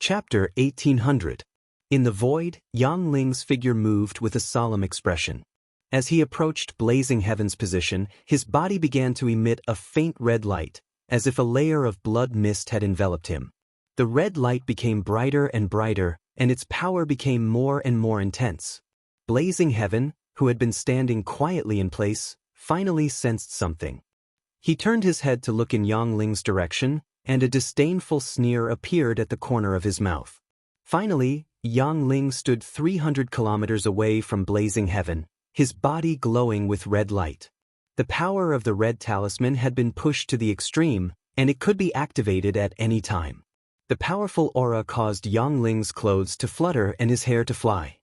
Chapter 1800. In the void, Yang Ling's figure moved with a solemn expression. As he approached Blazing Heaven's position, his body began to emit a faint red light, as if a layer of blood mist had enveloped him. The red light became brighter and brighter, and its power became more and more intense. Blazing Heaven, who had been standing quietly in place, finally sensed something. He turned his head to look in Yang Ling's direction, and a disdainful sneer appeared at the corner of his mouth. Finally, Yang Ling stood 300 kilometers away from Blazing Heaven, his body glowing with red light. The power of the red talisman had been pushed to the extreme, and it could be activated at any time. The powerful aura caused Yang Ling's clothes to flutter and his hair to fly.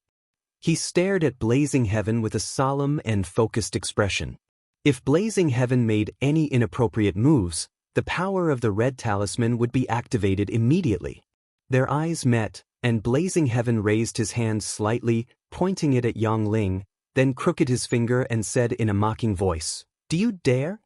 He stared at Blazing Heaven with a solemn and focused expression. If Blazing Heaven made any inappropriate moves, the power of the red talisman would be activated immediately. Their eyes met, and Blazing Heaven raised his hand slightly, pointing it at Yang Ling, then crooked his finger and said in a mocking voice, "Do you dare?"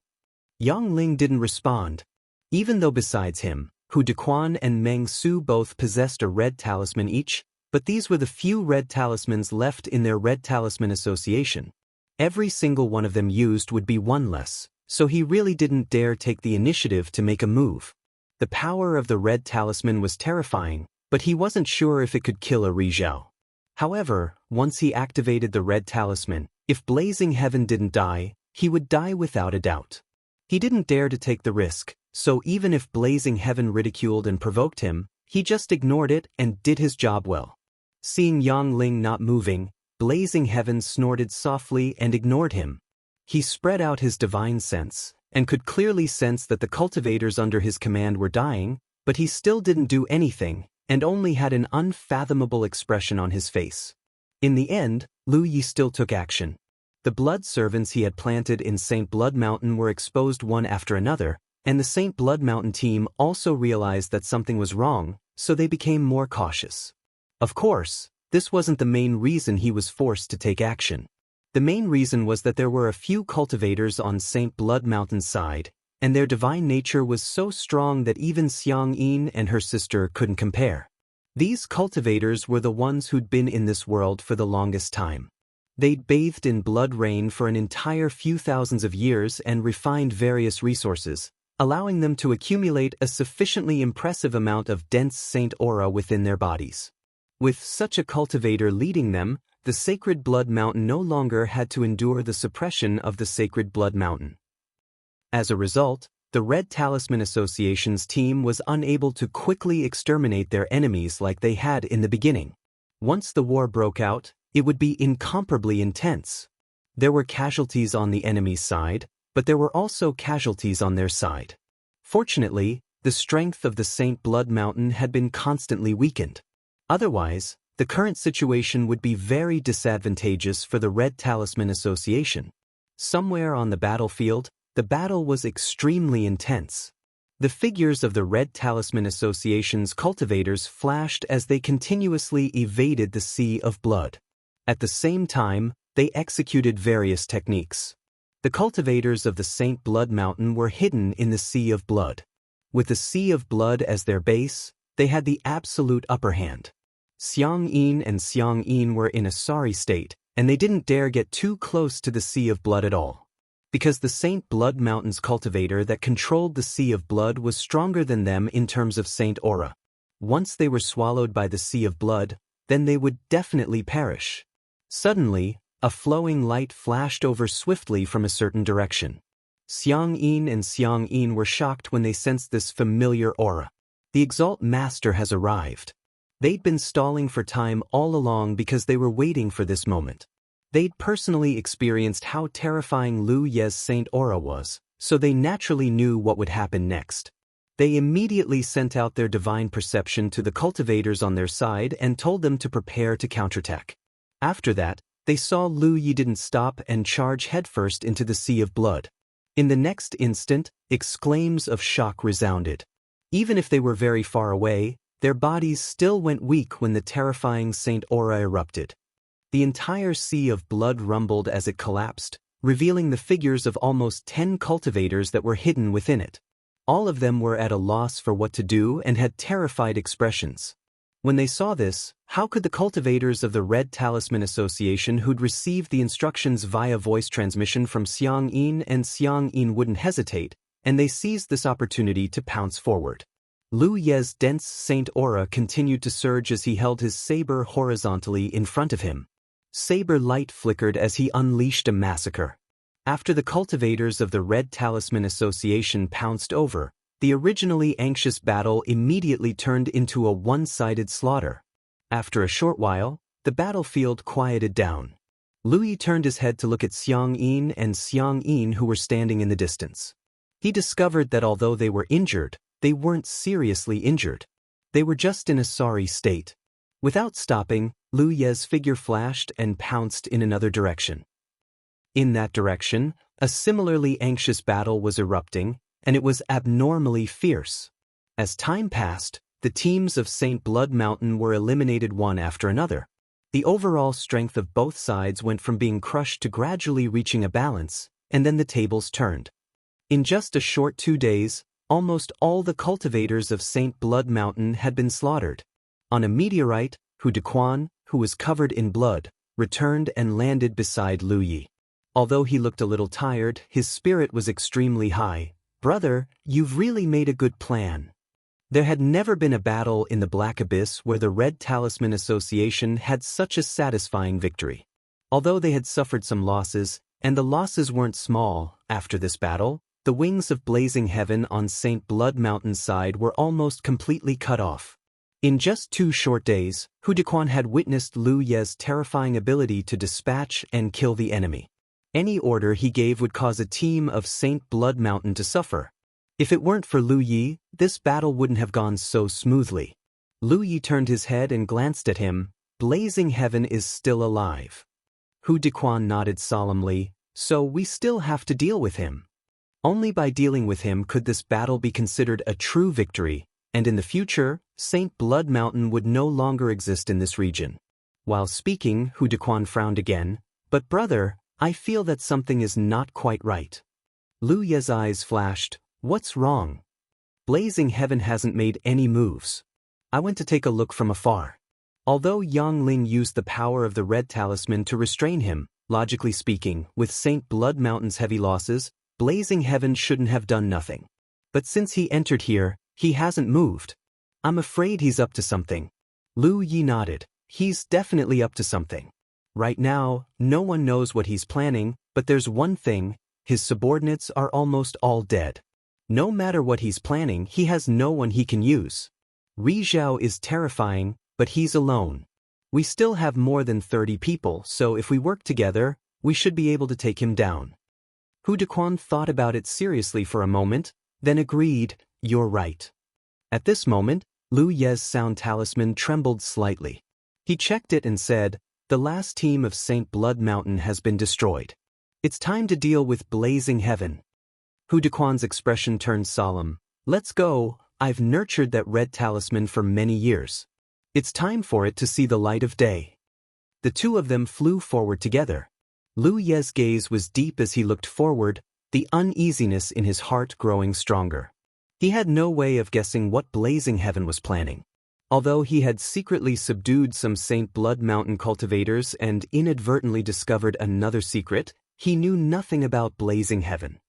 Yang Ling didn't respond. Even though besides him, Hu Dequan and Meng Su both possessed a red talisman each, but these were the few red talismans left in their red talisman association. Every single one of them used would be one less, so he really didn't dare take the initiative to make a move. The power of the red talisman was terrifying, but he wasn't sure if it could kill a Rizhao. However, once he activated the red talisman, if Blazing Heaven didn't die, he would die without a doubt. He didn't dare to take the risk, so even if Blazing Heaven ridiculed and provoked him, he just ignored it and did his job well. Seeing Yang Ling not moving, Blazing Heaven snorted softly and ignored him. He spread out his divine sense, and could clearly sense that the cultivators under his command were dying, but he still didn't do anything, and only had an unfathomable expression on his face. In the end, Lu Yi still took action. The blood servants he had planted in St. Blood Mountain were exposed one after another, and the St. Blood Mountain team also realized that something was wrong, so they became more cautious. Of course, this wasn't the main reason he was forced to take action. The main reason was that there were a few cultivators on St. Blood Mountain's side, and their divine nature was so strong that even Xiang Yin and her sister couldn't compare. These cultivators were the ones who'd been in this world for the longest time. They'd bathed in blood rain for an entire few thousands of years and refined various resources, allowing them to accumulate a sufficiently impressive amount of dense saint aura within their bodies. With such a cultivator leading them, the Sacred Blood Mountain no longer had to endure the suppression of the Sacred Blood Mountain. As a result, the Red Talisman Association's team was unable to quickly exterminate their enemies like they had in the beginning. Once the war broke out, it would be incomparably intense. There were casualties on the enemy's side, but there were also casualties on their side. Fortunately, the strength of the Saint Blood Mountain had been constantly weakened. Otherwise, the current situation would be very disadvantageous for the Red Talisman Association. Somewhere on the battlefield, the battle was extremely intense. The figures of the Red Talisman Association's cultivators flashed as they continuously evaded the sea of blood. At the same time, they executed various techniques. The cultivators of the Saint Blood Mountain were hidden in the sea of blood. With the sea of blood as their base, they had the absolute upper hand. Xiang Yin and Xiang Yin were in a sorry state, and they didn't dare get too close to the sea of blood at all. Because the Saint Blood Mountain's cultivator that controlled the sea of blood was stronger than them in terms of saint aura. Once they were swallowed by the sea of blood, then they would definitely perish. Suddenly, a flowing light flashed over swiftly from a certain direction. Xiang Yin and Xiang Yin were shocked when they sensed this familiar aura. The Exalt Master has arrived. They'd been stalling for time all along because they were waiting for this moment. They'd personally experienced how terrifying Lu Ye's saint aura was, so they naturally knew what would happen next. They immediately sent out their divine perception to the cultivators on their side and told them to prepare to counterattack. After that, they saw Lu Yi didn't stop and charge headfirst into the sea of blood. In the next instant, exclaims of shock resounded. Even if they were very far away, their bodies still went weak when the terrifying saint aura erupted. The entire sea of blood rumbled as it collapsed, revealing the figures of almost 10 cultivators that were hidden within it. All of them were at a loss for what to do and had terrified expressions. When they saw this, how could the cultivators of the Red Talisman Association who'd received the instructions via voice transmission from Xiang Yin, and Xiang Yin wouldn't hesitate, and they seized this opportunity to pounce forward. Lu Ye's dense saint aura continued to surge as he held his saber horizontally in front of him. Saber light flickered as he unleashed a massacre. After the cultivators of the Red Talisman Association pounced over, the originally anxious battle immediately turned into a one-sided slaughter. After a short while, the battlefield quieted down. Lu Yi turned his head to look at Xiang Yin and Xiang Yin, who were standing in the distance. He discovered that although they were injured, they weren't seriously injured. They were just in a sorry state. Without stopping, Lu Ye's figure flashed and pounced in another direction. In that direction, a similarly anxious battle was erupting, and it was abnormally fierce. As time passed, the teams of St. Blood Mountain were eliminated one after another. The overall strength of both sides went from being crushed to gradually reaching a balance, and then the tables turned. In just a short 2 days, almost all the cultivators of St. Blood Mountain had been slaughtered. On a meteorite, Hu Dequan, who was covered in blood, returned and landed beside Lu Yi. Although he looked a little tired, his spirit was extremely high. "Brother, you've really made a good plan." There had never been a battle in the Black Abyss where the Red Talisman Association had such a satisfying victory. Although they had suffered some losses, and the losses weren't small, after this battle, the wings of blazing heaven on St. Blood Mountain's side were almost completely cut off. In just 2 short days, Hu Dequan had witnessed Lu Ye's terrifying ability to dispatch and kill the enemy. Any order he gave would cause a team of St. Blood Mountain to suffer. If it weren't for Lu Yi, this battle wouldn't have gone so smoothly. Lu Yi turned his head and glanced at him. "Blazing Heaven is still alive." Hu Dequan nodded solemnly. "So we still have to deal with him. Only by dealing with him could this battle be considered a true victory, and in the future, St. Blood Mountain would no longer exist in this region." While speaking, Hu Dequan frowned again. "But brother, I feel that something is not quite right." Lu Ye's eyes flashed. "What's wrong?" "Blazing Heaven hasn't made any moves. I went to take a look from afar. Although Yang Ling used the power of the Red Talisman to restrain him, logically speaking, with St. Blood Mountain's heavy losses, Blazing Heaven shouldn't have done nothing. But since he entered here, he hasn't moved. I'm afraid he's up to something." Lu Yi nodded. "He's definitely up to something. Right now, no one knows what he's planning, but there's one thing: his subordinates are almost all dead. No matter what he's planning, he has no one he can use. Ri Zhao is terrifying, but he's alone. We still have more than 30 people, so if we work together, we should be able to take him down." Hu Dequan thought about it seriously for a moment, then agreed, "You're right." At this moment, Lu Ye's sound talisman trembled slightly. He checked it and said, "The last team of St. Blood Mountain has been destroyed. It's time to deal with Blazing Heaven." Hu Dequan's expression turned solemn. "Let's go. I've nurtured that red talisman for many years. It's time for it to see the light of day." The two of them flew forward together. Lu Ye's gaze was deep as he looked forward, the uneasiness in his heart growing stronger. He had no way of guessing what Blazing Heaven was planning. Although he had secretly subdued some St. Blood Mountain cultivators and inadvertently discovered another secret, he knew nothing about Blazing Heaven.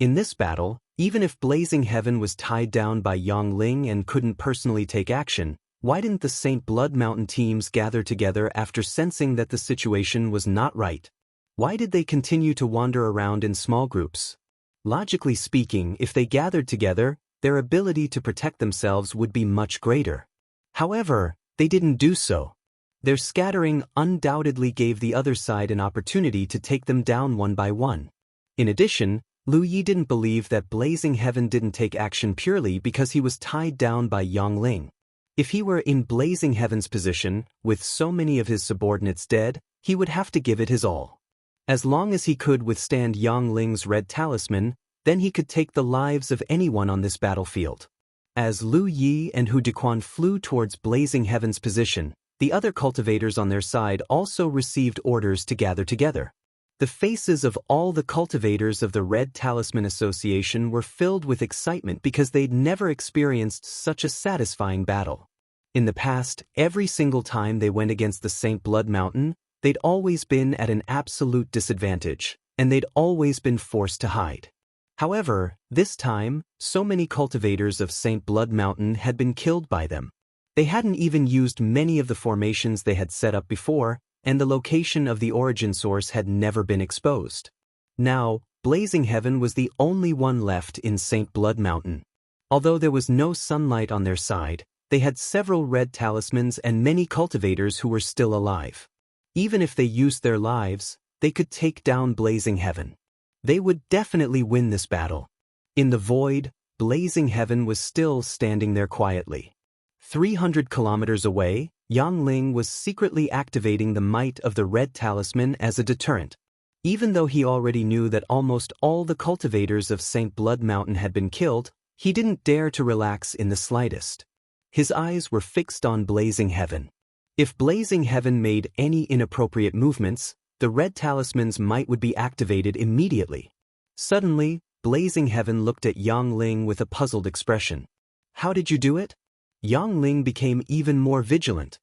In this battle, even if Blazing Heaven was tied down by Yang Ling and couldn't personally take action, why didn't the St. Blood Mountain teams gather together after sensing that the situation was not right? Why did they continue to wander around in small groups? Logically speaking, if they gathered together, their ability to protect themselves would be much greater. However, they didn't do so. Their scattering undoubtedly gave the other side an opportunity to take them down one by one. In addition, Lu Yi didn't believe that Blazing Heaven didn't take action purely because he was tied down by Yang Ling. If he were in Blazing Heaven's position, with so many of his subordinates dead, he would have to give it his all. As long as he could withstand Yang Ling's red talisman, then he could take the lives of anyone on this battlefield. As Lu Yi and Hu Dequan flew towards Blazing Heaven's position, the other cultivators on their side also received orders to gather together. The faces of all the cultivators of the Red Talisman Association were filled with excitement because they'd never experienced such a satisfying battle. In the past, every single time they went against the St. Blood Mountain, they'd always been at an absolute disadvantage, and they'd always been forced to hide. However, this time, so many cultivators of St. Blood Mountain had been killed by them. They hadn't even used many of the formations they had set up before, and the location of the origin source had never been exposed. Now, Blazing Heaven was the only one left in St. Blood Mountain. Although there was no sunlight on their side, they had several red talismans and many cultivators who were still alive. Even if they used their lives, they could take down Blazing Heaven. They would definitely win this battle. In the void, Blazing Heaven was still standing there quietly. 300 kilometers away, Yang Ling was secretly activating the might of the red talisman as a deterrent. Even though he already knew that almost all the cultivators of St. Blood Mountain had been killed, he didn't dare to relax in the slightest. His eyes were fixed on Blazing Heaven. If Blazing Heaven made any inappropriate movements, the red talisman's might would be activated immediately. Suddenly, Blazing Heaven looked at Yang Ling with a puzzled expression. "How did you do it?" Yang Ling became even more vigilant.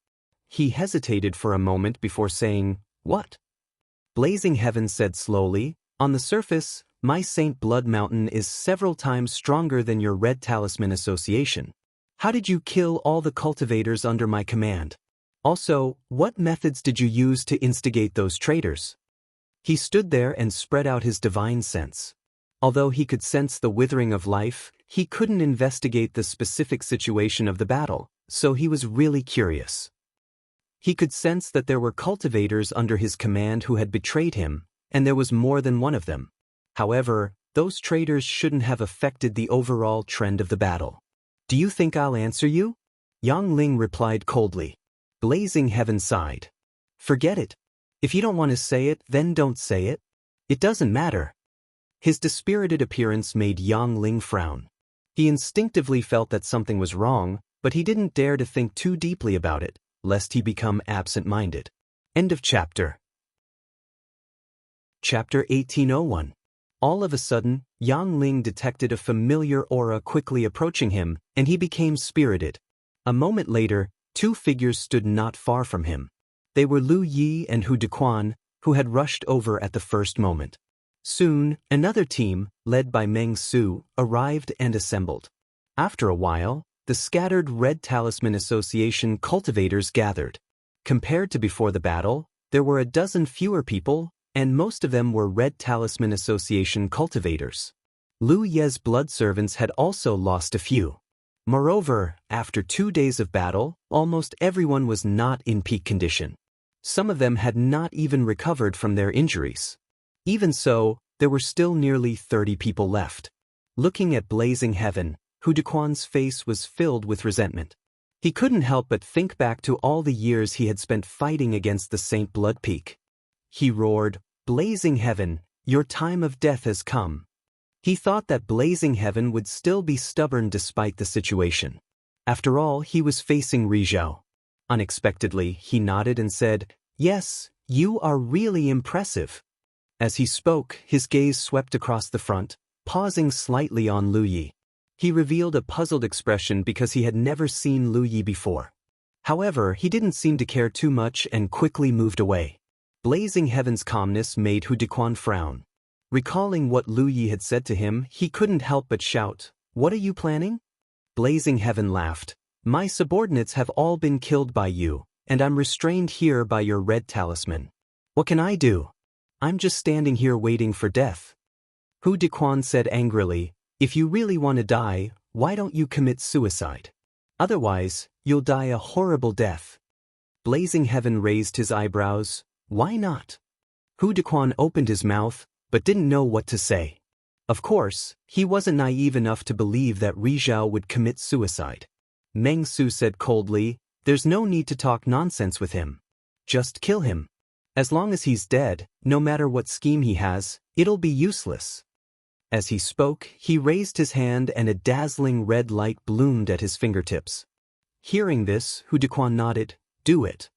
He hesitated for a moment before saying, "What?" Blazing Heaven said slowly, "On the surface, my St. Blood Mountain is several times stronger than your Red Talisman Association. How did you kill all the cultivators under my command? Also, what methods did you use to instigate those traitors?" He stood there and spread out his divine sense. Although he could sense the withering of life, he couldn't investigate the specific situation of the battle, so he was really curious. He could sense that there were cultivators under his command who had betrayed him, and there was more than one of them. However, those traitors shouldn't have affected the overall trend of the battle. "Do you think I'll answer you?" Yang Ling replied coldly. Blazing Heaven sighed. "Forget it. If you don't want to say it, then don't say it. It doesn't matter." His dispirited appearance made Yang Ling frown. He instinctively felt that something was wrong, but he didn't dare to think too deeply about it, lest he become absent-minded. End of chapter. Chapter 1801. All of a sudden, Yang Ling detected a familiar aura quickly approaching him, and he became spirited. A moment later, two figures stood not far from him. They were Lu Yi and Hu Dequan, who had rushed over at the first moment. Soon, another team, led by Meng Su, arrived and assembled. After a while, the scattered Red Talisman Association cultivators gathered. Compared to before the battle, there were a dozen fewer people, and most of them were Red Talisman Association cultivators. Lu Ye's blood servants had also lost a few. Moreover, after 2 days of battle, almost everyone was not in peak condition. Some of them had not even recovered from their injuries. Even so, there were still nearly 30 people left. Looking at Blazing Heaven, Hu Dequan's face was filled with resentment. He couldn't help but think back to all the years he had spent fighting against the St. Blood Peak. He roared, "Blazing Heaven, your time of death has come." He thought that Blazing Heaven would still be stubborn despite the situation. After all, he was facing Rizhao. Unexpectedly, he nodded and said, "Yes, you are really impressive." As he spoke, his gaze swept across the front, pausing slightly on Lu Yi. He revealed a puzzled expression because he had never seen Lu Yi before. However, he didn't seem to care too much and quickly moved away. Blazing Heaven's calmness made Hu Dequan frown. Recalling what Lu Yi had said to him, he couldn't help but shout, "What are you planning?" Blazing Heaven laughed. "My subordinates have all been killed by you, and I'm restrained here by your red talisman. What can I do? I'm just standing here waiting for death." Hu Dequan said angrily, "If you really want to die, why don't you commit suicide? Otherwise, you'll die a horrible death." Blazing Heaven raised his eyebrows. "Why not?" Hu Dequan opened his mouth, but didn't know what to say. Of course, he wasn't naive enough to believe that Rizhao would commit suicide. Meng Su said coldly, "There's no need to talk nonsense with him. Just kill him. As long as he's dead, no matter what scheme he has, it'll be useless." As he spoke, he raised his hand and a dazzling red light bloomed at his fingertips. Hearing this, Hu Dequan nodded, "Do it."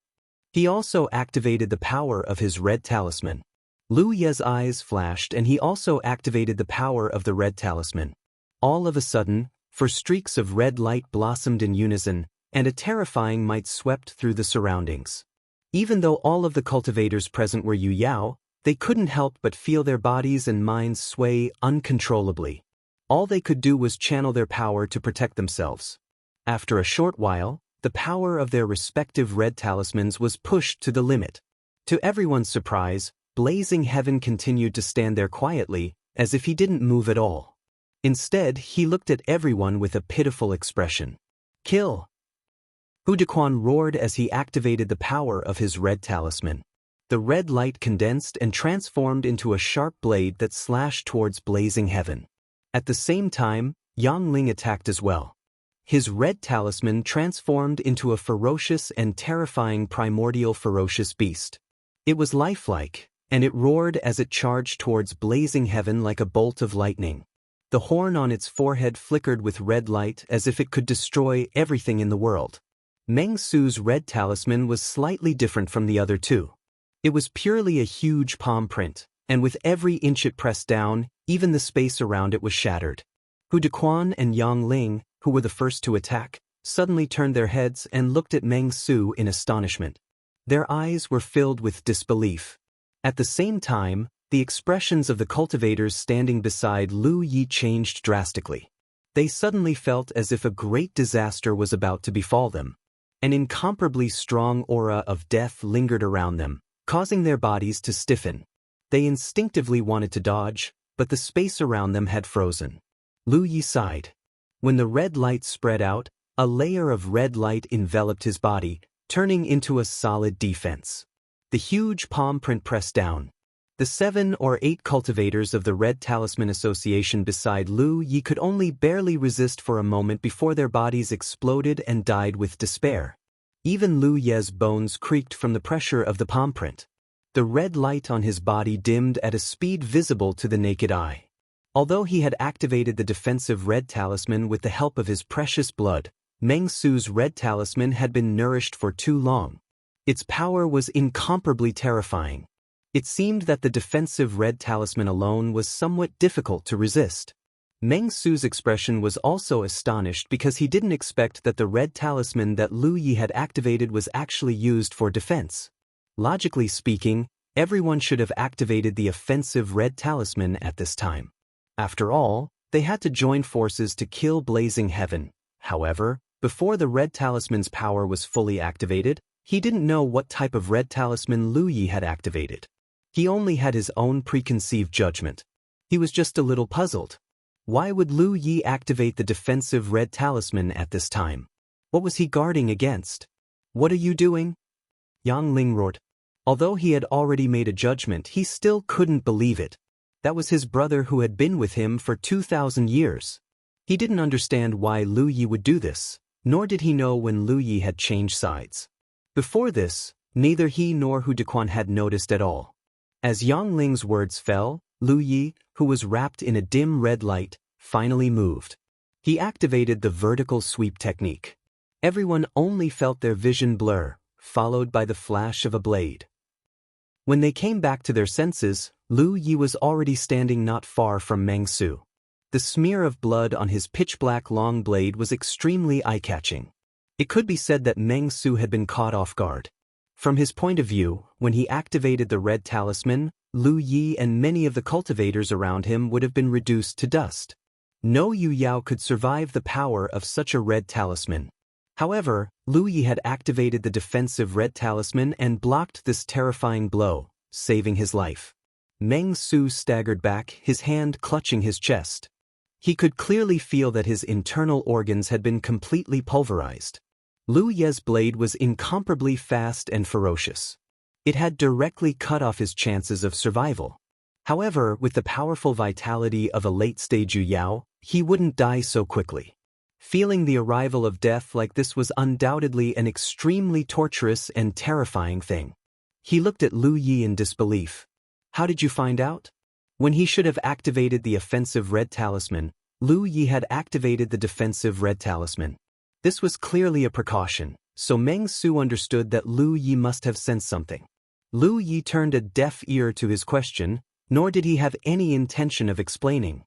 He also activated the power of his red talisman. Lu Ye's eyes flashed and he also activated the power of the red talisman. All of a sudden, 4 streaks of red light blossomed in unison, and a terrifying might swept through the surroundings. Even though all of the cultivators present were Yu Yao, they couldn't help but feel their bodies and minds sway uncontrollably. All they could do was channel their power to protect themselves. After a short while, the power of their respective red talismans was pushed to the limit. To everyone's surprise, Blazing Heaven continued to stand there quietly, as if he didn't move at all. Instead, he looked at everyone with a pitiful expression. "Kill!" Hu Dequan roared as he activated the power of his red talisman. The red light condensed and transformed into a sharp blade that slashed towards Blazing Heaven. At the same time, Yang Ling attacked as well. His red talisman transformed into a ferocious and terrifying primordial ferocious beast. It was lifelike, and it roared as it charged towards Blazing Heaven like a bolt of lightning. The horn on its forehead flickered with red light as if it could destroy everything in the world. Meng Su's red talisman was slightly different from the other two. It was purely a huge palm print, and with every inch it pressed down, even the space around it was shattered. Hu Dequan and Yang Ling, who were the first to attack, suddenly turned their heads and looked at Meng Su in astonishment. Their eyes were filled with disbelief. At the same time, the expressions of the cultivators standing beside Lu Yi changed drastically. They suddenly felt as if a great disaster was about to befall them. An incomparably strong aura of death lingered around them, causing their bodies to stiffen. They instinctively wanted to dodge, but the space around them had frozen. Lu Yi sighed. When the red light spread out, a layer of red light enveloped his body, turning into a solid defense. The huge palm print pressed down. The 7 or 8 cultivators of the Red Talisman Association beside Lu Yi could only barely resist for a moment before their bodies exploded and died with despair. Even Lu Ye's bones creaked from the pressure of the palm print. The red light on his body dimmed at a speed visible to the naked eye. Although he had activated the defensive Red Talisman with the help of his precious blood, Meng Su's Red Talisman had been nourished for too long. Its power was incomparably terrifying. It seemed that the defensive Red Talisman alone was somewhat difficult to resist. Meng Su's expression was also astonished because he didn't expect that the Red Talisman that Lu Yi had activated was actually used for defense. Logically speaking, everyone should have activated the offensive Red Talisman at this time. After all, they had to join forces to kill Blazing Heaven. However, before the Red Talisman's power was fully activated, he didn't know what type of Red Talisman Lu Yi had activated. He only had his own preconceived judgment. He was just a little puzzled. Why would Lu Yi activate the defensive Red Talisman at this time? What was he guarding against? "What are you doing?" Yang Ling roared. Although he had already made a judgment, he still couldn't believe it. That was his brother who had been with him for 2,000 years. He didn't understand why Lu Yi would do this, nor did he know when Lu Yi had changed sides. Before this, neither he nor Hu Dequan had noticed at all. As Yang Ling's words fell, Lu Yi, who was wrapped in a dim red light, finally moved. He activated the vertical sweep technique. Everyone only felt their vision blur, followed by the flash of a blade. When they came back to their senses, Lu Yi was already standing not far from Meng Su. The smear of blood on his pitch-black long blade was extremely eye-catching. It could be said that Meng Su had been caught off guard. From his point of view, when he activated the Red Talisman, Lu Yi and many of the cultivators around him would have been reduced to dust. No Yu Yao could survive the power of such a Red Talisman. However, Lu Yi had activated the defensive Red Talisman and blocked this terrifying blow, saving his life. Meng Su staggered back, his hand clutching his chest. He could clearly feel that his internal organs had been completely pulverized. Lu Ye's blade was incomparably fast and ferocious. It had directly cut off his chances of survival. However, with the powerful vitality of a late-stage Yu Yao, he wouldn't die so quickly. Feeling the arrival of death like this was undoubtedly an extremely torturous and terrifying thing. He looked at Lu Yi in disbelief. "How did you find out?" When he should have activated the offensive Red Talisman, Lu Yi had activated the defensive Red Talisman. This was clearly a precaution, so Meng Su understood that Lu Yi must have sensed something. Lu Yi turned a deaf ear to his question, nor did he have any intention of explaining.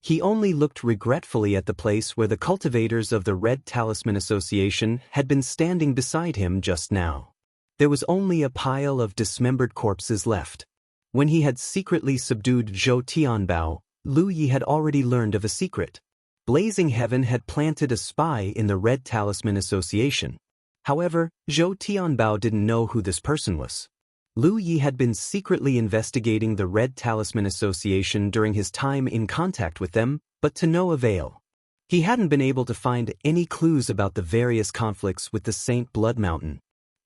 He only looked regretfully at the place where the cultivators of the Red Talisman Association had been standing beside him just now. There was only a pile of dismembered corpses left. When he had secretly subdued Zhou Tianbao, Lu Yi had already learned of a secret. Blazing Heaven had planted a spy in the Red Talisman Association. However, Zhou Tianbao didn't know who this person was. Lu Yi had been secretly investigating the Red Talisman Association during his time in contact with them, but to no avail. He hadn't been able to find any clues about the various conflicts with the Saint Blood Mountain.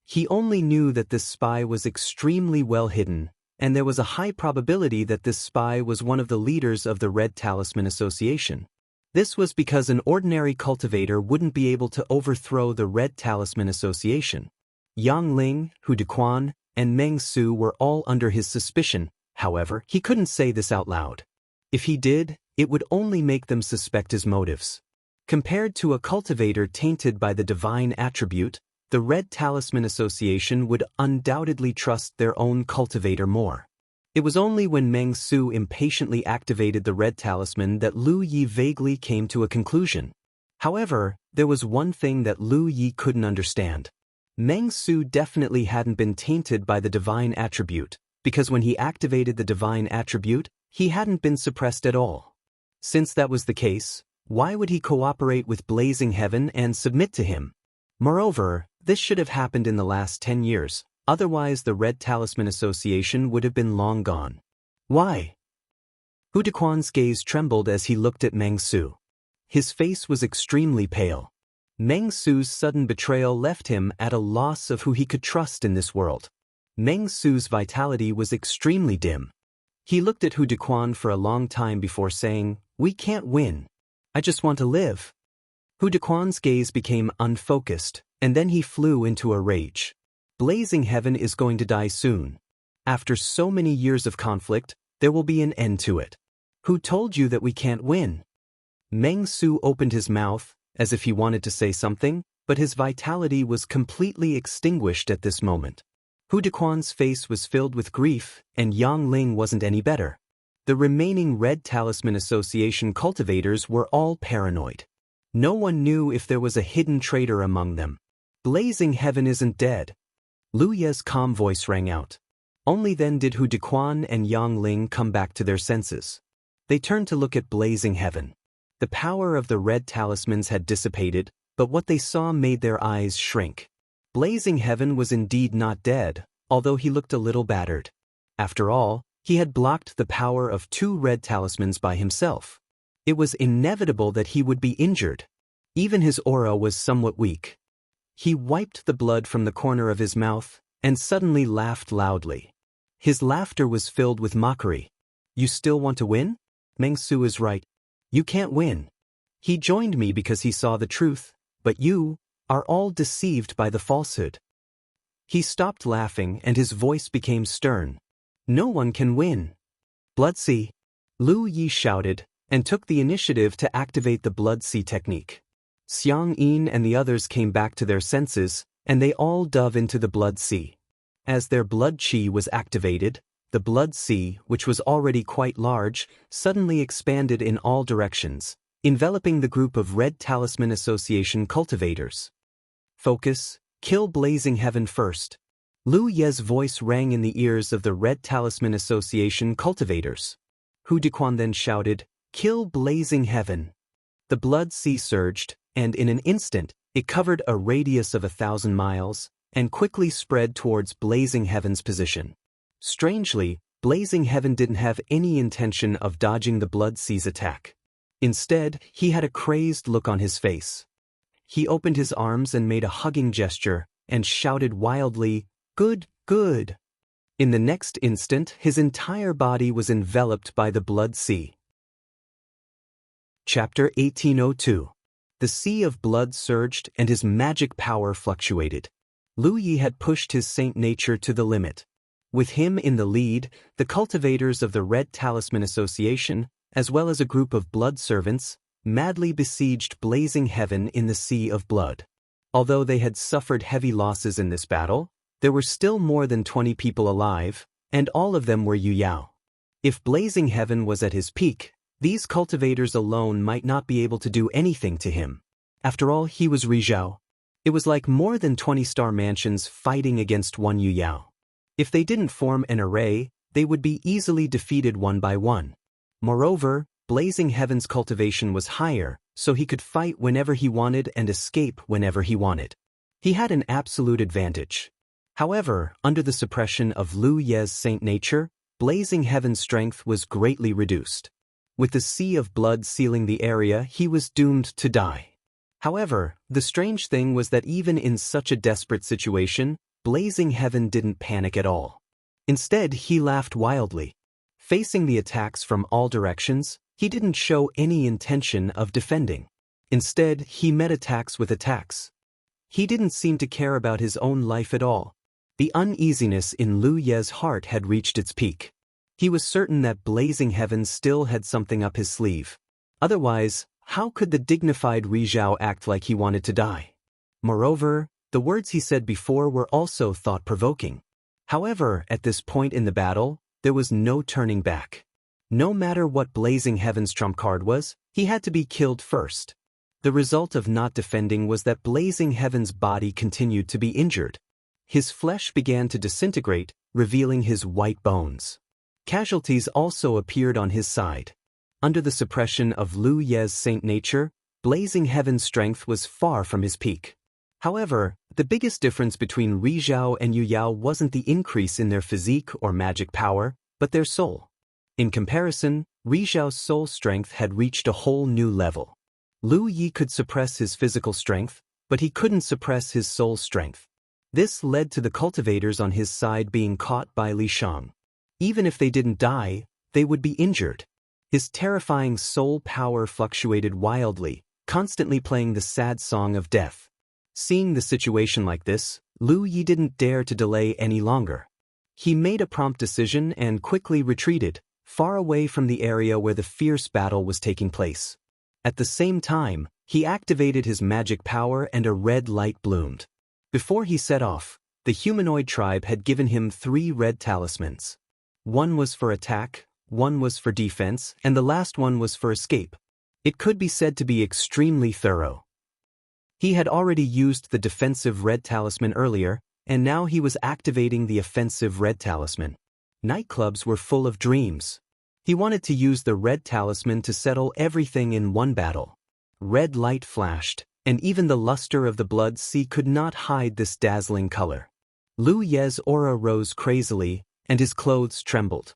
He only knew that this spy was extremely well hidden, and there was a high probability that this spy was one of the leaders of the Red Talisman Association. This was because an ordinary cultivator wouldn't be able to overthrow the Red Talisman Association. Yang Ling, Hu Dequan, and Meng Su were all under his suspicion. However, he couldn't say this out loud. If he did, it would only make them suspect his motives. Compared to a cultivator tainted by the divine attribute, the Red Talisman Association would undoubtedly trust their own cultivator more. It was only when Meng Su impatiently activated the Red Talisman that Lu Yi vaguely came to a conclusion. However, there was one thing that Lu Yi couldn't understand. Meng Su definitely hadn't been tainted by the divine attribute, because when he activated the divine attribute, he hadn't been suppressed at all. Since that was the case, why would he cooperate with Blazing Heaven and submit to him? Moreover, this should have happened in the last 10 years. Otherwise the Red Talisman Association would have been long gone. Why? Hu Dequan's gaze trembled as he looked at Meng Su. His face was extremely pale. Meng Su's sudden betrayal left him at a loss of who he could trust in this world. Meng Su's vitality was extremely dim. He looked at Hu Dequan for a long time before saying, "We can't win. I just want to live." Hu Dequan's gaze became unfocused, and then he flew into a rage. Blazing Heaven is going to die soon. After so many years of conflict, there will be an end to it. Who told you that we can't win? Meng Su opened his mouth, as if he wanted to say something, but his vitality was completely extinguished at this moment. Hu Dequan's face was filled with grief, and Yang Ling wasn't any better. The remaining Red Talisman Association cultivators were all paranoid. No one knew if there was a hidden traitor among them. Blazing Heaven isn't dead. Lu Ye's calm voice rang out. Only then did Hu Dequan and Yang Ling come back to their senses. They turned to look at Blazing Heaven. The power of the Red Talismans had dissipated, but what they saw made their eyes shrink. Blazing Heaven was indeed not dead, although he looked a little battered. After all, he had blocked the power of 2 Red Talismans by himself. It was inevitable that he would be injured. Even his aura was somewhat weak. He wiped the blood from the corner of his mouth and suddenly laughed loudly. His laughter was filled with mockery. "You still want to win? Meng Su is right. You can't win. He joined me because he saw the truth, but you are all deceived by the falsehood." He stopped laughing and his voice became stern. "No one can win." "Blood Sea!" Lu Yi shouted and took the initiative to activate the Blood Sea technique. Xiang Yin and the others came back to their senses, and they all dove into the Blood Sea. As their blood chi was activated, the Blood Sea, which was already quite large, suddenly expanded in all directions, enveloping the group of Red Talisman Association cultivators. "Focus, kill Blazing Heaven first." Lu Ye's voice rang in the ears of the Red Talisman Association cultivators. Hu Dequan then shouted, "Kill Blazing Heaven." The Blood Sea surged, and in an instant, it covered a radius of 1,000 miles, and quickly spread towards Blazing Heaven's position. Strangely, Blazing Heaven didn't have any intention of dodging the Blood Sea's attack. Instead, he had a crazed look on his face. He opened his arms and made a hugging gesture, and shouted wildly, "Good, good." In the next instant, his entire body was enveloped by the Blood Sea. Chapter 1802. The sea of blood surged and his magic power fluctuated. Lu Yi had pushed his saint nature to the limit. With him in the lead, the cultivators of the Red Talisman Association, as well as a group of blood servants, madly besieged Blazing Heaven in the sea of blood. Although they had suffered heavy losses in this battle, there were still more than 20 people alive, and all of them were Yu Yao. If Blazing Heaven was at his peak, These cultivators alone might not be able to do anything to him. After all, he was Rizhao. It was like more than 20-star mansions fighting against one Yu Yao. If they didn't form an array, they would be easily defeated one by one. Moreover, Blazing Heaven's cultivation was higher, so he could fight whenever he wanted and escape whenever he wanted. He had an absolute advantage. However, under the suppression of Lu Ye's saint nature, Blazing Heaven's strength was greatly reduced. With the sea of blood sealing the area, he was doomed to die. However, the strange thing was that even in such a desperate situation, Blazing Heaven didn't panic at all. Instead, he laughed wildly. Facing the attacks from all directions, he didn't show any intention of defending. Instead, he met attacks with attacks. He didn't seem to care about his own life at all. The uneasiness in Lu Ye's heart had reached its peak. He was certain that Blazing Heaven still had something up his sleeve. Otherwise, how could the dignified Rizhao act like he wanted to die? Moreover, the words he said before were also thought-provoking. However, at this point in the battle, there was no turning back. No matter what Blazing Heaven's trump card was, he had to be killed first. The result of not defending was that Blazing Heaven's body continued to be injured. His flesh began to disintegrate, revealing his white bones. Casualties also appeared on his side. Under the suppression of Lu Ye's saint nature, Blazing Heaven's strength was far from his peak. However, the biggest difference between Rizhao and Yu Yao wasn't the increase in their physique or magic power, but their soul. In comparison, Rizhao's soul strength had reached a whole new level. Lu Yi could suppress his physical strength, but he couldn't suppress his soul strength. This led to the cultivators on his side being caught by Li Shang. Even if they didn't die, they would be injured. His terrifying soul power fluctuated wildly, constantly playing the sad song of death. Seeing the situation like this, Lu Yi didn't dare to delay any longer. He made a prompt decision and quickly retreated, far away from the area where the fierce battle was taking place. At the same time, he activated his magic power and a red light bloomed. Before he set off, the humanoid tribe had given him 3 red talismans. One was for attack, one was for defense, and the last one was for escape. It could be said to be extremely thorough. He had already used the defensive red talisman earlier, and now he was activating the offensive red talisman. Nightclubs were full of dreams. He wanted to use the red talisman to settle everything in one battle. Red light flashed, and even the luster of the blood sea could not hide this dazzling color. Lu Ye's aura rose crazily, and his clothes trembled.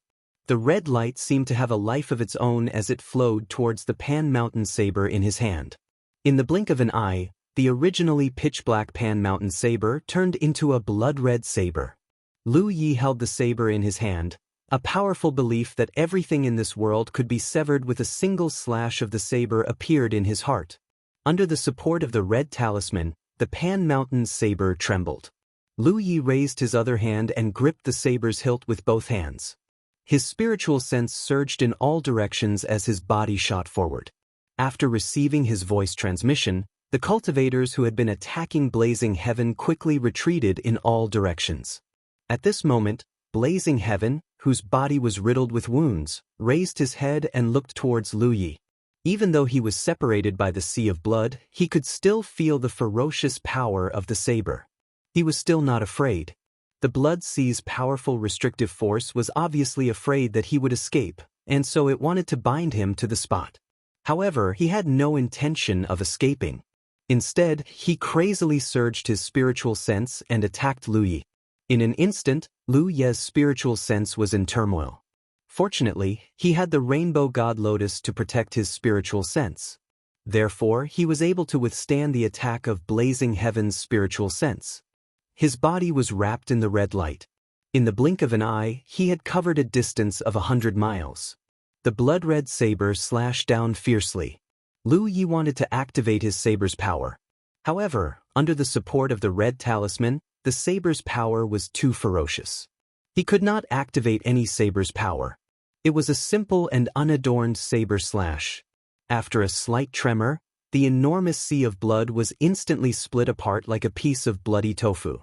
The red light seemed to have a life of its own as it flowed towards the Pan Mountain saber in his hand. In the blink of an eye, the originally pitch-black Pan Mountain saber turned into a blood-red saber. Lu Yi held the saber in his hand, a powerful belief that everything in this world could be severed with a single slash of the saber appeared in his heart. Under the support of the red talisman, the Pan Mountain saber trembled. Lu Yi raised his other hand and gripped the saber's hilt with both hands. His spiritual sense surged in all directions as his body shot forward. After receiving his voice transmission, the cultivators who had been attacking Blazing Heaven quickly retreated in all directions. At this moment, Blazing Heaven, whose body was riddled with wounds, raised his head and looked towards Lu Yi. Even though he was separated by the sea of blood, he could still feel the ferocious power of the saber. He was still not afraid. The blood sea's powerful restrictive force was obviously afraid that he would escape, and so it wanted to bind him to the spot. However, he had no intention of escaping. Instead, he crazily surged his spiritual sense and attacked Lu Yi. In an instant, Lu Ye's spiritual sense was in turmoil. Fortunately, he had the Rainbow God Lotus to protect his spiritual sense. Therefore, he was able to withstand the attack of Blazing Heaven's spiritual sense. His body was wrapped in the red light. In the blink of an eye, he had covered a distance of 100 miles. The blood-red saber slashed down fiercely. Lu Yi wanted to activate his saber's power. However, under the support of the red talisman, the saber's power was too ferocious. He could not activate any saber's power. It was a simple and unadorned saber slash. After a slight tremor, the enormous sea of blood was instantly split apart like a piece of bloody tofu.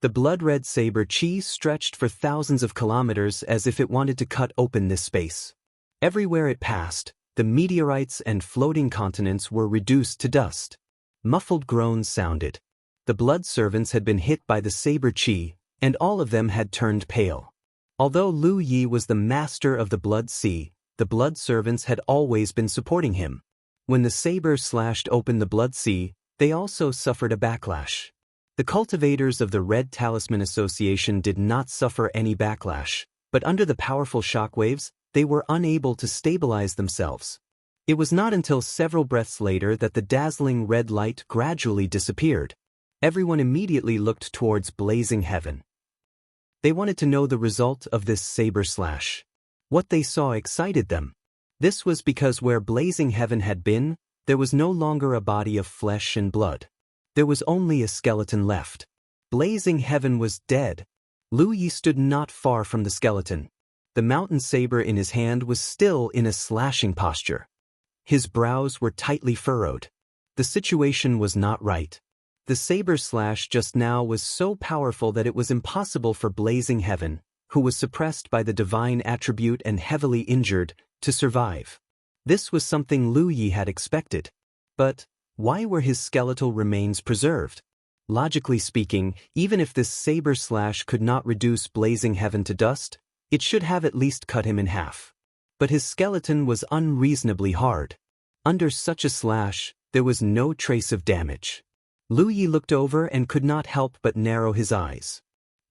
The blood-red saber chi stretched for thousands of kilometers as if it wanted to cut open this space. Everywhere it passed, The meteorites and floating continents were reduced to dust. Muffled groans sounded. The blood servants had been hit by the saber chi, and all of them had turned pale. Although Lu Yi was the master of the blood sea, the blood servants had always been supporting him. When the saber slashed open the blood sea, they also suffered a backlash. The cultivators of the Red Talisman Association did not suffer any backlash, but under the powerful shockwaves, they were unable to stabilize themselves. It was not until several breaths later that the dazzling red light gradually disappeared. Everyone immediately looked towards blazing heaven. They wanted to know the result of this saber slash. What they saw excited them. This was because where blazing heaven had been, there was no longer a body of flesh and blood. There was only a skeleton left. Blazing heaven was dead. Lu Yi stood not far from the skeleton. The mountain saber in his hand was still in a slashing posture. His brows were tightly furrowed. The situation was not right. The saber slash just now was so powerful that it was impossible for blazing heaven, who was suppressed by the divine attribute and heavily injured, to survive. This was something Lu Yi had expected. But why were his skeletal remains preserved? Logically speaking, even if this saber slash could not reduce blazing heaven to dust, it should have at least cut him in half. But his skeleton was unreasonably hard. Under such a slash, there was no trace of damage. Lu Yi looked over and could not help but narrow his eyes.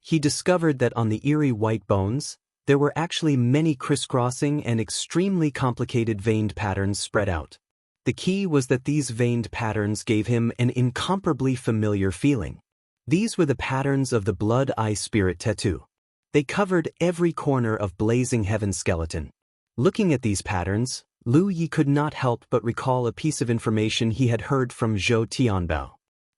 He discovered that on the eerie white bones, there were actually many crisscrossing and extremely complicated veined patterns spread out. The key was that these veined patterns gave him an incomparably familiar feeling. These were the patterns of the Blood Eye Spirit tattoo. They covered every corner of blazing heaven's skeleton. Looking at these patterns, Lu Yi could not help but recall a piece of information he had heard from Zhou Tianbao.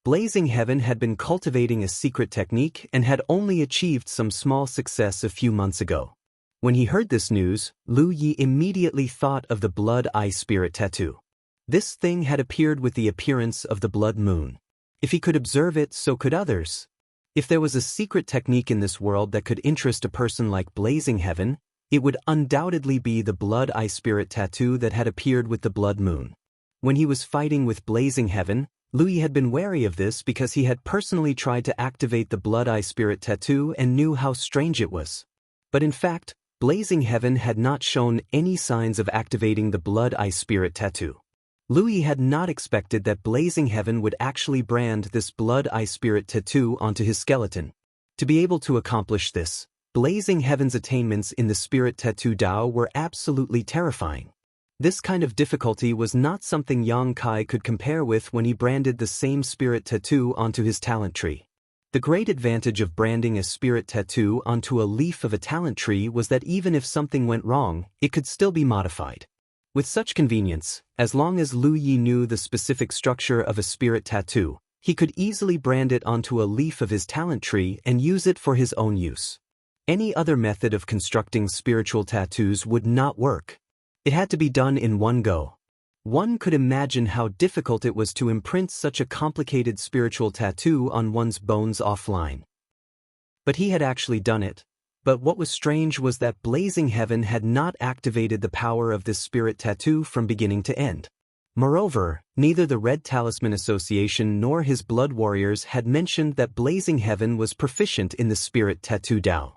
Blazing Heaven had been cultivating a secret technique and had only achieved some small success a few months ago. When he heard this news, Lu Yi immediately thought of the Blood Eye Spirit tattoo. This thing had appeared with the appearance of the blood moon. If he could observe it, so could others. If there was a secret technique in this world that could interest a person like Blazing Heaven, it would undoubtedly be the Blood Eye Spirit tattoo that had appeared with the blood moon. When he was fighting with Blazing Heaven, Lu Yi had been wary of this because he had personally tried to activate the Blood Eye Spirit tattoo and knew how strange it was. But in fact, Blazing Heaven had not shown any signs of activating the Blood Eye Spirit tattoo. Lu Yi had not expected that Blazing Heaven would actually brand this Blood Eye Spirit tattoo onto his skeleton. To be able to accomplish this, Blazing Heaven's attainments in the Spirit Tattoo Dao were absolutely terrifying. This kind of difficulty was not something Yang Kai could compare with when he branded the same spirit tattoo onto his talent tree. The great advantage of branding a spirit tattoo onto a leaf of a talent tree was that even if something went wrong, it could still be modified. With such convenience, as long as Lu Yi knew the specific structure of a spirit tattoo, he could easily brand it onto a leaf of his talent tree and use it for his own use. Any other method of constructing spiritual tattoos would not work. It had to be done in one go. One could imagine how difficult it was to imprint such a complicated spiritual tattoo on one's bones offline. But he had actually done it. But what was strange was that Blazing Heaven had not activated the power of this spirit tattoo from beginning to end. Moreover, neither the Red Talisman Association nor his blood warriors had mentioned that Blazing Heaven was proficient in the spirit tattoo Dao.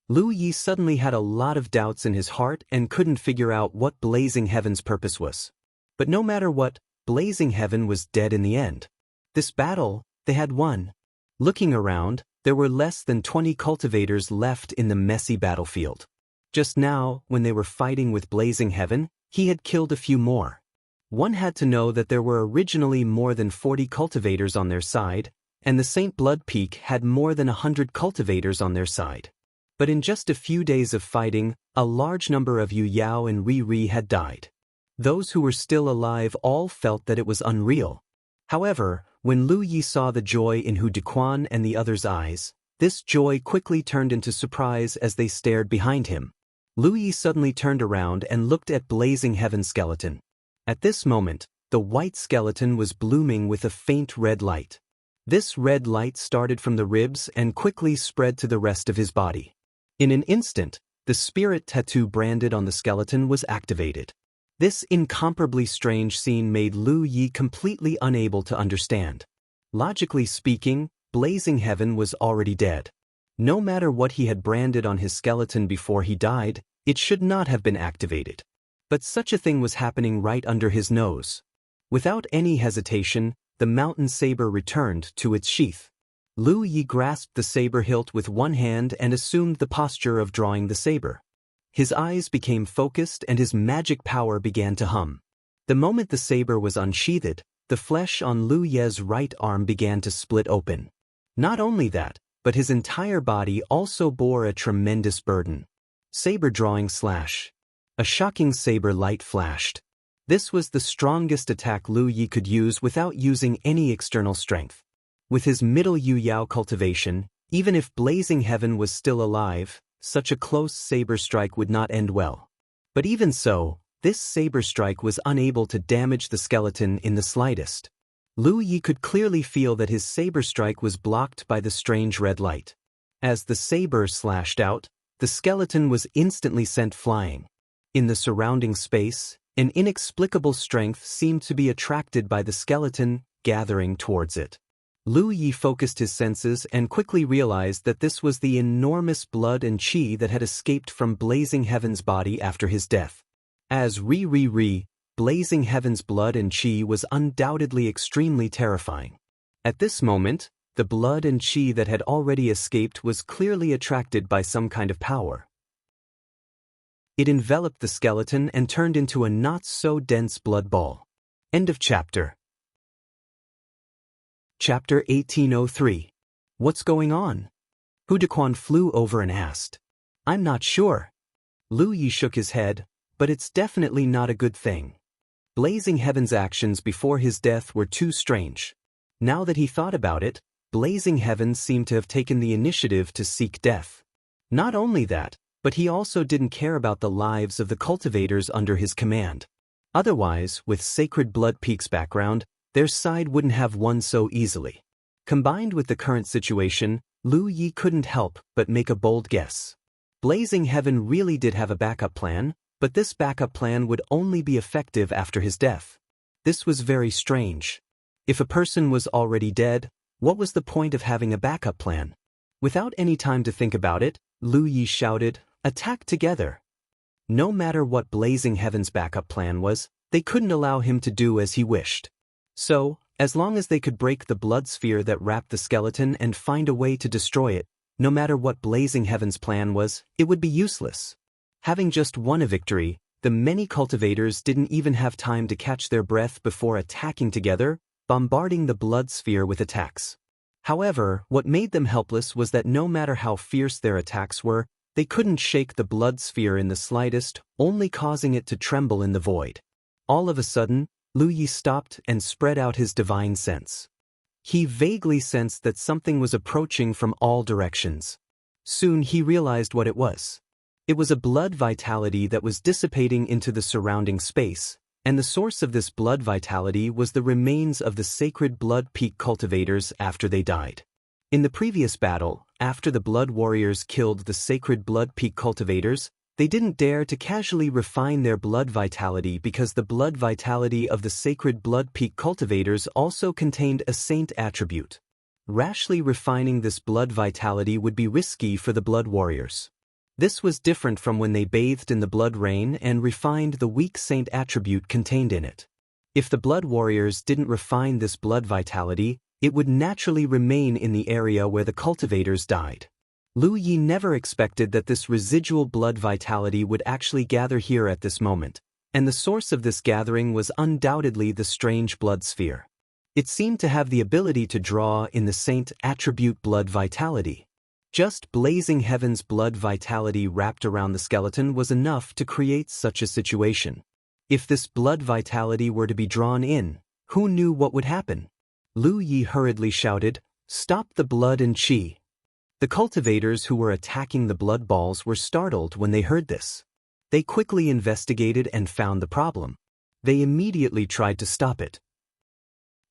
Lu Yi suddenly had a lot of doubts in his heart and couldn't figure out what Blazing Heaven's purpose was. But no matter what, Blazing Heaven was dead in the end. This battle, they had won. Looking around, there were less than 20 cultivators left in the messy battlefield. Just now, when they were fighting with Blazing Heaven, he had killed a few more. One had to know that there were originally more than 40 cultivators on their side, and the Saint Blood Peak had more than 100 cultivators on their side. But in just a few days of fighting, a large number of Yu Yao and Ri Ri had died. Those who were still alive all felt that it was unreal. However, when Lu Yi saw the joy in Hu Dequan and the others' eyes, this joy quickly turned into surprise as they stared behind him. Lu Yi suddenly turned around and looked at Blazing Heaven's skeleton. At this moment, the white skeleton was blooming with a faint red light. This red light started from the ribs and quickly spread to the rest of his body. In an instant, the spirit tattoo branded on the skeleton was activated. This incomparably strange scene made Lu Yi completely unable to understand. Logically speaking, Blazing Heaven was already dead. No matter what he had branded on his skeleton before he died, it should not have been activated. But such a thing was happening right under his nose. Without any hesitation, the mountain saber returned to its sheath. Lu Yi grasped the saber hilt with one hand and assumed the posture of drawing the saber. His eyes became focused and his magic power began to hum. The moment the saber was unsheathed, the flesh on Lu Ye's right arm began to split open. Not only that, but his entire body also bore a tremendous burden. Saber drawing slash. A shocking saber light flashed. This was the strongest attack Lu Yi could use without using any external strength. With his middle Yu Yao cultivation, even if Blazing Heaven was still alive, such a close saber strike would not end well. But even so, this saber strike was unable to damage the skeleton in the slightest. Lu Yi could clearly feel that his saber strike was blocked by the strange red light. As the saber slashed out, the skeleton was instantly sent flying. In the surrounding space, an inexplicable strength seemed to be attracted by the skeleton, gathering towards it. Lu Yi focused his senses and quickly realized that this was the enormous blood and qi that had escaped from Blazing Heaven's body after his death. As Blazing Heaven's blood and qi was undoubtedly extremely terrifying. At this moment, the blood and qi that had already escaped was clearly attracted by some kind of power. It enveloped the skeleton and turned into a not-so-dense blood ball. End of chapter. Chapter 1803. What's going on? Hu Dequan flew over and asked. I'm not sure. Lu Yi shook his head, but it's definitely not a good thing. Blazing Heaven's actions before his death were too strange. Now that he thought about it, Blazing Heaven seemed to have taken the initiative to seek death. Not only that, but he also didn't care about the lives of the cultivators under his command. Otherwise, with Sacred Blood Peak's background, their side wouldn't have won so easily. Combined with the current situation, Lu Yi couldn't help but make a bold guess. Blazing Heaven really did have a backup plan, but this backup plan would only be effective after his death. This was very strange. If a person was already dead, what was the point of having a backup plan? Without any time to think about it, Lu Yi shouted, "Attack together!" No matter what Blazing Heaven's backup plan was, they couldn't allow him to do as he wished. So, as long as they could break the blood sphere that wrapped the skeleton and find a way to destroy it, no matter what Blazing Heaven's plan was, it would be useless. Having just won a victory, the many cultivators didn't even have time to catch their breath before attacking together, bombarding the blood sphere with attacks. However, what made them helpless was that no matter how fierce their attacks were, they couldn't shake the blood sphere in the slightest, only causing it to tremble in the void. All of a sudden, Lu Yi stopped and spread out his divine sense. He vaguely sensed that something was approaching from all directions. Soon he realized what it was. It was a blood vitality that was dissipating into the surrounding space, and the source of this blood vitality was the remains of the Sacred Blood Peak cultivators after they died. In the previous battle, after the Blood Warriors killed the Sacred Blood Peak cultivators, they didn't dare to casually refine their blood vitality because the blood vitality of the Sacred Blood Peak cultivators also contained a saint attribute. Rashly refining this blood vitality would be risky for the Blood Warriors. This was different from when they bathed in the blood rain and refined the weak saint attribute contained in it. If the Blood Warriors didn't refine this blood vitality, it would naturally remain in the area where the cultivators died. Lu Yi never expected that this residual blood vitality would actually gather here at this moment, and the source of this gathering was undoubtedly the strange blood sphere. It seemed to have the ability to draw in the saint attribute blood vitality. Just Blazing Heaven's blood vitality wrapped around the skeleton was enough to create such a situation. If this blood vitality were to be drawn in, who knew what would happen? Lu Yi hurriedly shouted, "Stop the blood and qi!" The cultivators who were attacking the blood balls were startled when they heard this. They quickly investigated and found the problem. They immediately tried to stop it.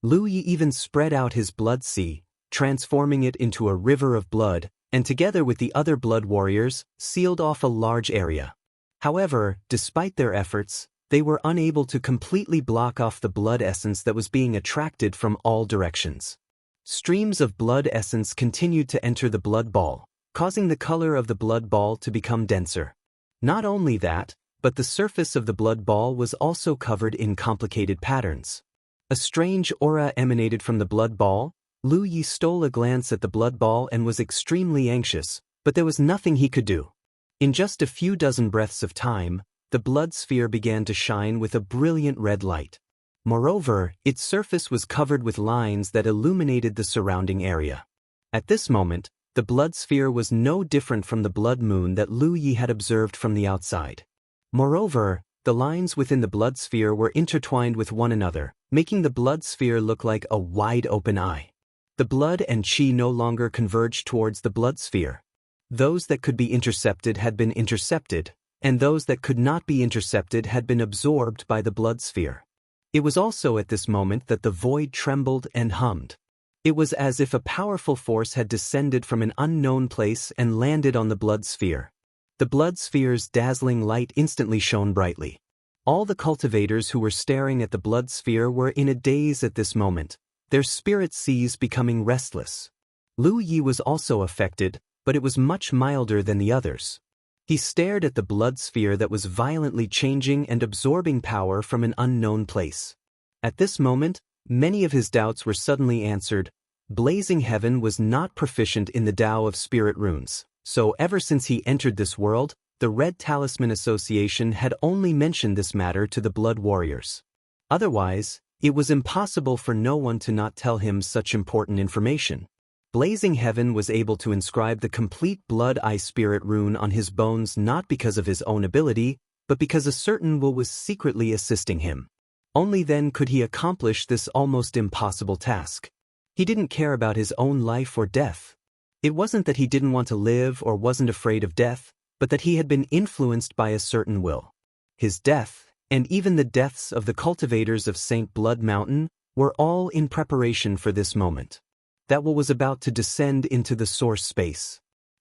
Lu Yi even spread out his blood sea, transforming it into a river of blood, and together with the other blood warriors, sealed off a large area. However, despite their efforts, they were unable to completely block off the blood essence that was being attracted from all directions. Streams of blood essence continued to enter the blood ball, causing the color of the blood ball to become denser. Not only that, but the surface of the blood ball was also covered in complicated patterns. A strange aura emanated from the blood ball. Lu Yi stole a glance at the blood ball and was extremely anxious, but there was nothing he could do. In just a few dozen breaths of time, the blood sphere began to shine with a brilliant red light. Moreover, its surface was covered with lines that illuminated the surrounding area. At this moment, the blood sphere was no different from the blood moon that Lu Yi had observed from the outside. Moreover, the lines within the blood sphere were intertwined with one another, making the blood sphere look like a wide-open eye. The blood and qi no longer converged towards the blood sphere. Those that could be intercepted had been intercepted, and those that could not be intercepted had been absorbed by the blood sphere. It was also at this moment that the void trembled and hummed. It was as if a powerful force had descended from an unknown place and landed on the blood sphere. The blood sphere's dazzling light instantly shone brightly. All the cultivators who were staring at the blood sphere were in a daze at this moment, their spirits seized, becoming restless. Lu Yi was also affected, but it was much milder than the others. He stared at the blood sphere that was violently changing and absorbing power from an unknown place. At this moment, many of his doubts were suddenly answered. Blazing Heaven was not proficient in the Tao of Spirit runes, so ever since he entered this world, the Red Talisman Association had only mentioned this matter to the Blood Warriors. Otherwise, it was impossible for no one to not tell him such important information. Blazing Heaven was able to inscribe the complete Blood Eye Spirit rune on his bones not because of his own ability, but because a certain will was secretly assisting him. Only then could he accomplish this almost impossible task. He didn't care about his own life or death. It wasn't that he didn't want to live or wasn't afraid of death, but that he had been influenced by a certain will. His death, and even the deaths of the cultivators of St. Blood Mountain, were all in preparation for this moment. That will was about to descend into the source space.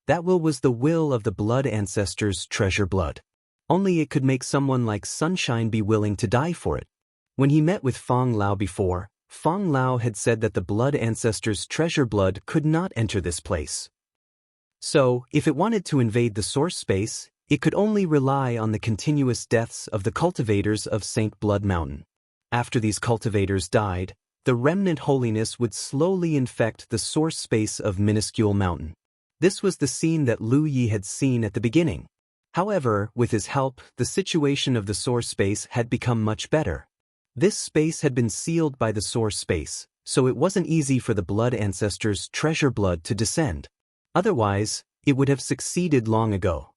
That will was the will of the blood ancestors' treasure blood. Only it could make someone like Sunshine be willing to die for it. When he met with Fong Lao before, Fong Lao had said that the blood ancestors' treasure blood could not enter this place. So, if it wanted to invade the source space, it could only rely on the continuous deaths of the cultivators of St. Blood Mountain. After these cultivators died, the remnant holiness would slowly infect the source space of Minuscule Mountain. This was the scene that Lu Yi had seen at the beginning. However, with his help, the situation of the source space had become much better. This space had been sealed by the source space, so it wasn't easy for the blood ancestors' treasure blood to descend. Otherwise, it would have succeeded long ago.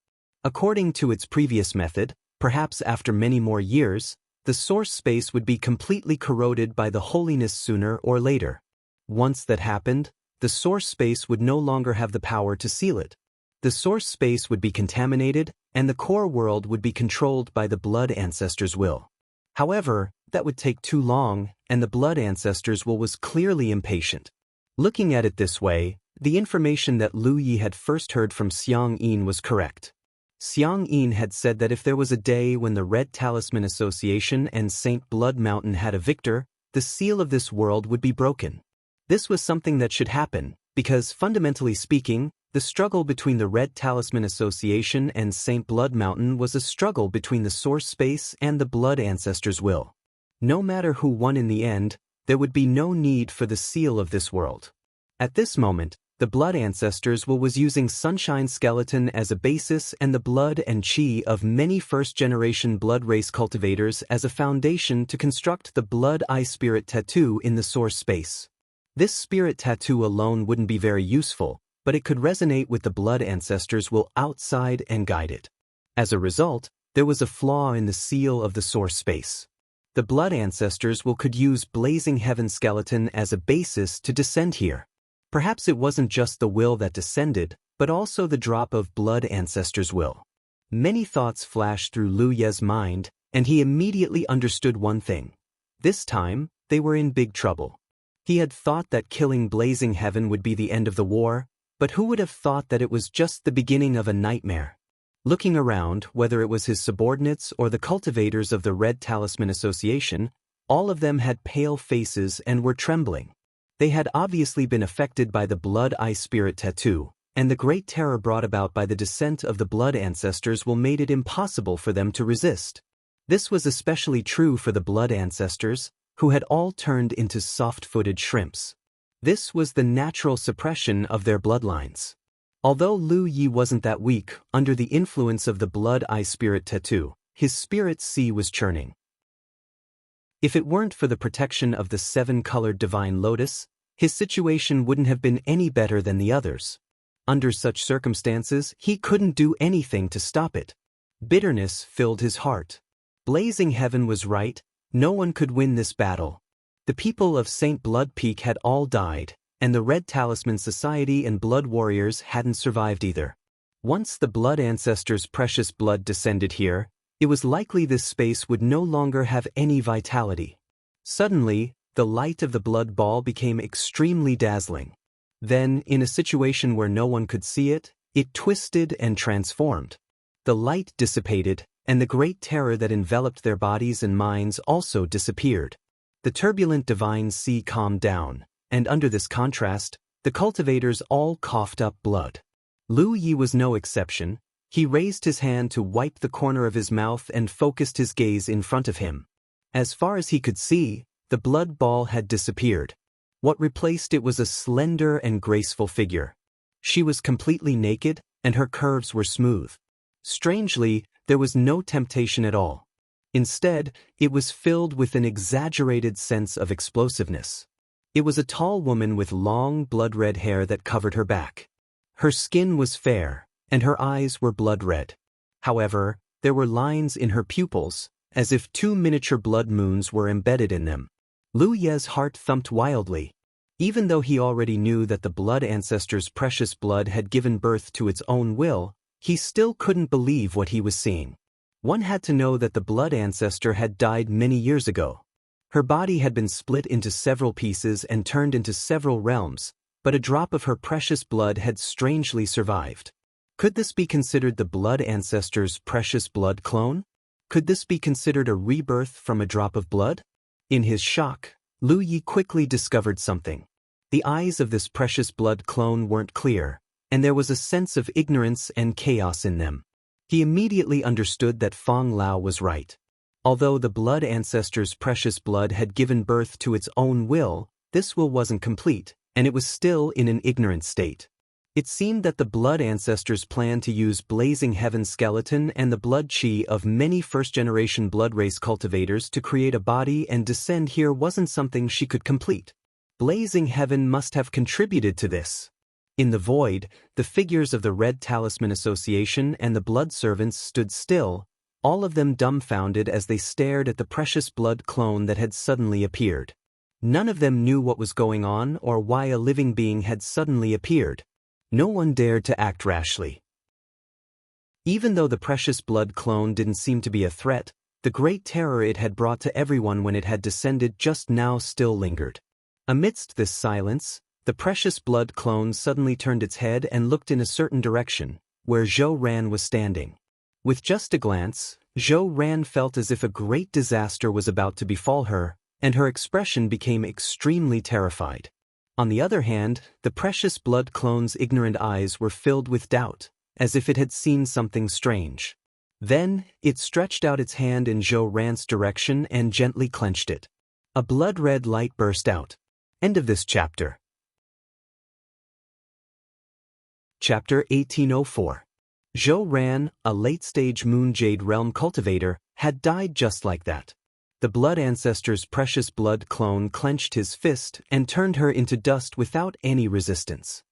According to its previous method, perhaps after many more years, the source space would be completely corroded by the holiness sooner or later. Once that happened, the source space would no longer have the power to seal it. The source space would be contaminated, and the core world would be controlled by the blood ancestors' will. However, that would take too long, and the blood ancestors' will was clearly impatient. Looking at it this way, the information that Lu Yi had first heard from Xiang Yin was correct. Xiang Yin had said that if there was a day when the Red Talisman Association and St. Blood Mountain had a victor, the seal of this world would be broken. This was something that should happen, because fundamentally speaking, the struggle between the Red Talisman Association and St. Blood Mountain was a struggle between the source space and the blood ancestors' will. No matter who won in the end, there would be no need for the seal of this world. At this moment, the blood ancestors' will was using Sunshine Skeleton as a basis and the blood and qi of many first-generation blood race cultivators as a foundation to construct the Blood Eye Spirit Tattoo in the source space. This spirit tattoo alone wouldn't be very useful, but it could resonate with the blood ancestors' will outside and guide it. As a result, there was a flaw in the seal of the source space. The blood ancestors' will could use Blazing Heaven Skeleton as a basis to descend here. Perhaps it wasn't just the will that descended, but also the drop of blood ancestors' will. Many thoughts flashed through Lu Ye's mind, and he immediately understood one thing. This time, they were in big trouble. He had thought that killing Blazing Heaven would be the end of the war, but who would have thought that it was just the beginning of a nightmare? Looking around, whether it was his subordinates or the cultivators of the Red Talisman Association, all of them had pale faces and were trembling. They had obviously been affected by the Blood Eye Spirit tattoo, and the great terror brought about by the descent of the Blood Ancestors made it impossible for them to resist. This was especially true for the Blood Ancestors, who had all turned into soft-footed shrimps. This was the natural suppression of their bloodlines. Although Lu Yi wasn't that weak, under the influence of the Blood Eye Spirit tattoo, his spirit sea was churning. If it weren't for the protection of the seven-colored divine lotus, his situation wouldn't have been any better than the others. Under such circumstances, he couldn't do anything to stop it. Bitterness filled his heart. Blazing Heaven was right, no one could win this battle. The people of St. Blood Peak had all died, and the Red Talisman Society and Blood Warriors hadn't survived either. Once the Blood Ancestors' precious blood descended here, it was likely this space would no longer have any vitality. Suddenly, the light of the blood ball became extremely dazzling. Then, in a situation where no one could see it, it twisted and transformed. The light dissipated, and the great terror that enveloped their bodies and minds also disappeared. The turbulent divine sea calmed down, and under this contrast, the cultivators all coughed up blood. Lu Yi was no exception. He raised his hand to wipe the corner of his mouth and focused his gaze in front of him. As far as he could see, the blood ball had disappeared. What replaced it was a slender and graceful figure. She was completely naked, and her curves were smooth. Strangely, there was no temptation at all. Instead, it was filled with an exaggerated sense of explosiveness. It was a tall woman with long, blood-red hair that covered her back. Her skin was fair, and her eyes were blood-red. However, there were lines in her pupils, as if two miniature blood moons were embedded in them. Lu Ye's heart thumped wildly. Even though he already knew that the Blood Ancestors' precious blood had given birth to its own will, he still couldn't believe what he was seeing. One had to know that the Blood Ancestor had died many years ago. Her body had been split into several pieces and turned into several realms, but a drop of her precious blood had strangely survived. Could this be considered the Blood Ancestor's precious blood clone? Could this be considered a rebirth from a drop of blood? In his shock, Lu Yi quickly discovered something. The eyes of this precious blood clone weren't clear, and there was a sense of ignorance and chaos in them. He immediately understood that Feng Lao was right. Although the Blood Ancestor's precious blood had given birth to its own will, this will wasn't complete, and it was still in an ignorant state. It seemed that the Blood Ancestors planned to use Blazing Heaven's skeleton and the blood chi of many first-generation blood race cultivators to create a body, and descend here wasn't something she could complete. Blazing Heaven must have contributed to this. In the void, the figures of the Red Talisman Association and the Blood Servants stood still, all of them dumbfounded as they stared at the precious blood clone that had suddenly appeared. None of them knew what was going on or why a living being had suddenly appeared. No one dared to act rashly. Even though the precious blood clone didn't seem to be a threat, the great terror it had brought to everyone when it had descended just now still lingered. Amidst this silence, the precious blood clone suddenly turned its head and looked in a certain direction, where Zhou Ran was standing. With just a glance, Zhou Ran felt as if a great disaster was about to befall her, and her expression became extremely terrified. On the other hand, the precious blood clone's ignorant eyes were filled with doubt, as if it had seen something strange. Then, it stretched out its hand in Zhou Ran's direction and gently clenched it. A blood-red light burst out. End of this chapter. Chapter 1804. Zhou Ran, a late-stage Moon Jade Realm cultivator, had died just like that. The Blood Ancestor's precious blood clone clenched his fist and turned her into dust without any resistance.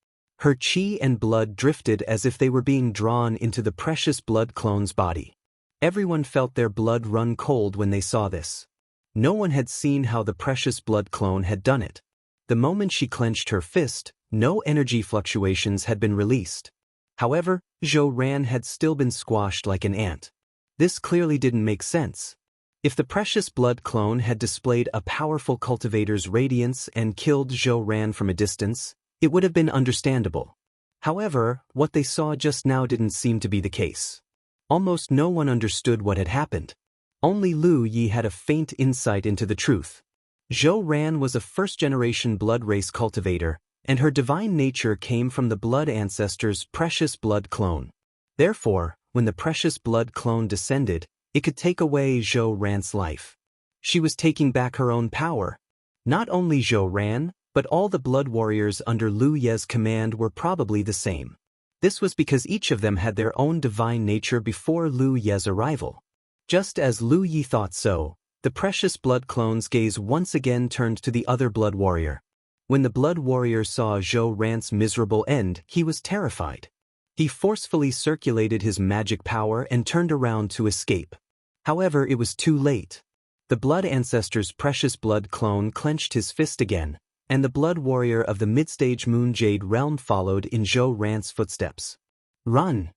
Her chi and blood drifted as if they were being drawn into the precious blood clone's body. Everyone felt their blood run cold when they saw this. No one had seen how the precious blood clone had done it. The moment she clenched her fist, no energy fluctuations had been released. However, Zhou Ran had still been squashed like an ant. This clearly didn't make sense. If the precious blood clone had displayed a powerful cultivator's radiance and killed Zhou Ran from a distance, it would have been understandable. However, what they saw just now didn't seem to be the case. Almost no one understood what had happened. Only Lu Yi had a faint insight into the truth. Zhou Ran was a first-generation blood race cultivator, and her divine nature came from the blood ancestor's precious blood clone. Therefore, when the precious blood clone descended, it could take away Zhou Ran's life. She was taking back her own power. Not only Zhou Ran, but all the blood warriors under Lu Ye's command were probably the same. This was because each of them had their own divine nature before Lu Ye's arrival. Just as Lu Yi thought so, the precious blood clone's gaze once again turned to the other blood warrior. When the blood warrior saw Zhou Ran's miserable end, he was terrified. He forcefully circulated his magic power and turned around to escape. However, it was too late. The blood ancestor's precious blood clone clenched his fist again, and the blood warrior of the mid-stage Moon Jade realm followed in Zhou Ran's footsteps. "Run!"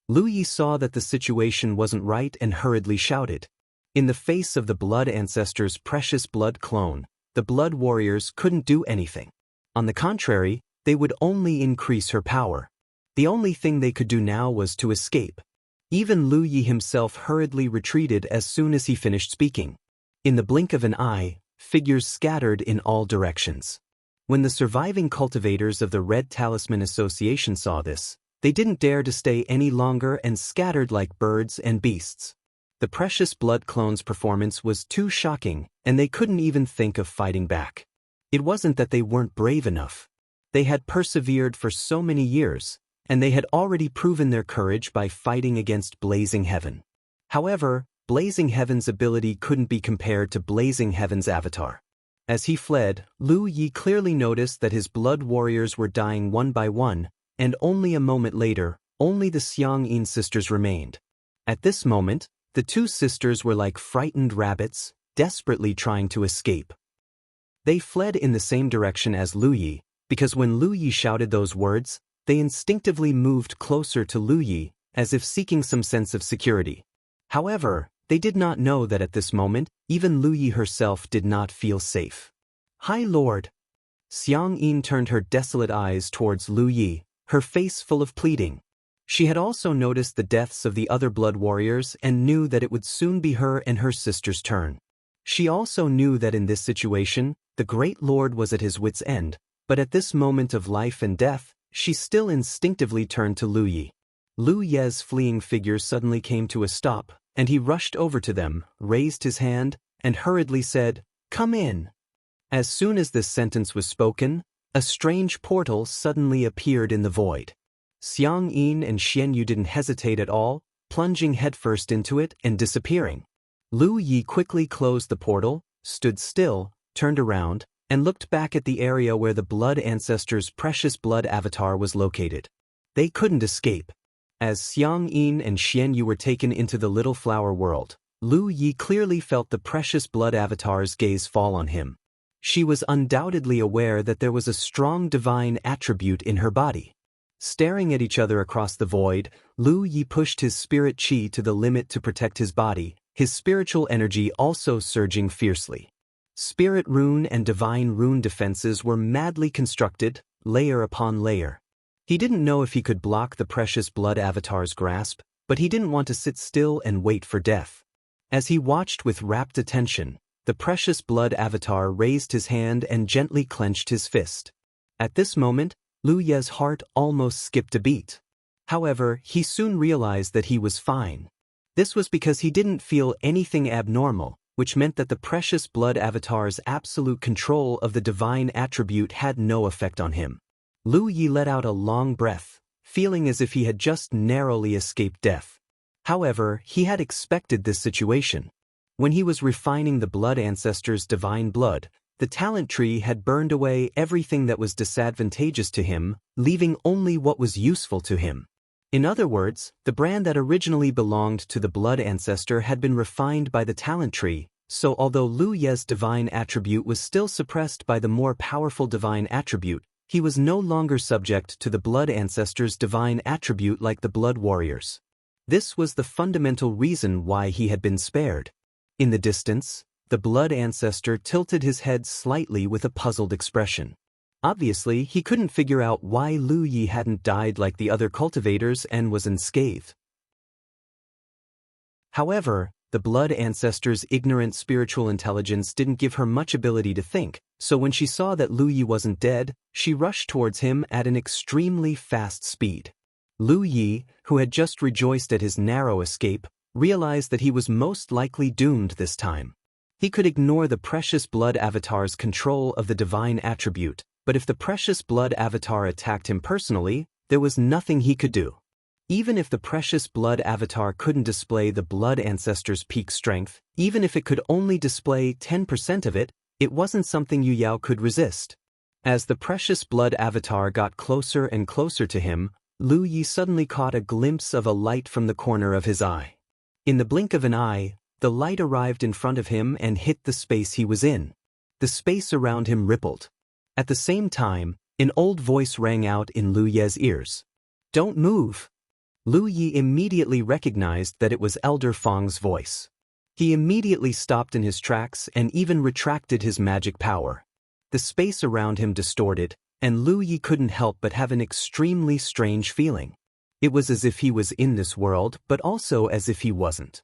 Lu Yi saw that the situation wasn't right and hurriedly shouted. In the face of the blood ancestor's precious blood clone, the blood warriors couldn't do anything. On the contrary, they would only increase her power. The only thing they could do now was to escape. Even Lu Yi himself hurriedly retreated as soon as he finished speaking. In the blink of an eye, figures scattered in all directions. When the surviving cultivators of the Red Talisman Association saw this, they didn't dare to stay any longer and scattered like birds and beasts. The precious blood clone's performance was too shocking, and they couldn't even think of fighting back. It wasn't that they weren't brave enough. They had persevered for so many years, and they had already proven their courage by fighting against Blazing Heaven. However, Blazing Heaven's ability couldn't be compared to Blazing Heaven's avatar. As he fled, Lu Yi clearly noticed that his blood warriors were dying one by one, and only a moment later, only the Xiangyin sisters remained. At this moment, the two sisters were like frightened rabbits, desperately trying to escape. They fled in the same direction as Lu Yi, because when Lu Yi shouted those words, they instinctively moved closer to Lu Yi, as if seeking some sense of security. However, they did not know that at this moment, even Lu Yi herself did not feel safe. "High Lord!" Xiangyin turned her desolate eyes towards Lu Yi, her face full of pleading. She had also noticed the deaths of the other blood warriors and knew that it would soon be her and her sister's turn. She also knew that in this situation, the Great Lord was at his wit's end, but at this moment of life and death, she still instinctively turned to Lu Yi. Lu Ye's fleeing figure suddenly came to a stop, and he rushed over to them, raised his hand, and hurriedly said, "Come in." As soon as this sentence was spoken, a strange portal suddenly appeared in the void. Xiangyin and Xianyu didn't hesitate at all, plunging headfirst into it and disappearing. Lu Yi quickly closed the portal, stood still, turned around, and looked back at the area where the blood ancestor's precious blood avatar was located. They couldn't escape. As Xiangyin and Xianyu were taken into the little flower world, Lu Yi clearly felt the precious blood avatar's gaze fall on him. She was undoubtedly aware that there was a strong divine attribute in her body. Staring at each other across the void, Lu Yi pushed his spirit chi to the limit to protect his body, his spiritual energy also surging fiercely. Spirit rune and divine rune defenses were madly constructed, layer upon layer. He didn't know if he could block the precious blood avatar's grasp, but he didn't want to sit still and wait for death. As he watched with rapt attention, the precious blood avatar raised his hand and gently clenched his fist. At this moment, Lu Ye's heart almost skipped a beat. However, he soon realized that he was fine. This was because he didn't feel anything abnormal, which meant that the precious blood avatar's absolute control of the divine attribute had no effect on him. Lu Yi let out a long breath, feeling as if he had just narrowly escaped death. However, he had expected this situation. When he was refining the blood ancestor's divine blood, the talent tree had burned away everything that was disadvantageous to him, leaving only what was useful to him. In other words, the brand that originally belonged to the blood ancestor had been refined by the talent tree, so although Lu Ye's divine attribute was still suppressed by the more powerful divine attribute, he was no longer subject to the blood ancestor's divine attribute like the blood warriors. This was the fundamental reason why he had been spared. In the distance, the blood ancestor tilted his head slightly with a puzzled expression. Obviously, he couldn't figure out why Lu Yi hadn't died like the other cultivators and was unscathed. However, the blood ancestor's ignorant spiritual intelligence didn't give her much ability to think, so when she saw that Lu Yi wasn't dead, she rushed towards him at an extremely fast speed. Lu Yi, who had just rejoiced at his narrow escape, realized that he was most likely doomed this time. He could ignore the precious blood avatar's control of the divine attribute, but if the precious blood avatar attacked him personally, there was nothing he could do. Even if the precious blood avatar couldn't display the blood ancestor's peak strength, even if it could only display 10% of it, it wasn't something Yu Yao could resist. As the precious blood avatar got closer and closer to him, Lu Yi suddenly caught a glimpse of a light from the corner of his eye. In the blink of an eye, the light arrived in front of him and hit the space he was in. The space around him rippled. At the same time, an old voice rang out in Lu Ye's ears. "Don't move." Lu Yi immediately recognized that it was Elder Feng's voice. He immediately stopped in his tracks and even retracted his magic power. The space around him distorted, and Lu Yi couldn't help but have an extremely strange feeling. It was as if he was in this world, but also as if he wasn't.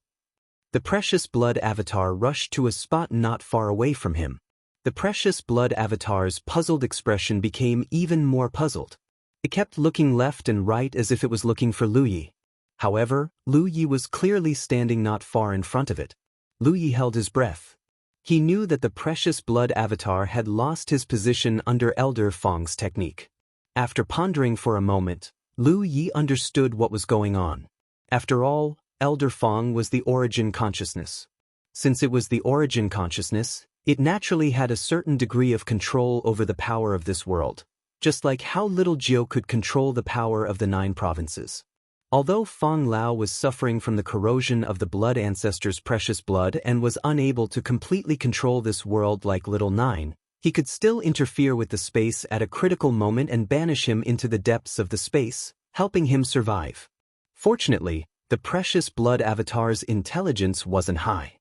The precious blood avatar rushed to a spot not far away from him. The precious blood avatar's puzzled expression became even more puzzled. It kept looking left and right as if it was looking for Lu Yi. However, Lu Yi was clearly standing not far in front of it. Lu Yi held his breath. He knew that the precious blood avatar had lost his position under Elder Feng's technique. After pondering for a moment, Lu Yi understood what was going on. After all, Elder Feng was the origin consciousness. Since it was the origin consciousness, it naturally had a certain degree of control over the power of this world, just like how little Jiao could control the power of the 9 provinces. Although Feng Lao was suffering from the corrosion of the blood ancestor's precious blood and was unable to completely control this world like Little Nine, he could still interfere with the space at a critical moment and banish him into the depths of the space, helping him survive. Fortunately, the precious blood avatar's intelligence wasn't high.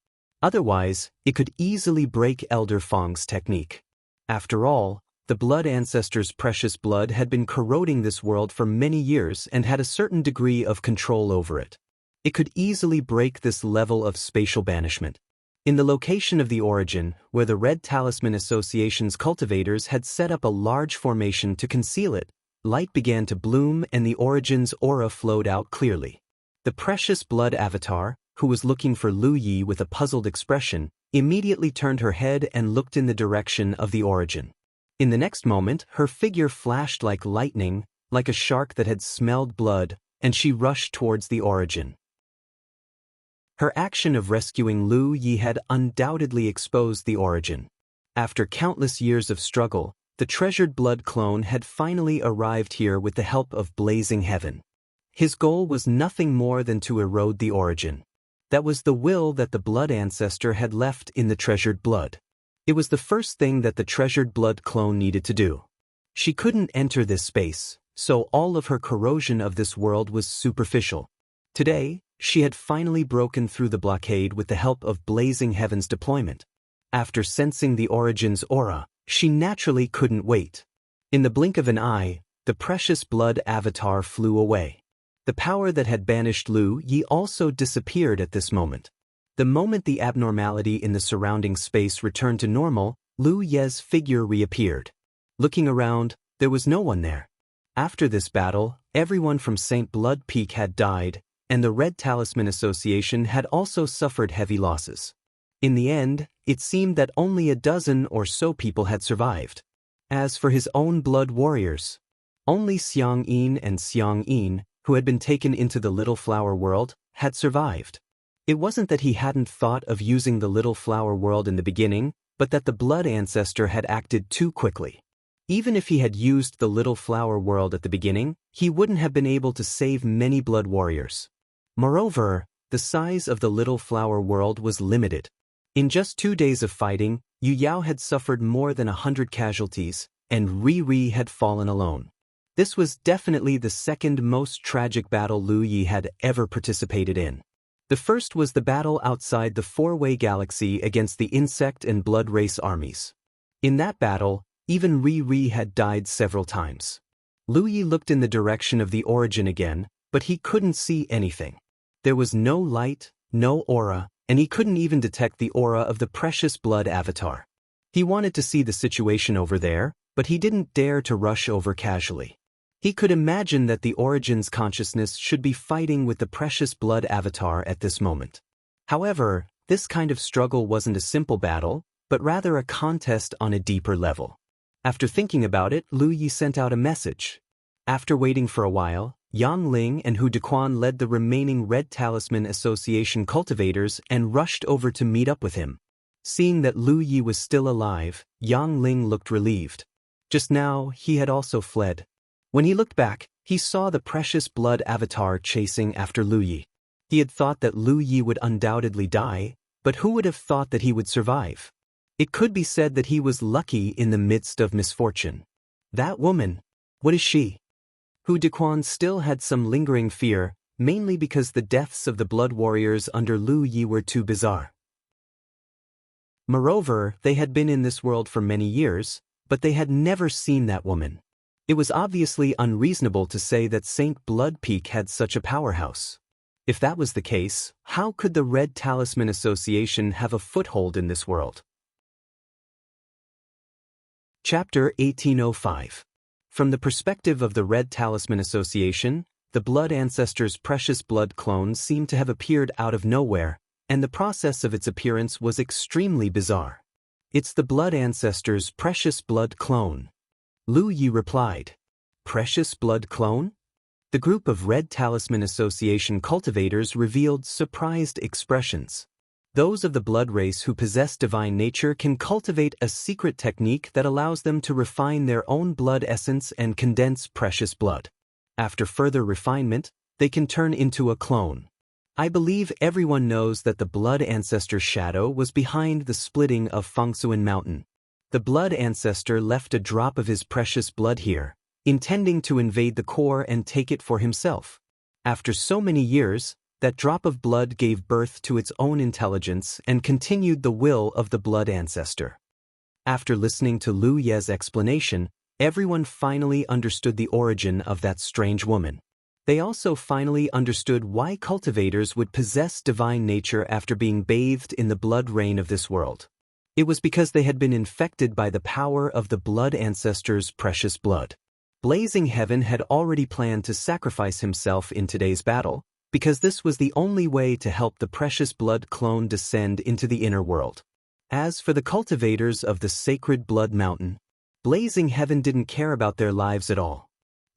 Otherwise, it could easily break Elder Feng's technique. After all, the blood ancestor's precious blood had been corroding this world for many years and had a certain degree of control over it. It could easily break this level of spatial banishment. In the location of the origin, where the Red Talisman Association's cultivators had set up a large formation to conceal it, light began to bloom and the origin's aura flowed out clearly. The precious blood avatar, who was looking for Lu Yi with a puzzled expression, immediately turned her head and looked in the direction of the origin. In the next moment, her figure flashed like lightning, like a shark that had smelled blood, and she rushed towards the origin. Her action of rescuing Lu Yi had undoubtedly exposed the origin. After countless years of struggle, the treasured blood clone had finally arrived here with the help of Blazing Heaven. His goal was nothing more than to erode the origin. That was the will that the blood ancestor had left in the treasured blood. It was the first thing that the treasured blood clone needed to do. She couldn't enter this space, so all of her corrosion of this world was superficial. Today, she had finally broken through the blockade with the help of Blazing Heaven's deployment. After sensing the origin's aura, she naturally couldn't wait. In the blink of an eye, the precious blood avatar flew away. The power that had banished Lu Yi also disappeared at this moment. The moment the abnormality in the surrounding space returned to normal, Lu Ye's figure reappeared. Looking around, there was no one there. After this battle, everyone from St. Blood Peak had died, and the Red Talisman Association had also suffered heavy losses. In the end, it seemed that only a dozen or so people had survived. As for his own blood warriors, only Xiang Yin and Xiang Yin, who had been taken into the Little Flower World, had survived. It wasn't that he hadn't thought of using the Little Flower World in the beginning, but that the blood ancestor had acted too quickly. Even if he had used the Little Flower World at the beginning, he wouldn't have been able to save many blood warriors. Moreover, the size of the Little Flower World was limited. In just 2 days of fighting, Yu Yao had suffered more than 100 casualties, and Ri had fallen alone. This was definitely the second most tragic battle Lu Yi had ever participated in. The first was the battle outside the Four-Way Galaxy against the Insect and Blood Race armies. In that battle, even Ri had died several times. Lu Yi looked in the direction of the origin again, but he couldn't see anything. There was no light, no aura, and he couldn't even detect the aura of the precious blood avatar. He wanted to see the situation over there, but he didn't dare to rush over casually. He could imagine that the Origin's consciousness should be fighting with the precious blood avatar at this moment. However, this kind of struggle wasn't a simple battle, but rather a contest on a deeper level. After thinking about it, Lu Yi sent out a message. After waiting for a while, Yang Ling and Hu Dequan led the remaining Red Talisman Association cultivators and rushed over to meet up with him. Seeing that Lu Yi was still alive, Yang Ling looked relieved. Just now, he had also fled. When he looked back, he saw the precious blood avatar chasing after Lu Yi. He had thought that Lu Yi would undoubtedly die, but who would have thought that he would survive? It could be said that he was lucky in the midst of misfortune. That woman, what is she? Hu Dequan still had some lingering fear, mainly because the deaths of the blood warriors under Lu Yi were too bizarre. Moreover, they had been in this world for many years, but they had never seen that woman. It was obviously unreasonable to say that Saint Blood Peak had such a powerhouse. If that was the case, how could the Red Talisman Association have a foothold in this world? Chapter 1805. From the perspective of the Red Talisman Association, the Blood Ancestor's precious blood clone seemed to have appeared out of nowhere, and the process of its appearance was extremely bizarre. It's the Blood Ancestor's precious blood clone. Lu Yi replied. Precious blood clone? The group of Red Talisman Association cultivators revealed surprised expressions. Those of the blood race who possess divine nature can cultivate a secret technique that allows them to refine their own blood essence and condense precious blood. After further refinement, they can turn into a clone. I believe everyone knows that the Blood Ancestor's shadow was behind the splitting of Fengsuan Mountain. The Blood Ancestor left a drop of his precious blood here, intending to invade the core and take it for himself. After so many years, that drop of blood gave birth to its own intelligence and continued the will of the Blood Ancestor. After listening to Lu Ye's explanation, everyone finally understood the origin of that strange woman. They also finally understood why cultivators would possess divine nature after being bathed in the blood rain of this world. It was because they had been infected by the power of the Blood Ancestor's precious blood. Blazing Heaven had already planned to sacrifice himself in today's battle, because this was the only way to help the precious blood clone descend into the inner world. As for the cultivators of the sacred blood mountain, Blazing Heaven didn't care about their lives at all.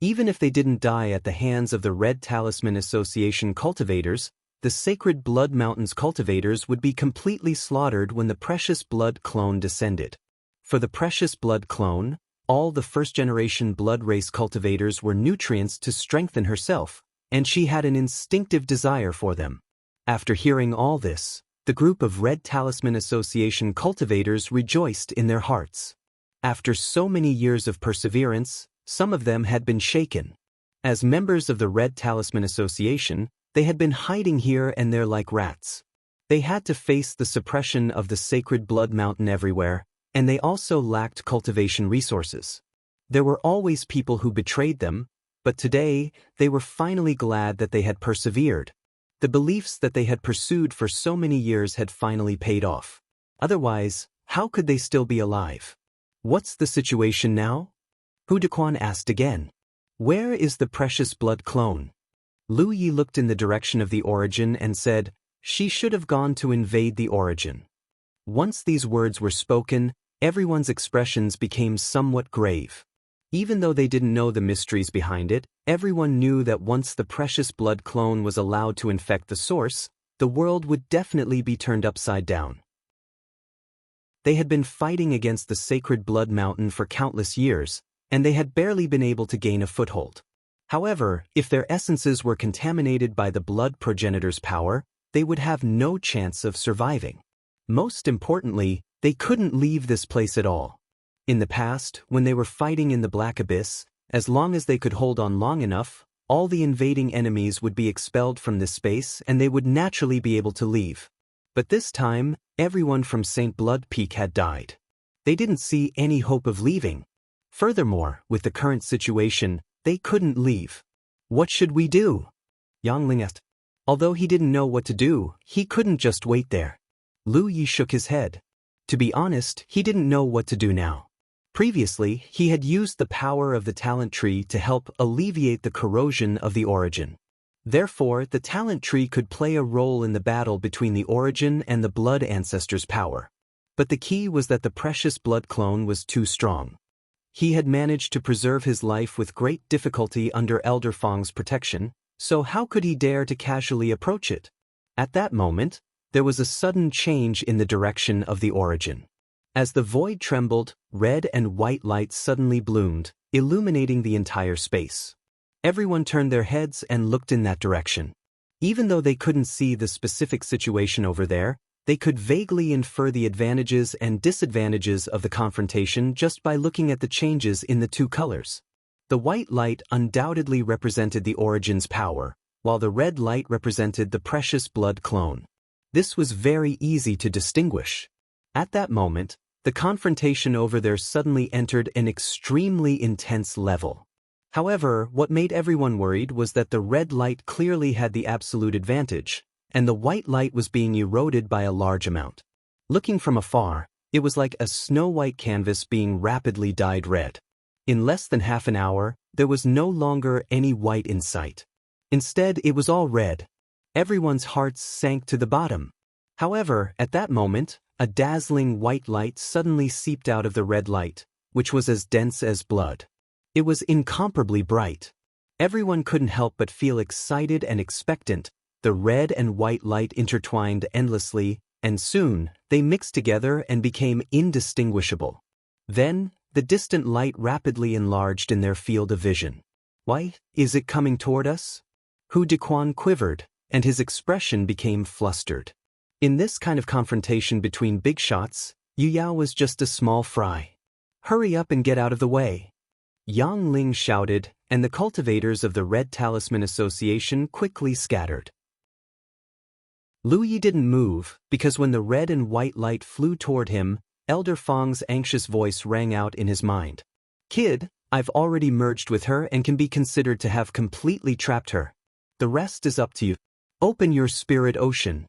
Even if they didn't die at the hands of the Red Talisman Association cultivators, the sacred blood mountain's cultivators would be completely slaughtered when the precious blood clone descended. For the precious blood clone, all the first-generation blood race cultivators were nutrients to strengthen herself, and she had an instinctive desire for them. After hearing all this, the group of Red Talisman Association cultivators rejoiced in their hearts. After so many years of perseverance, some of them had been shaken. As members of the Red Talisman Association, they had been hiding here and there like rats. They had to face the suppression of the sacred blood mountain everywhere, and they also lacked cultivation resources. There were always people who betrayed them, but today, they were finally glad that they had persevered. The beliefs that they had pursued for so many years had finally paid off. Otherwise, how could they still be alive? What's the situation now? Hu Dequan asked again. Where is the precious blood clone? Lu Yi looked in the direction of the Origin and said, she should have gone to invade the Origin. Once these words were spoken, everyone's expressions became somewhat grave. Even though they didn't know the mysteries behind it, everyone knew that once the precious blood clone was allowed to infect the source, the world would definitely be turned upside down. They had been fighting against the sacred blood mountain for countless years, and they had barely been able to gain a foothold. However, if their essences were contaminated by the blood progenitor's power, they would have no chance of surviving. Most importantly, they couldn't leave this place at all. In the past, when they were fighting in the Black Abyss, as long as they could hold on long enough, all the invading enemies would be expelled from this space and they would naturally be able to leave. But this time, everyone from St. Blood Peak had died. They didn't see any hope of leaving. Furthermore, with the current situation, they couldn't leave. What should we do? Yang Ling asked. Although he didn't know what to do, he couldn't just wait there. Lu Yi shook his head. To be honest, he didn't know what to do now. Previously, he had used the power of the talent tree to help alleviate the corrosion of the origin. Therefore, the talent tree could play a role in the battle between the origin and the blood ancestor's power. But the key was that the precious blood clone was too strong. He had managed to preserve his life with great difficulty under Elder Fong's protection, so how could he dare to casually approach it? At that moment, there was a sudden change in the direction of the origin. As the void trembled, red and white lights suddenly bloomed, illuminating the entire space. Everyone turned their heads and looked in that direction. Even though they couldn't see the specific situation over there, they could vaguely infer the advantages and disadvantages of the confrontation just by looking at the changes in the two colors. The white light undoubtedly represented the origin's power, while the red light represented the precious blood clone. This was very easy to distinguish. At that moment, the confrontation over there suddenly entered an extremely intense level. However, what made everyone worried was that the red light clearly had the absolute advantage, and the white light was being eroded by a large amount. Looking from afar, it was like a snow-white canvas being rapidly dyed red. In less than half an hour, there was no longer any white in sight. Instead, it was all red. Everyone's hearts sank to the bottom. However, at that moment, a dazzling white light suddenly seeped out of the red light, which was as dense as blood. It was incomparably bright. Everyone couldn't help but feel excited and expectant. The red and white light intertwined endlessly, and soon, they mixed together and became indistinguishable. Then, the distant light rapidly enlarged in their field of vision. Why, is it coming toward us? Hu Dequan quivered, and his expression became flustered. In this kind of confrontation between big shots, Yu Yao was just a small fry. Hurry up and get out of the way. Yang Ling shouted, and the cultivators of the Red Talisman Association quickly scattered. Lu Yi didn't move, because when the red and white light flew toward him, Elder Fong's anxious voice rang out in his mind. Kid, I've already merged with her and can be considered to have completely trapped her. The rest is up to you. Open your spirit ocean.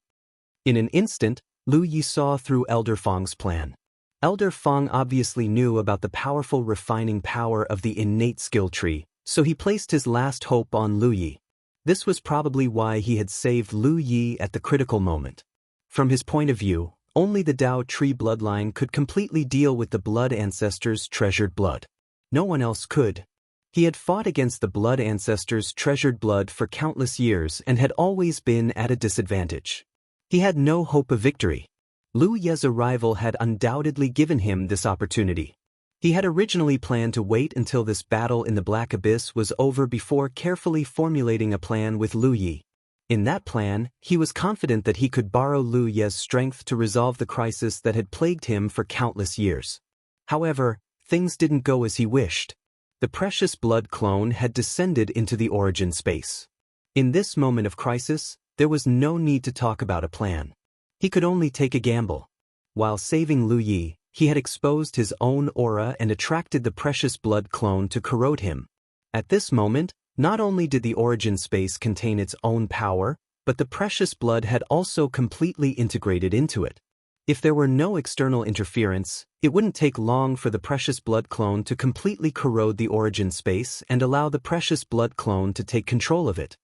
In an instant, Lu Yi saw through Elder Fong's plan. Elder Fong obviously knew about the powerful refining power of the innate skill tree, so he placed his last hope on Lu Yi. This was probably why he had saved Lu Yi at the critical moment. From his point of view, only the Dao tree bloodline could completely deal with the blood ancestors' treasured blood. No one else could. He had fought against the blood ancestors' treasured blood for countless years and had always been at a disadvantage. He had no hope of victory. Lu Ye's arrival had undoubtedly given him this opportunity. He had originally planned to wait until this battle in the Black Abyss was over before carefully formulating a plan with Lu Yi. In that plan, he was confident that he could borrow Lu Ye's strength to resolve the crisis that had plagued him for countless years. However, things didn't go as he wished. The precious blood clone had descended into the origin space. In this moment of crisis, there was no need to talk about a plan. He could only take a gamble. While saving Lu Yi, he had exposed his own aura and attracted the precious blood clone to corrode him. At this moment, not only did the origin space contain its own power, but the precious blood had also completely integrated into it. If there were no external interference, it wouldn't take long for the precious blood clone to completely corrode the origin space and allow the precious blood clone to take control of it.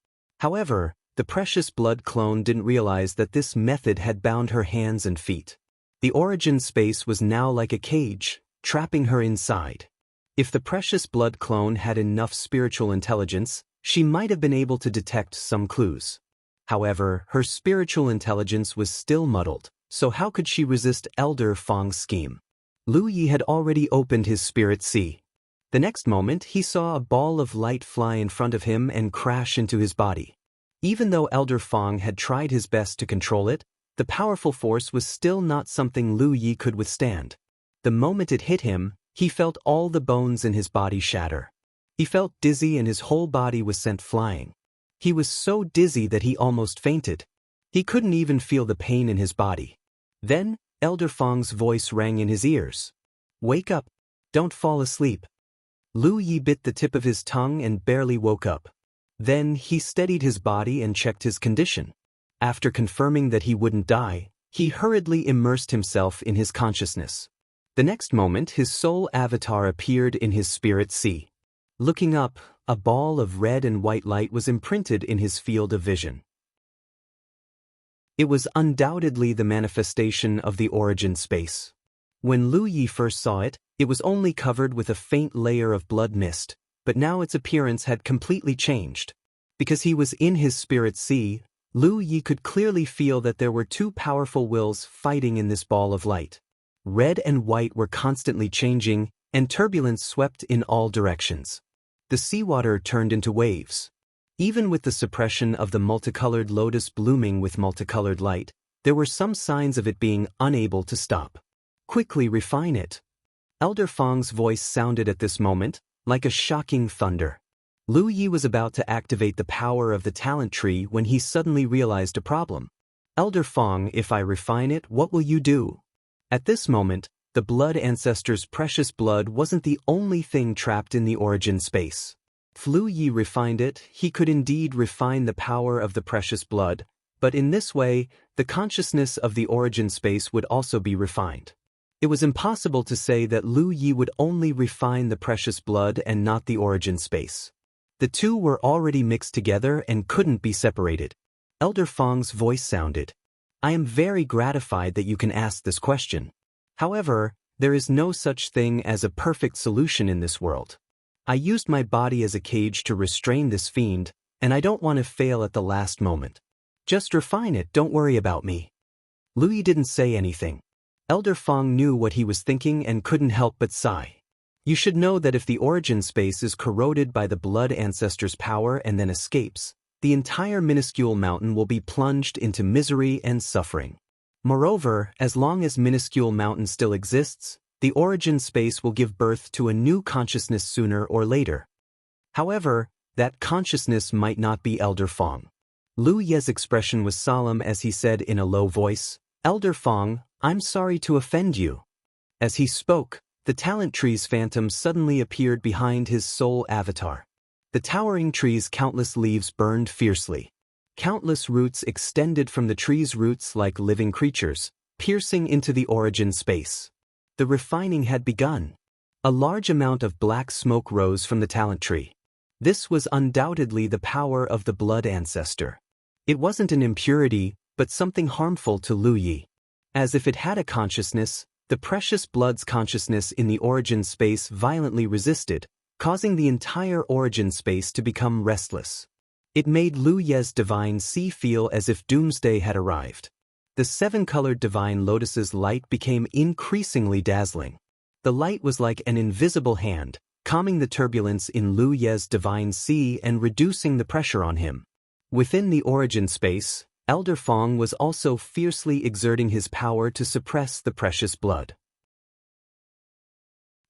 However, the precious blood clone didn't realize that this method had bound her hands and feet. The origin space was now like a cage, trapping her inside. If the precious blood clone had enough spiritual intelligence, she might have been able to detect some clues. However, her spiritual intelligence was still muddled, so how could she resist Elder Fong's scheme? Lu Yi had already opened his spirit sea. The next moment, he saw a ball of light fly in front of him and crash into his body. Even though Elder Fong had tried his best to control it, the powerful force was still not something Lu Yi could withstand. The moment it hit him, he felt all the bones in his body shatter. He felt dizzy and his whole body was sent flying. He was so dizzy that he almost fainted. He couldn't even feel the pain in his body. Then, Elder Fong's voice rang in his ears. Wake up. Don't fall asleep. Lu Yi bit the tip of his tongue and barely woke up. Then he steadied his body and checked his condition. After confirming that he wouldn't die, he hurriedly immersed himself in his consciousness. The next moment his soul avatar appeared in his spirit sea. Looking up, a ball of red and white light was imprinted in his field of vision. It was undoubtedly the manifestation of the origin space. When Lu Yi first saw it, it was only covered with a faint layer of blood mist, but now its appearance had completely changed. Because he was in his spirit sea, Lu Yi could clearly feel that there were two powerful wills fighting in this ball of light. Red and white were constantly changing, and turbulence swept in all directions. The seawater turned into waves. Even with the suppression of the multicolored lotus blooming with multicolored light, there were some signs of it being unable to stop. Quickly refine it. Elder Fang's voice sounded at this moment, like a shocking thunder. Lu Yi was about to activate the power of the talent tree when he suddenly realized a problem. Elder Fang, if I refine it, what will you do? At this moment, the blood ancestor's precious blood wasn't the only thing trapped in the origin space. If Lu Yi refined it, he could indeed refine the power of the precious blood, but in this way, the consciousness of the origin space would also be refined. It was impossible to say that Lu Yi would only refine the precious blood and not the origin space. The two were already mixed together and couldn't be separated. Elder Fang's voice sounded. I am very gratified that you can ask this question. However, there is no such thing as a perfect solution in this world. I used my body as a cage to restrain this fiend, and I don't want to fail at the last moment. Just refine it, don't worry about me. Lu Yi didn't say anything. Elder Fang knew what he was thinking and couldn't help but sigh. You should know that if the origin space is corroded by the blood ancestor's power and then escapes, the entire minuscule mountain will be plunged into misery and suffering. Moreover, as long as minuscule mountain still exists, the origin space will give birth to a new consciousness sooner or later. However, that consciousness might not be Elder Fang. Lu Ye's expression was solemn as he said in a low voice, Elder Fang, I'm sorry to offend you. As he spoke, the talent tree's phantom suddenly appeared behind his soul avatar. The towering tree's countless leaves burned fiercely. Countless roots extended from the tree's roots like living creatures, piercing into the origin space. The refining had begun. A large amount of black smoke rose from the talent tree. This was undoubtedly the power of the blood ancestor. It wasn't an impurity, but something harmful to Lu Yi. As if it had a consciousness, the precious blood's consciousness in the origin space violently resisted, causing the entire origin space to become restless. It made Lu Ye's divine sea feel as if doomsday had arrived. The seven-colored divine lotus's light became increasingly dazzling. The light was like an invisible hand, calming the turbulence in Lu Ye's divine sea and reducing the pressure on him. Within the origin space, Elder Fang was also fiercely exerting his power to suppress the precious blood.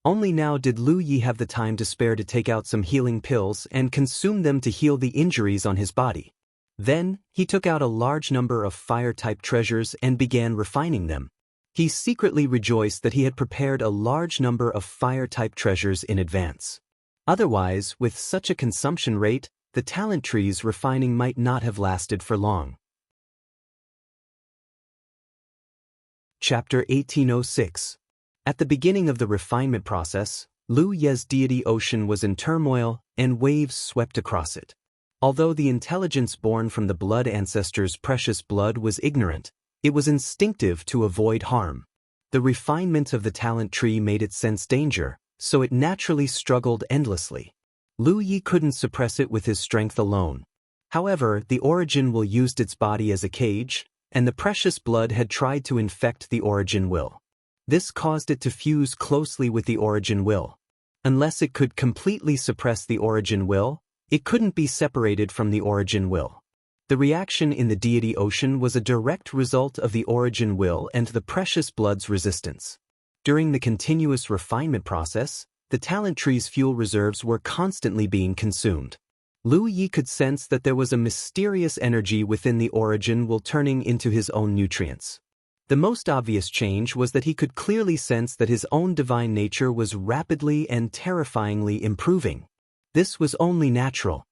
Only now did Lu Yi have the time to spare to take out some healing pills and consume them to heal the injuries on his body. Then, he took out a large number of fire-type treasures and began refining them. He secretly rejoiced that he had prepared a large number of fire-type treasures in advance. Otherwise, with such a consumption rate, the talent tree's refining might not have lasted for long. Chapter 1806. At the beginning of the refinement process, Lu Ye's deity ocean was in turmoil, and waves swept across it. Although the intelligence born from the blood ancestor's precious blood was ignorant, it was instinctive to avoid harm. The refinement of the talent tree made it sense danger, so it naturally struggled endlessly. Lu Yi couldn't suppress it with his strength alone. However, the origin will used its body as a cage, and the precious blood had tried to infect the origin will. This caused it to fuse closely with the origin will. Unless it could completely suppress the origin will, it couldn't be separated from the origin will. The reaction in the deity ocean was a direct result of the origin will and the precious blood's resistance. During the continuous refinement process, the talent tree's fuel reserves were constantly being consumed. Lu Yi could sense that there was a mysterious energy within the origin will turning into his own nutrients. The most obvious change was that he could clearly sense that his own divine nature was rapidly and terrifyingly improving. This was only natural.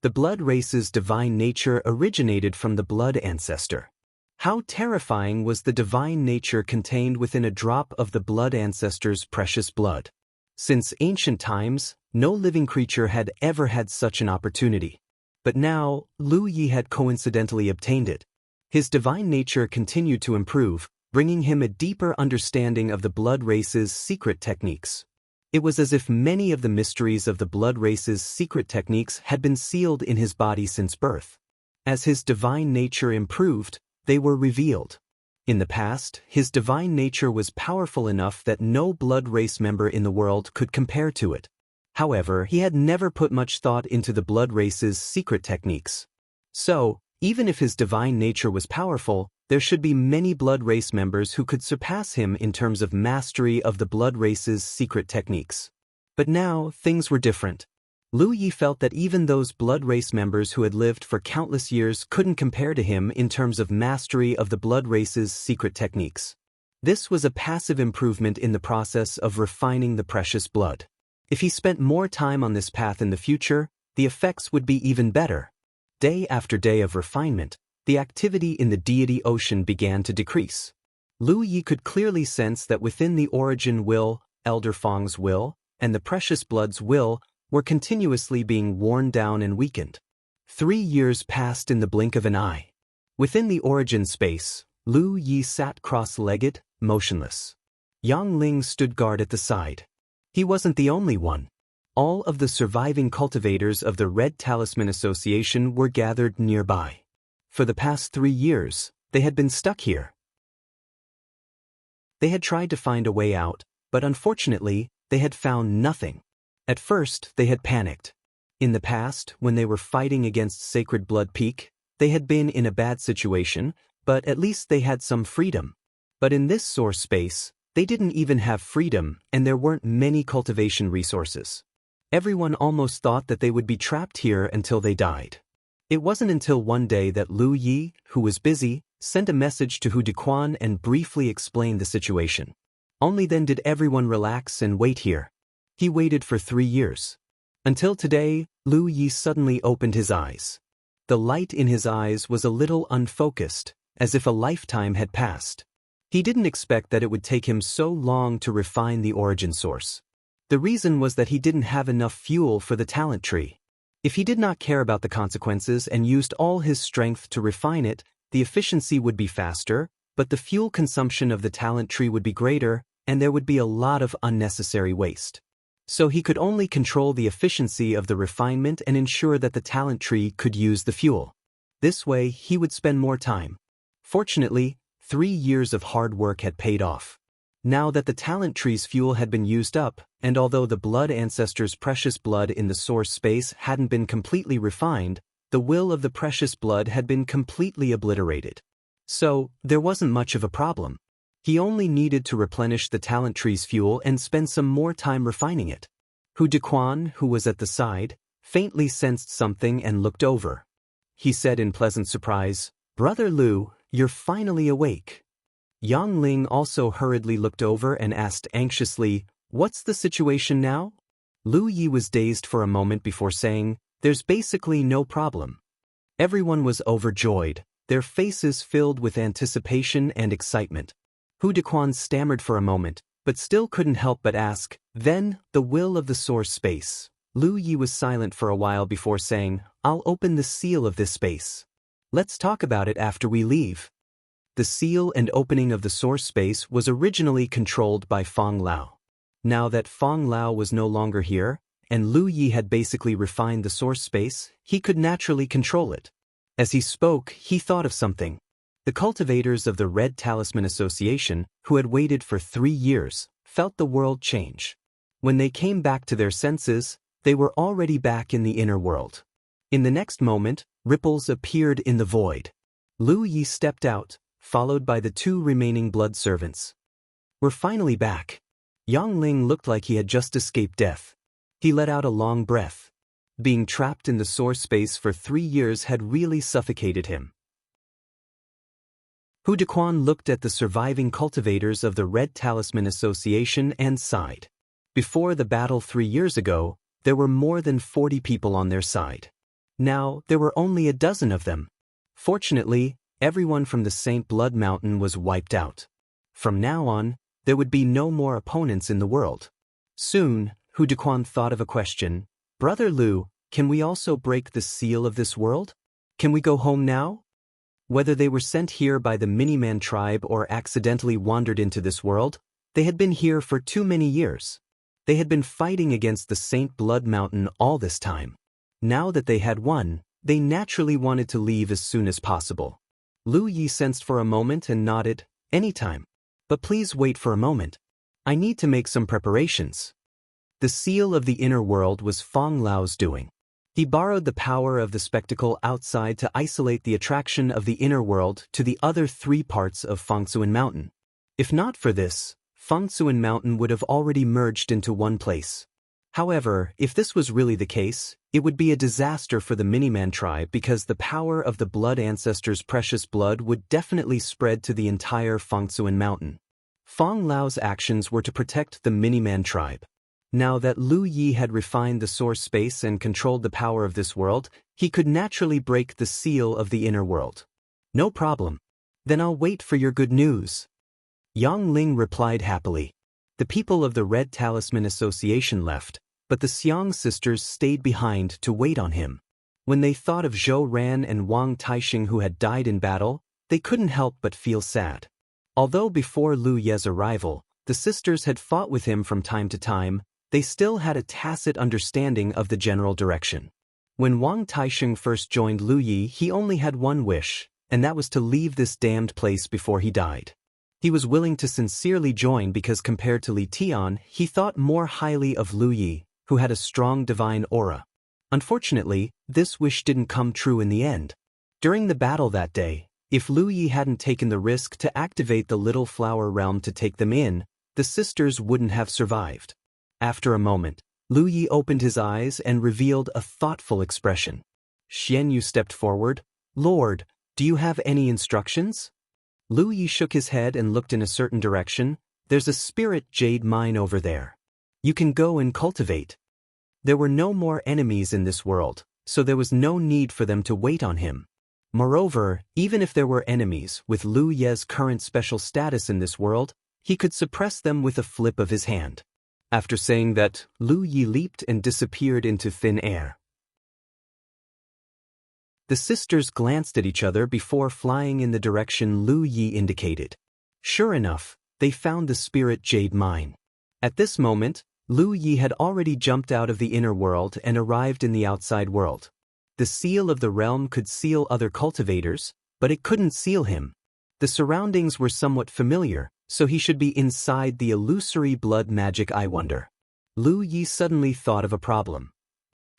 The blood race's divine nature originated from the blood ancestor. How terrifying was the divine nature contained within a drop of the blood ancestor's precious blood? Since ancient times, no living creature had ever had such an opportunity. But now, Lu Yi had coincidentally obtained it. His divine nature continued to improve, bringing him a deeper understanding of the blood race's secret techniques. It was as if many of the mysteries of the blood race's secret techniques had been sealed in his body since birth. As his divine nature improved, they were revealed. In the past, his divine nature was powerful enough that no blood race member in the world could compare to it. However, he had never put much thought into the blood race's secret techniques. So, even if his divine nature was powerful, there should be many blood race members who could surpass him in terms of mastery of the blood race's secret techniques. But now, things were different. Lu Yi felt that even those blood race members who had lived for countless years couldn't compare to him in terms of mastery of the blood race's secret techniques. This was a passive improvement in the process of refining the precious blood. If he spent more time on this path in the future, the effects would be even better. Day after day of refinement, the activity in the deity ocean began to decrease. Lu Yi could clearly sense that within the origin will, Elder Fong's will, and the precious blood's will were continuously being worn down and weakened. 3 years passed in the blink of an eye. Within the origin space, Lu Yi sat cross-legged, motionless. Yang Ling stood guard at the side. He wasn't the only one. All of the surviving cultivators of the Red Talisman Association were gathered nearby. For the past 3 years, they had been stuck here. They had tried to find a way out, but unfortunately, they had found nothing. At first, they had panicked. In the past, when they were fighting against Sacred Blood Peak, they had been in a bad situation, but at least they had some freedom. But in this source space, they didn't even have freedom, and there weren't many cultivation resources. Everyone almost thought that they would be trapped here until they died. It wasn't until one day that Lu Yi, who was busy, sent a message to Hu Dequan and briefly explained the situation. Only then did everyone relax and wait here. He waited for 3 years. Until today, Lu Yi suddenly opened his eyes. The light in his eyes was a little unfocused, as if a lifetime had passed. He didn't expect that it would take him so long to refine the origin source. The reason was that he didn't have enough fuel for the talent tree. If he did not care about the consequences and used all his strength to refine it, the efficiency would be faster, but the fuel consumption of the talent tree would be greater, and there would be a lot of unnecessary waste. So he could only control the efficiency of the refinement and ensure that the talent tree could use the fuel. This way, he would spend more time. Fortunately, 3 years of hard work had paid off. Now that the talent tree's fuel had been used up, and although the blood ancestor's precious blood in the source space hadn't been completely refined, the will of the precious blood had been completely obliterated. So, there wasn't much of a problem. He only needed to replenish the talent tree's fuel and spend some more time refining it. Hu Dequan, who was at the side, faintly sensed something and looked over. He said in pleasant surprise, "Brother Lu, you're finally awake." Yang Ling also hurriedly looked over and asked anxiously, "What's the situation now?" Lu Yi was dazed for a moment before saying, "There's basically no problem." Everyone was overjoyed, their faces filled with anticipation and excitement. Hu Dequan stammered for a moment, but still couldn't help but ask, "Then, the will of the source space." Lu Yi was silent for a while before saying, "I'll open the seal of this space. Let's talk about it after we leave." The seal and opening of the source space was originally controlled by Fong Lao. Now that Fong Lao was no longer here, and Lu Yi had basically refined the source space, he could naturally control it. As he spoke, he thought of something. The cultivators of the Red Talisman Association, who had waited for 3 years, felt the world change. When they came back to their senses, they were already back in the inner world. In the next moment, ripples appeared in the void. Lu Yi stepped out, followed by the 2 remaining blood servants. "We're finally back." Yang Ling looked like he had just escaped death. He let out a long breath. Being trapped in the source space for 3 years had really suffocated him. Hu Dequan looked at the surviving cultivators of the Red Talisman Association and sighed. Before the battle 3 years ago, there were more than 40 people on their side. Now, there were only a dozen of them. Fortunately, everyone from the Saint Blood Mountain was wiped out. From now on, there would be no more opponents in the world. Soon, Hu Dequan thought of a question. Brother Lu, can we also break the seal of this world? Can we go home now? Whether they were sent here by the Miniman tribe or accidentally wandered into this world, they had been here for too many years. They had been fighting against the Saint Blood Mountain all this time. Now that they had won, they naturally wanted to leave as soon as possible. Lu Yi sensed for a moment and nodded, anytime. But please wait for a moment. I need to make some preparations. The seal of the inner world was Fong Lao's doing. He borrowed the power of the spectacle outside to isolate the attraction of the inner world to the other three parts of Fengsuan Mountain. If not for this, Fengsuan Mountain would have already merged into one place. However, if this was really the case, it would be a disaster for the Miniman tribe because the power of the blood ancestors' precious blood would definitely spread to the entire Fengsuan Mountain. Fong Lao's actions were to protect the Miniman tribe. Now that Lu Yi had refined the source space and controlled the power of this world, he could naturally break the seal of the inner world. No problem. Then I'll wait for your good news. Yang Ling replied happily. The people of the Red Talisman Association left, but the Xiang sisters stayed behind to wait on him. When they thought of Zhou Ran and Wang Taixing who had died in battle, they couldn't help but feel sad. Although before Lu Ye's arrival, the sisters had fought with him from time to time, they still had a tacit understanding of the general direction. When Wang Taixing first joined Lu Yi, he only had one wish, and that was to leave this damned place before he died. He was willing to sincerely join because compared to Li Tian, he thought more highly of Lu Yi, who had a strong divine aura. Unfortunately, this wish didn't come true in the end. During the battle that day, if Lu Yi hadn't taken the risk to activate the Little Flower Realm to take them in, the sisters wouldn't have survived. After a moment, Lu Yi opened his eyes and revealed a thoughtful expression. Xian Yu stepped forward. Lord, do you have any instructions? Lu Yi shook his head and looked in a certain direction. There's a spirit jade mine over there. You can go and cultivate. There were no more enemies in this world, so there was no need for them to wait on him. Moreover, even if there were enemies, with Lu Ye's current special status in this world, he could suppress them with a flip of his hand. After saying that, Lu Yi leaped and disappeared into thin air. The sisters glanced at each other before flying in the direction Lu Yi indicated. Sure enough, they found the spirit jade mine. At this moment, Lu Yi had already jumped out of the inner world and arrived in the outside world. The seal of the realm could seal other cultivators, but it couldn't seal him. The surroundings were somewhat familiar, so he should be inside the illusory blood magic eye wonder. Lu Yi suddenly thought of a problem.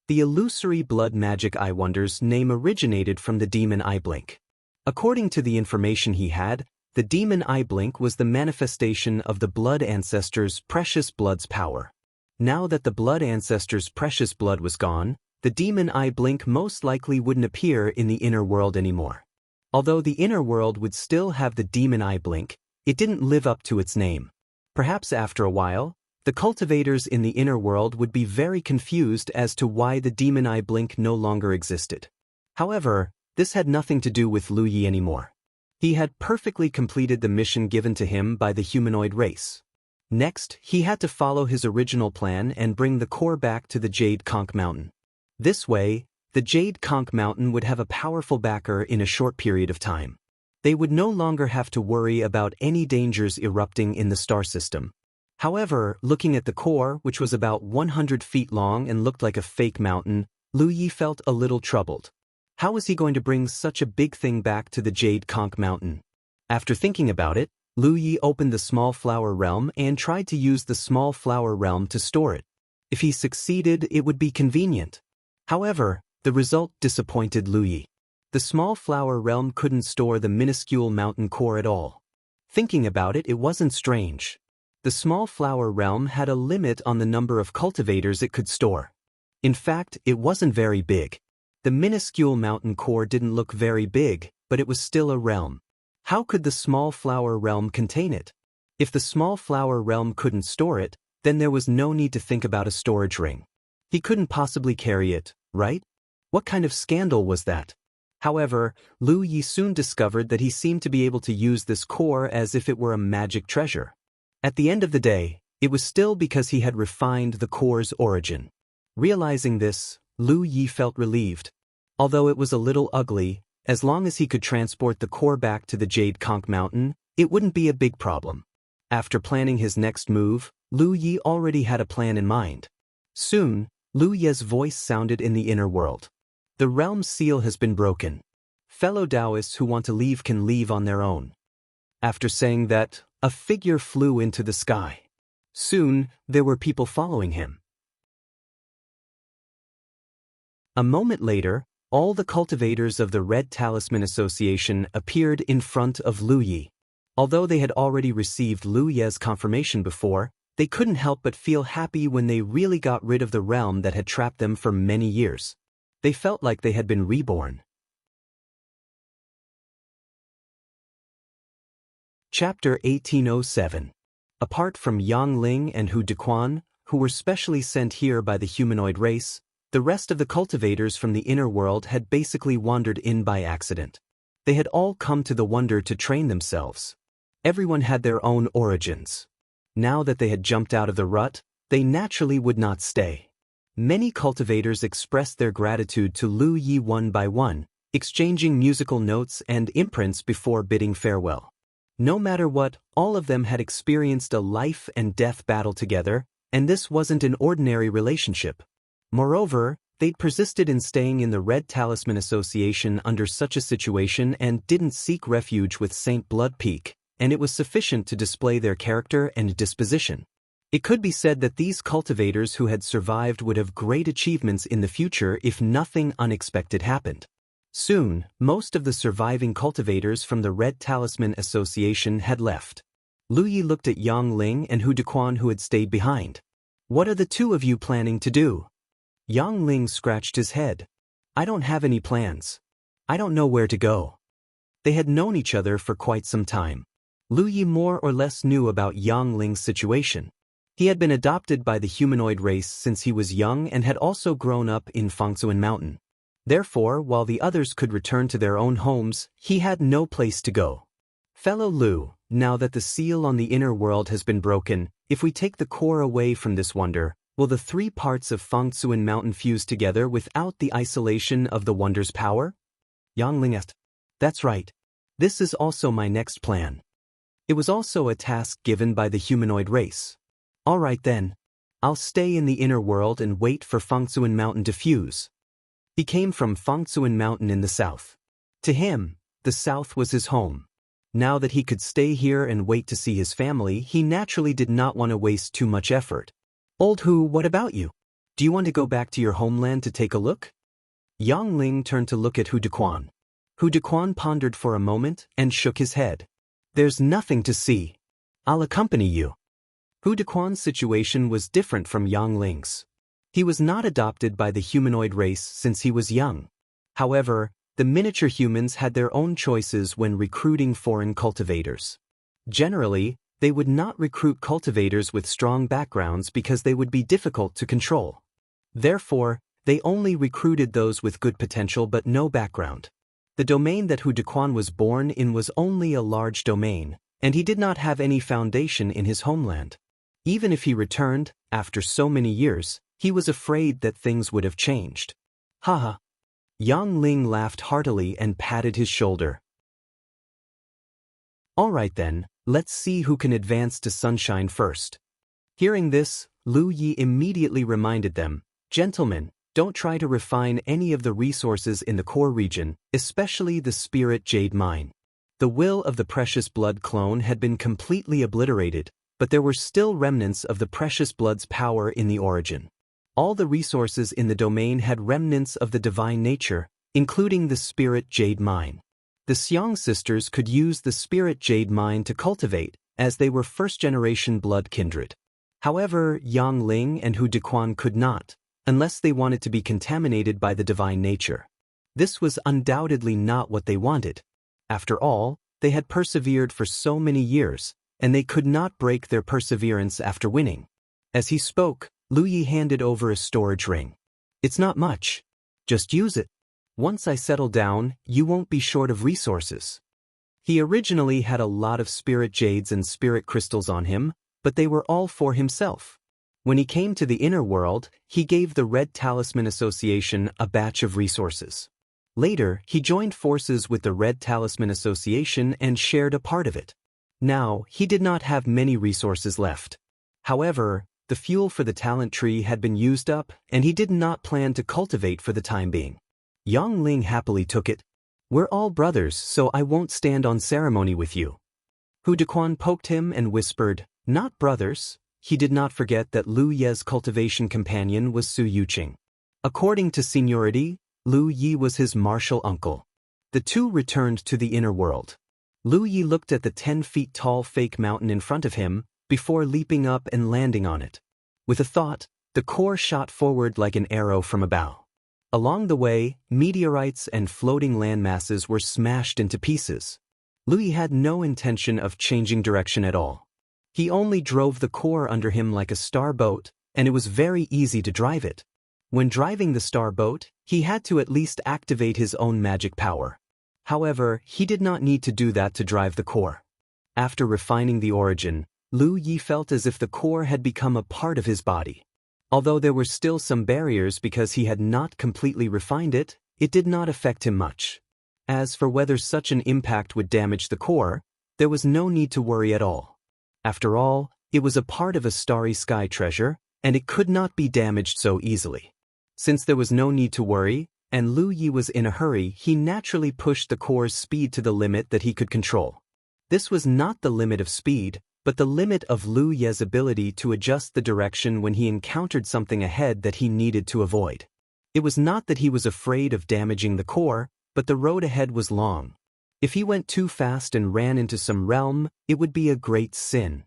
The illusory blood magic eye wonder's name originated from the demon eye blink. According to the information he had, the demon eye blink was the manifestation of the blood ancestors' precious blood's power. Now that the blood ancestors' precious blood was gone, the demon eye blink most likely wouldn't appear in the inner world anymore. Although the inner world would still have the demon eye blink, it didn't live up to its name. Perhaps after a while, the cultivators in the inner world would be very confused as to why the demon eye blink no longer existed. However, this had nothing to do with Lu Yi anymore. He had perfectly completed the mission given to him by the humanoid race. Next, he had to follow his original plan and bring the core back to the Jade Conch Mountain. This way, the Jade Conch Mountain would have a powerful backer in a short period of time. They would no longer have to worry about any dangers erupting in the star system. However, looking at the core, which was about 100 feet long and looked like a fake mountain, Lu Yi felt a little troubled. How was he going to bring such a big thing back to the Jade Conch Mountain? After thinking about it, Lu Yi opened the Small Flower Realm and tried to use the Small Flower Realm to store it. If he succeeded, it would be convenient. However, the result disappointed Lu Yi. The Small Flower Realm couldn't store the minuscule mountain core at all. Thinking about it, it wasn't strange. The Small Flower Realm had a limit on the number of cultivators it could store. In fact, it wasn't very big. The minuscule mountain core didn't look very big, but it was still a realm. How could the Small Flower Realm contain it? If the Small Flower Realm couldn't store it, then there was no need to think about a storage ring. He couldn't possibly carry it, right? What kind of scandal was that? However, Lu Yi soon discovered that he seemed to be able to use this core as if it were a magic treasure. At the end of the day, it was still because he had refined the core's origin. Realizing this, Lu Yi felt relieved. Although it was a little ugly, as long as he could transport the core back to the Jade Conch Mountain, it wouldn't be a big problem. After planning his next move, Lu Yi already had a plan in mind. Soon, Lu Ye's voice sounded in the inner world. The realm's seal has been broken. Fellow Taoists who want to leave can leave on their own. After saying that, a figure flew into the sky. Soon, there were people following him. A moment later, all the cultivators of the Red Talisman Association appeared in front of Lu Yi. Although they had already received Lu Ye's confirmation before, they couldn't help but feel happy when they really got rid of the realm that had trapped them for many years. They felt like they had been reborn. Chapter 1807. Apart from Yang Ling and Hu Dequan, who were specially sent here by the humanoid race, the rest of the cultivators from the inner world had basically wandered in by accident. They had all come to the wonder to train themselves. Everyone had their own origins. Now that they had jumped out of the rut, they naturally would not stay. Many cultivators expressed their gratitude to Lu Yi one by one, exchanging musical notes and imprints before bidding farewell. No matter what, all of them had experienced a life and death battle together, and this wasn't an ordinary relationship. Moreover, they'd persisted in staying in the Red Talisman Association under such a situation and didn't seek refuge with Saint Blood Peak, and it was sufficient to display their character and disposition. It could be said that these cultivators who had survived would have great achievements in the future if nothing unexpected happened. Soon, most of the surviving cultivators from the Red Talisman Association had left. Lu Yi looked at Yang Ling and Hu Dequan who had stayed behind. "What are the two of you planning to do?" Yang Ling scratched his head. "I don't have any plans. I don't know where to go." They had known each other for quite some time. Lu Yi more or less knew about Yang Ling's situation. He had been adopted by the humanoid race since he was young and had also grown up in Fangsuan Mountain. Therefore, while the others could return to their own homes, he had no place to go. "Fellow Lu, now that the seal on the inner world has been broken, if we take the core away from this wonder, will the three parts of Fangsuan Mountain fuse together without the isolation of the wonder's power?" Yang Ling asked. "That's right. This is also my next plan." It was also a task given by the humanoid race. "All right then. I'll stay in the inner world and wait for Fangsuan Mountain to fuse." He came from Fangsuan Mountain in the south. To him, the south was his home. Now that he could stay here and wait to see his family, he naturally did not want to waste too much effort. "Old Hu, what about you? Do you want to go back to your homeland to take a look?" Yang Ling turned to look at Hu Dequan. Hu Dequan pondered for a moment and shook his head. "There's nothing to see. I'll accompany you." Hu Dequan's situation was different from Yang Ling's. He was not adopted by the humanoid race since he was young. However, the miniature humans had their own choices when recruiting foreign cultivators. Generally, they would not recruit cultivators with strong backgrounds because they would be difficult to control. Therefore, they only recruited those with good potential but no background. The domain that Hu Dequan was born in was only a large domain, and he did not have any foundation in his homeland. Even if he returned, after so many years, he was afraid that things would have changed. "Haha." Yang Ling laughed heartily and patted his shoulder. "All right then, let's see who can advance to sunshine first." Hearing this, Lu Yi immediately reminded them, "Gentlemen, don't try to refine any of the resources in the core region, especially the spirit jade mine." The will of the precious blood clone had been completely obliterated, but there were still remnants of the precious blood's power in the origin. All the resources in the domain had remnants of the divine nature, including the spirit jade mine. The Xiang sisters could use the spirit jade mine to cultivate, as they were first-generation blood kindred. However, Yang Ling and Hu Dequan could not, unless they wanted to be contaminated by the divine nature. This was undoubtedly not what they wanted. After all, they had persevered for so many years, and they could not break their perseverance after winning. As he spoke, Lu Yi handed over a storage ring. "It's not much. Just use it. Once I settle down, you won't be short of resources. He originally had a lot of spirit jades and spirit crystals on him, but they were all for himself. When he came to the inner world, he gave the Red Talisman Association a batch of resources. Later, he joined forces with the Red Talisman Association and shared a part of it. Now, he did not have many resources left. However, the fuel for the talent tree had been used up, and he did not plan to cultivate for the time being. Yang Ling happily took it. We're all brothers, so I won't stand on ceremony with you. Hu Dequan poked him and whispered, not brothers. He did not forget that Lu Ye's cultivation companion was Su Yuqing. According to seniority, Lu Yi was his martial uncle. The two returned to the inner world. Lu Yi looked at the 10-feet-tall fake mountain in front of him, before leaping up and landing on it. With a thought, the core shot forward like an arrow from a bow. Along the way, meteorites and floating landmasses were smashed into pieces. Lu Yi had no intention of changing direction at all. He only drove the core under him like a star boat, and it was very easy to drive it. When driving the star boat, he had to at least activate his own magic power. However, he did not need to do that to drive the core. After refining the origin, Lu Yi felt as if the core had become a part of his body. Although there were still some barriers because he had not completely refined it, it did not affect him much. As for whether such an impact would damage the core, there was no need to worry at all. After all, it was a part of a starry sky treasure, and it could not be damaged so easily. Since there was no need to worry, and Lu Yi was in a hurry, he naturally pushed the core's speed to the limit that he could control. This was not the limit of speed, but the limit of Lu Ye's ability to adjust the direction when he encountered something ahead that he needed to avoid. It was not that he was afraid of damaging the core, but the road ahead was long. If he went too fast and ran into some realm, it would be a great sin.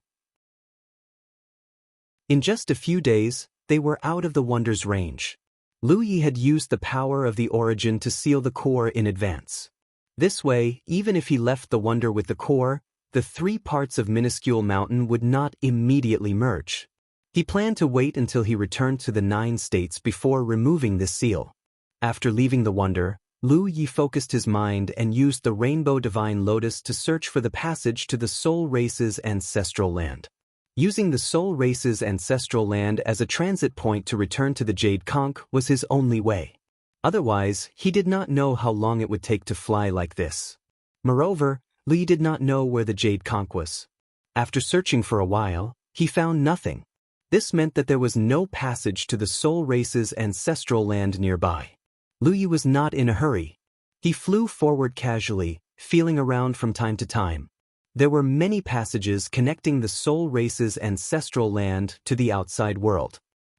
In just a few days, they were out of the Wonder's range. Lu Yi had used the power of the origin to seal the core in advance. This way, even if he left the Wonder with the core, the three parts of minuscule mountain would not immediately merge. He planned to wait until he returned to the 9 states before removing this seal. After leaving the Wonder, Lu Yi focused his mind and used the Rainbow Divine Lotus to search for the passage to the Soul Race's ancestral land. Using the Soul Race's ancestral land as a transit point to return to the Jade Conch was his only way. Otherwise, he did not know how long it would take to fly like this. Moreover, Lu Yi did not know where the Jade Conch was. After searching for a while, he found nothing. This meant that there was no passage to the Soul Race's ancestral land nearby. Lu Yi was not in a hurry. He flew forward casually, feeling around from time to time. There were many passages connecting the Soul Race's ancestral land to the outside world.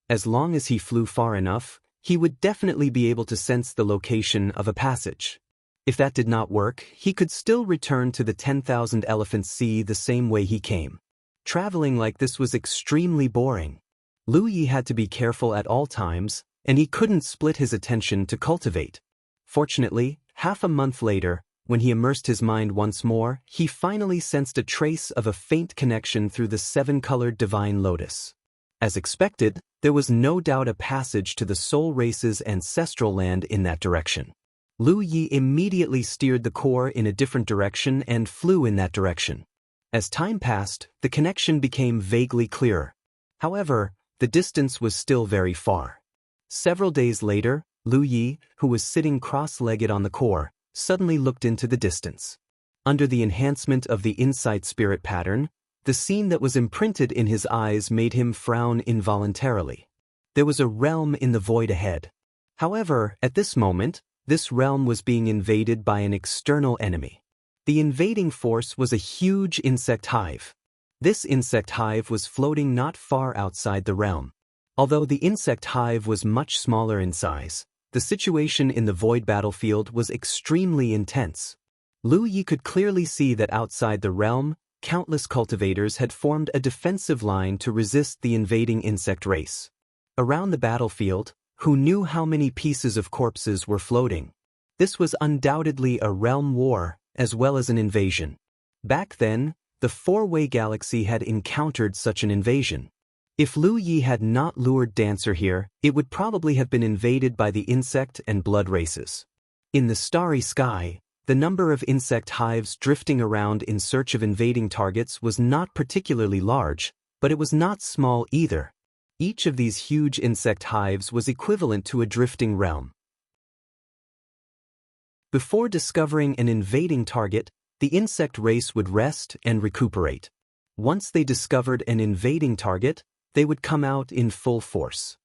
As long as he flew far enough, he would definitely be able to sense the location of a passage. If that did not work, he could still return to the 10,000 Elephant Sea the same way he came. Traveling like this was extremely boring. Lu Yi had to be careful at all times, and he couldn't split his attention to cultivate. Fortunately, half a month later, when he immersed his mind once more, he finally sensed a trace of a faint connection through the 7-colored Divine Lotus. As expected, there was no doubt a passage to the Soul Race's ancestral land in that direction. Lu Yi immediately steered the core in a different direction and flew in that direction. As time passed, the connection became vaguely clearer. However, the distance was still very far. Several days later, Lu Yi, who was sitting cross-legged on the core, suddenly looked into the distance. Under the enhancement of the insight spirit pattern, the scene that was imprinted in his eyes made him frown involuntarily. There was a realm in the void ahead. However, at this moment, this realm was being invaded by an external enemy. The invading force was a huge insect hive. This insect hive was floating not far outside the realm. Although the insect hive was much smaller in size, the situation in the void battlefield was extremely intense. Lu Yi could clearly see that outside the realm, countless cultivators had formed a defensive line to resist the invading insect race. Around the battlefield, who knew how many pieces of corpses were floating? This was undoubtedly a realm war, as well as an invasion. Back then, the 4-way galaxy had encountered such an invasion. If Lu Yi had not lured Dancer here, it would probably have been invaded by the insect and blood races. In the starry sky, the number of insect hives drifting around in search of invading targets was not particularly large, but it was not small either. Each of these huge insect hives was equivalent to a drifting realm. Before discovering an invading target, the insect race would rest and recuperate. Once they discovered an invading target, they would come out in full force.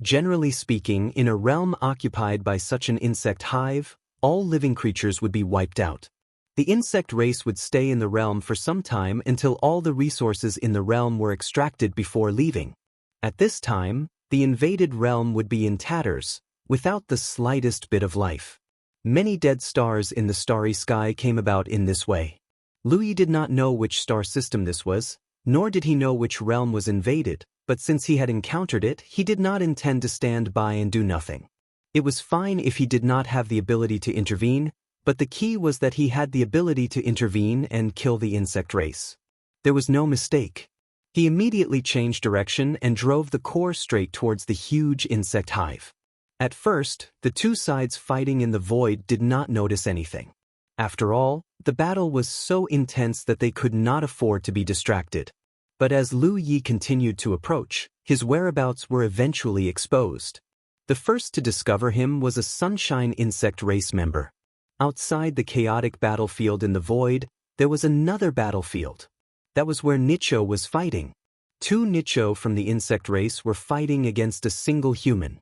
Generally speaking, in a realm occupied by such an insect hive, all living creatures would be wiped out. The insect race would stay in the realm for some time until all the resources in the realm were extracted before leaving. At this time, the invaded realm would be in tatters, without the slightest bit of life. Many dead stars in the starry sky came about in this way. Lu Yi did not know which star system this was, nor did he know which realm was invaded, but since he had encountered it, he did not intend to stand by and do nothing. It was fine if he did not have the ability to intervene, but the key was that he had the ability to intervene and kill the insect race. There was no mistake. He immediately changed direction and drove the core straight towards the huge insect hive. At first, the two sides fighting in the void did not notice anything. After all, the battle was so intense that they could not afford to be distracted. But as Lu Yi continued to approach, his whereabouts were eventually exposed. The first to discover him was a Sunshine Insect race member. Outside the chaotic battlefield in the void, there was another battlefield. That was where Nicho was fighting. Two Nicho from the insect race were fighting against a single human.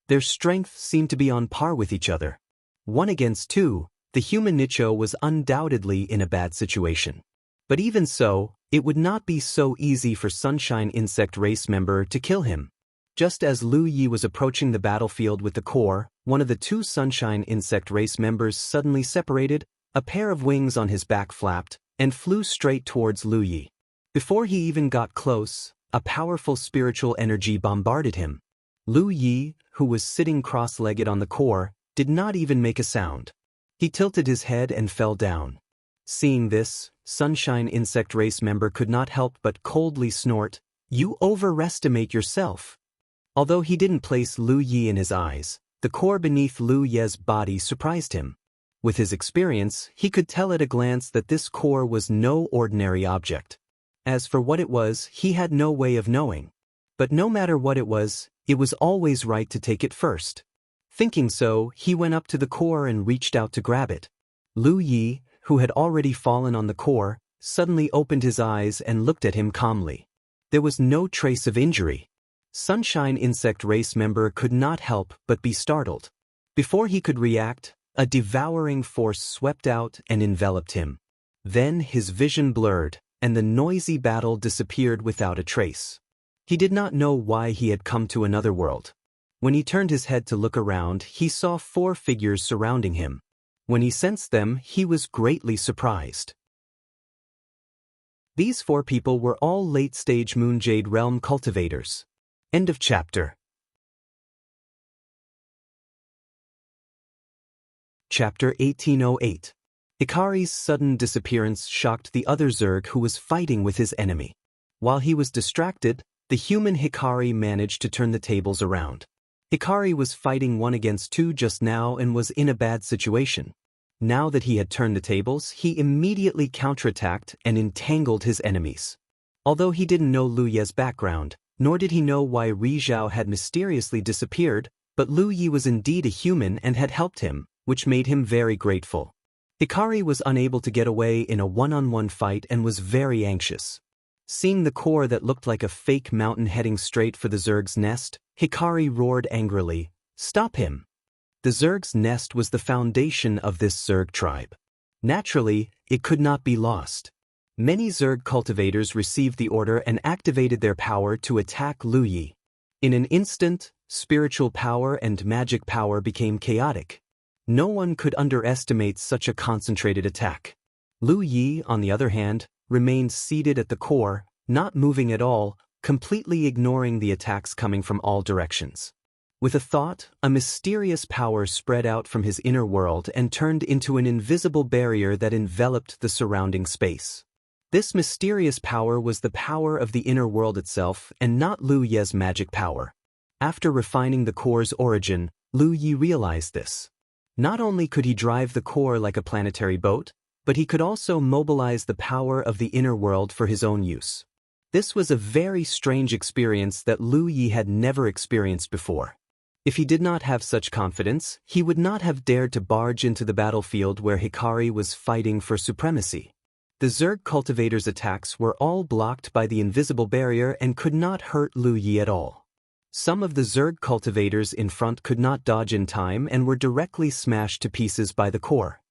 Their strength seemed to be on par with each other. 1 against 2, the human Nicho was undoubtedly in a bad situation. But even so, it would not be so easy for Sunshine Insect race member to kill him. Just as Lu Yi was approaching the battlefield with the core, one of the two Sunshine Insect race members suddenly separated, a pair of wings on his back flapped, and flew straight towards Lu Yi. Before he even got close, a powerful spiritual energy bombarded him. Lu Yi, who was sitting cross-legged on the core, did not even make a sound. He tilted his head and fell down. Seeing this, Sunshine Insect race member could not help but coldly snort, "You overestimate yourself." Although he didn't place Lu Yi in his eyes, the core beneath Lu Ye's body surprised him. With his experience, he could tell at a glance that this core was no ordinary object. As for what it was, he had no way of knowing. But no matter what it was always right to take it first. Thinking so, he went up to the core and reached out to grab it. Lu Yi, who had already fallen on the core, suddenly opened his eyes and looked at him calmly. There was no trace of injury. Sunshine Insect race member could not help but be startled. Before he could react, a devouring force swept out and enveloped him. Then his vision blurred, and the noisy battle disappeared without a trace. He did not know why he had come to another world. When he turned his head to look around, he saw 4 figures surrounding him. When he sensed them, he was greatly surprised. These 4 people were all late-stage Moonjade Realm cultivators. End of chapter. Chapter 1808. Hikari's sudden disappearance shocked the other Zerg who was fighting with his enemy. While he was distracted, the human Hikari managed to turn the tables around. Hikari was fighting 1 against 2 just now and was in a bad situation. Now that he had turned the tables, he immediately counterattacked and entangled his enemies. Although he didn't know Lu Ye's background, nor did he know why Ri Zhao had mysteriously disappeared, but Lu Yi was indeed a human and had helped him, which made him very grateful. Hikari was unable to get away in a one-on-one fight and was very anxious. Seeing the core that looked like a fake mountain heading straight for the Zerg's nest, Hikari roared angrily, "Stop him!" The Zerg's nest was the foundation of this Zerg tribe. Naturally, it could not be lost. Many Zerg cultivators received the order and activated their power to attack Lu Yi. In an instant, spiritual power and magic power became chaotic. No one could underestimate such a concentrated attack. Lu Yi, on the other hand, remained seated at the core, not moving at all, completely ignoring the attacks coming from all directions. With a thought, a mysterious power spread out from his inner world and turned into an invisible barrier that enveloped the surrounding space. This mysterious power was the power of the inner world itself and not Lu Ye's magic power. After refining the core's origin, Lu Ye realized this. Not only could he drive the core like a planetary boat, but he could also mobilize the power of the inner world for his own use. This was a very strange experience that Lu Ye had never experienced before. If he did not have such confidence, he would not have dared to barge into the battlefield where Hikari was fighting for supremacy. The Zerg cultivators' attacks were all blocked by the invisible barrier and could not hurt Lu Ye at all. Some of the Zerg cultivators in front could not dodge in time and were directly smashed to pieces by the core.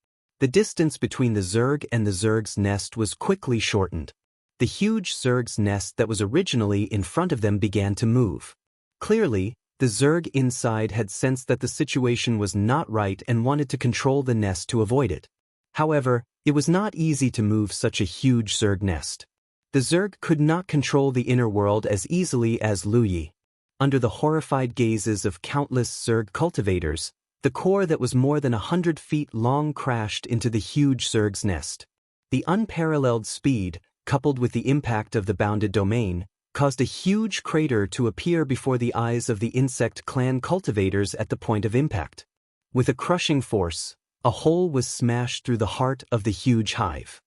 The distance between the Zerg and the Zerg's nest was quickly shortened. The huge Zerg's nest that was originally in front of them began to move. Clearly, the Zerg inside had sensed that the situation was not right and wanted to control the nest to avoid it. However, it was not easy to move such a huge Zerg nest. The Zerg could not control the inner world as easily as Lu Ye. Under the horrified gazes of countless Zerg cultivators, the core that was more than 100 feet long crashed into the huge Zerg's nest. The unparalleled speed, coupled with the impact of the bounded domain, caused a huge crater to appear before the eyes of the insect clan cultivators at the point of impact. With a crushing force, a hole was smashed through the heart of the huge hive.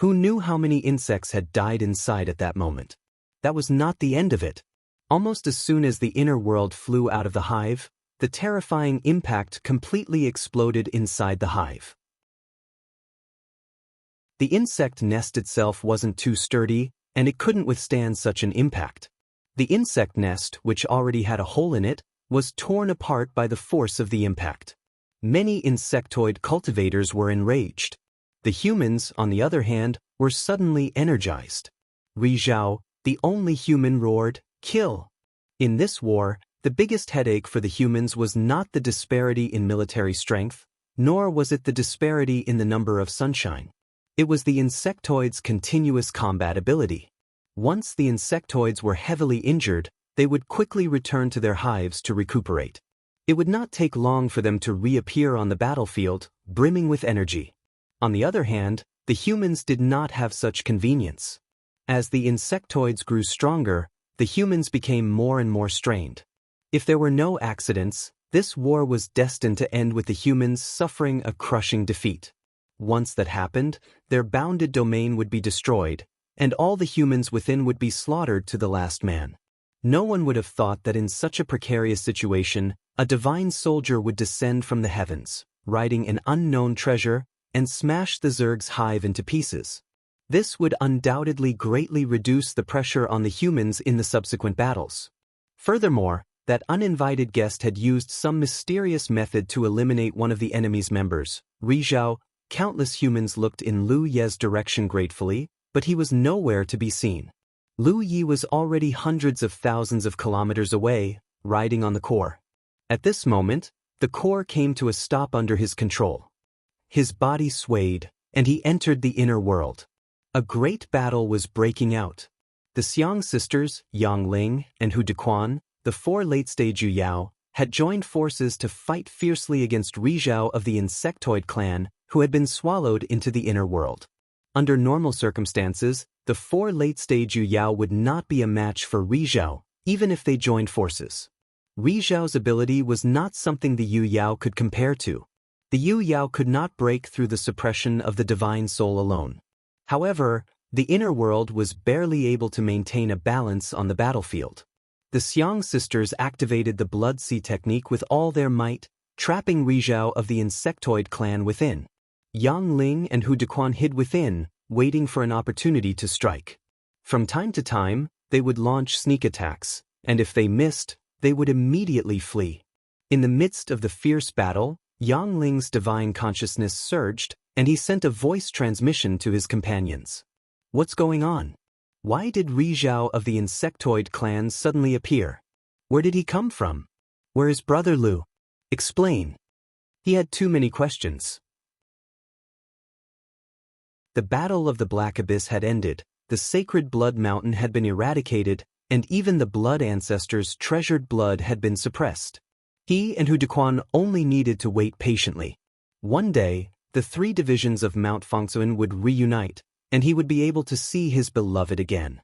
Who knew how many insects had died inside at that moment? That was not the end of it. Almost as soon as the inner world flew out of the hive, the terrifying impact completely exploded inside the hive. The insect nest itself wasn't too sturdy, and it couldn't withstand such an impact. The insect nest, which already had a hole in it, was torn apart by the force of the impact. Many insectoid cultivators were enraged. The humans, on the other hand, were suddenly energized. Ri Zhao, the only human, roared, "Kill!" In this war, the biggest headache for the humans was not the disparity in military strength, nor was it the disparity in the number of sunshine. It was the insectoids' continuous combat ability. Once the insectoids were heavily injured, they would quickly return to their hives to recuperate. It would not take long for them to reappear on the battlefield, brimming with energy. On the other hand, the humans did not have such convenience. As the insectoids grew stronger, the humans became more and more strained. If there were no accidents, this war was destined to end with the humans suffering a crushing defeat. Once that happened, their bounded domain would be destroyed, and all the humans within would be slaughtered to the last man. No one would have thought that in such a precarious situation, a divine soldier would descend from the heavens, riding an unknown treasure, and smash the Zerg's hive into pieces. This would undoubtedly greatly reduce the pressure on the humans in the subsequent battles. Furthermore, that uninvited guest had used some mysterious method to eliminate one of the enemy's members, Ri Zhao. Countless humans looked in Lu Ye's direction gratefully, but he was nowhere to be seen. Lu Ye was already hundreds of thousands of kilometers away, riding on the core. At this moment, the core came to a stop under his control. His body swayed, and he entered the inner world. A great battle was breaking out. The Xiang sisters, Yang Ling and Hu Dequan, the 4 late-stage Yu Yao, had joined forces to fight fiercely against Ri Zhao of the insectoid clan, who had been swallowed into the inner world. Under normal circumstances, the 4 late-stage Yu Yao would not be a match for Ri Zhao, even if they joined forces. Ri Zhao's ability was not something the Yu Yao could compare to. The Yu Yao could not break through the suppression of the divine soul alone. However, the inner world was barely able to maintain a balance on the battlefield. The Xiang sisters activated the Blood Sea technique with all their might, trapping Ri Zhao of the insectoid clan within. Yang Ling and Hu Dequan hid within, waiting for an opportunity to strike. From time to time, they would launch sneak attacks, and if they missed, they would immediately flee. In the midst of the fierce battle, Yang Ling's divine consciousness surged, and he sent a voice transmission to his companions. "What's going on? Why did Ri Zhao of the insectoid clan suddenly appear? Where did he come from? Where is Brother Lu? Explain." He had too many questions. The Battle of the Black Abyss had ended, the sacred blood mountain had been eradicated, and even the blood ancestors' treasured blood had been suppressed. He and Hu Dequan only needed to wait patiently. One day, the 3 divisions of Mount Fengsuan would reunite, and he would be able to see his beloved again.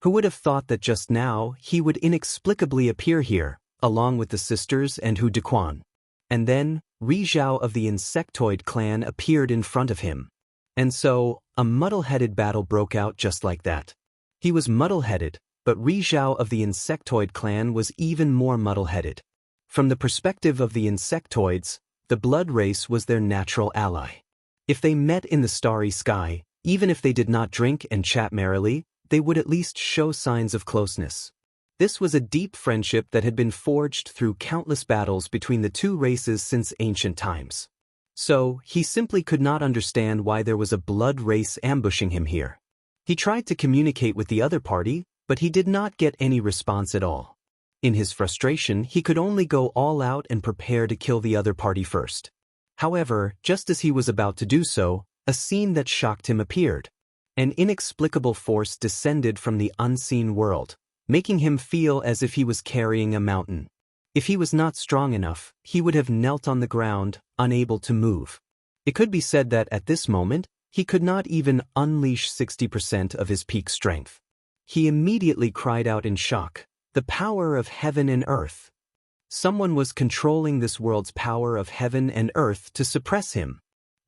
Who would have thought that just now he would inexplicably appear here, along with the sisters and Hu Dequan? And then, Ri Zhao of the insectoid clan appeared in front of him. And so, a muddle-headed battle broke out just like that. He was muddle-headed, but Ri Zhao of the insectoid clan was even more muddle-headed. From the perspective of the insectoids, the blood race was their natural ally. If they met in the starry sky, even if they did not drink and chat merrily, they would at least show signs of closeness. This was a deep friendship that had been forged through countless battles between the two races since ancient times. So, he simply could not understand why there was a blood race ambushing him here. He tried to communicate with the other party, but he did not get any response at all. In his frustration, he could only go all out and prepare to kill the other party first. However, just as he was about to do so, a scene that shocked him appeared. An inexplicable force descended from the unseen world, making him feel as if he was carrying a mountain. If he was not strong enough, he would have knelt on the ground, unable to move. It could be said that at this moment, he could not even unleash 60% of his peak strength. He immediately cried out in shock, "The power of heaven and earth!" Someone was controlling this world's power of heaven and earth to suppress him.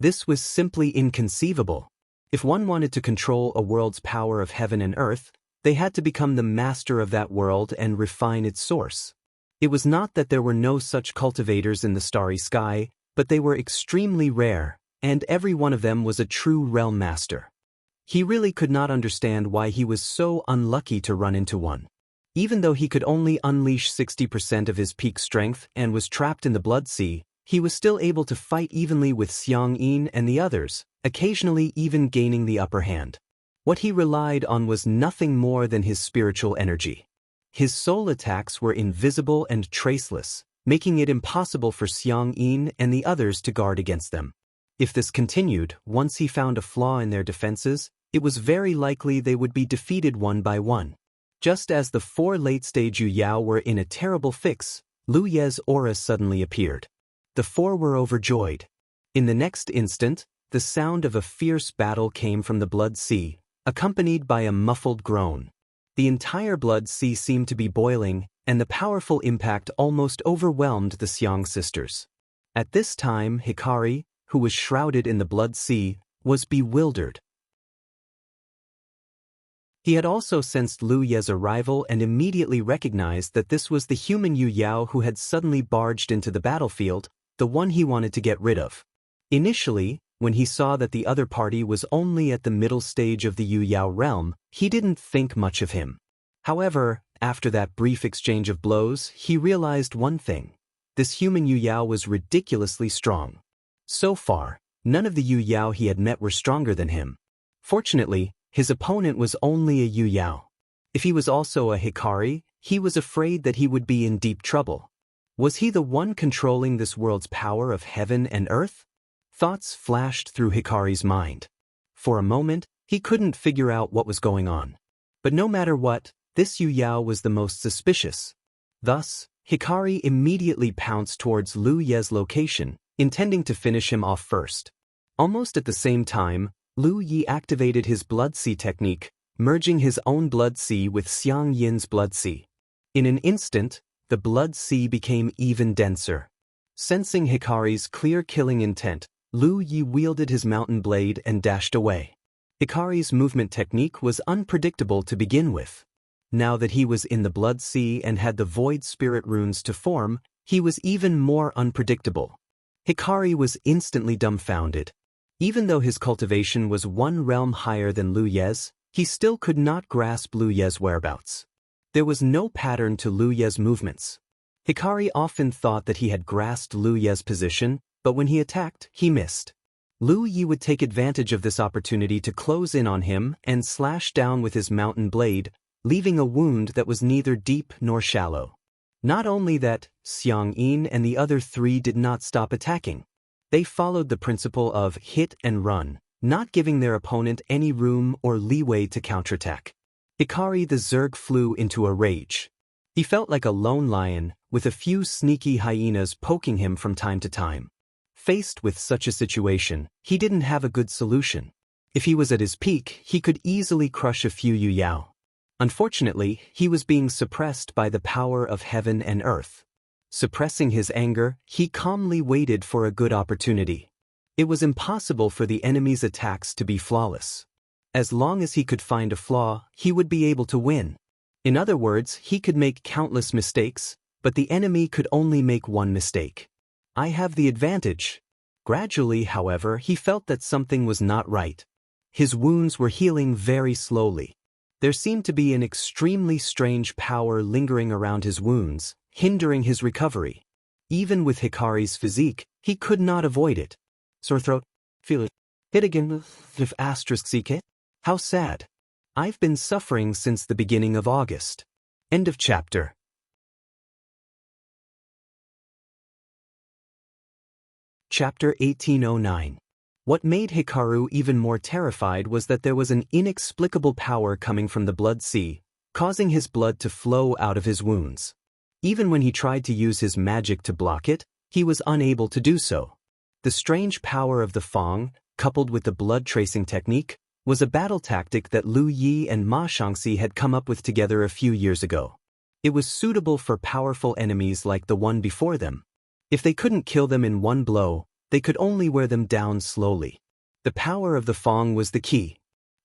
This was simply inconceivable. If one wanted to control a world's power of heaven and earth, they had to become the master of that world and refine its source. It was not that there were no such cultivators in the starry sky, but they were extremely rare, and every one of them was a true realm master. He really could not understand why he was so unlucky to run into one. Even though he could only unleash 60% of his peak strength and was trapped in the blood sea, he was still able to fight evenly with Xiang Yin and the others, occasionally even gaining the upper hand. What he relied on was nothing more than his spiritual energy. His soul attacks were invisible and traceless, making it impossible for Xiang Yin and the others to guard against them. If this continued, once he found a flaw in their defenses, it was very likely they would be defeated one by one. Just as the four late-stage Yu Yao were in a terrible fix, Lu Ye's aura suddenly appeared. The four were overjoyed. In the next instant, the sound of a fierce battle came from the blood sea, accompanied by a muffled groan. The entire blood sea seemed to be boiling, and the powerful impact almost overwhelmed the Xiang sisters. At this time, Hikari, who was shrouded in the blood sea, was bewildered. He had also sensed Lu Ye's arrival and immediately recognized that this was the human Yu Yao who had suddenly barged into the battlefield, the one he wanted to get rid of. Initially, when he saw that the other party was only at the middle stage of the Yu Yao realm, he didn't think much of him. However, after that brief exchange of blows, he realized one thing. This human Yu Yao was ridiculously strong. So far, none of the Yu Yao he had met were stronger than him. Fortunately, his opponent was only a Yu Yao. If he was also a Hikari, he was afraid that he would be in deep trouble. Was he the one controlling this world's power of heaven and earth? Thoughts flashed through Hikari's mind. For a moment, he couldn't figure out what was going on. But no matter what, this Yu Yao was the most suspicious. Thus, Hikari immediately pounced towards Lu Ye's location, intending to finish him off first. Almost at the same time, Lu Yi activated his blood sea technique, merging his own blood sea with Xiang Yin's blood sea. In an instant, the blood sea became even denser. Sensing Hikari's clear killing intent, Lu Yi wielded his mountain blade and dashed away. Hikari's movement technique was unpredictable to begin with. Now that he was in the blood sea and had the void spirit runes to form, he was even more unpredictable. Hikari was instantly dumbfounded. Even though his cultivation was one realm higher than Lu Ye's, he still could not grasp Lu Ye's whereabouts. There was no pattern to Lu Ye's movements. Hikari often thought that he had grasped Lu Ye's position, but when he attacked, he missed. Lu Yi would take advantage of this opportunity to close in on him and slash down with his mountain blade, leaving a wound that was neither deep nor shallow. Not only that, Xiang Yin and the other three did not stop attacking. They followed the principle of hit and run, not giving their opponent any room or leeway to counterattack. Hikari the Zerg flew into a rage. He felt like a lone lion, with a few sneaky hyenas poking him from time to time. Faced with such a situation, he didn't have a good solution. If he was at his peak, he could easily crush a few Yu Yao. Unfortunately, he was being suppressed by the power of heaven and earth. Suppressing his anger, he calmly waited for a good opportunity. It was impossible for the enemy's attacks to be flawless. As long as he could find a flaw, he would be able to win. In other words, he could make countless mistakes, but the enemy could only make one mistake. I have the advantage. Gradually, however, he felt that something was not right. His wounds were healing very slowly. There seemed to be an extremely strange power lingering around his wounds, hindering his recovery. Even with Hikari's physique, he could not avoid it. Sore throat? Feel it? Hit again if *CK? How sad. I've been suffering since the beginning of August. End of chapter. Chapter 1809. What made Hikaru even more terrified was that there was an inexplicable power coming from the blood sea, causing his blood to flow out of his wounds. Even when he tried to use his magic to block it, he was unable to do so. The strange power of the Fang, coupled with the blood-tracing technique, was a battle tactic that Lu Yi and Ma Shangxi had come up with together a few years ago. It was suitable for powerful enemies like the one before them. If they couldn't kill them in one blow, they could only wear them down slowly. The power of the Fang was the key.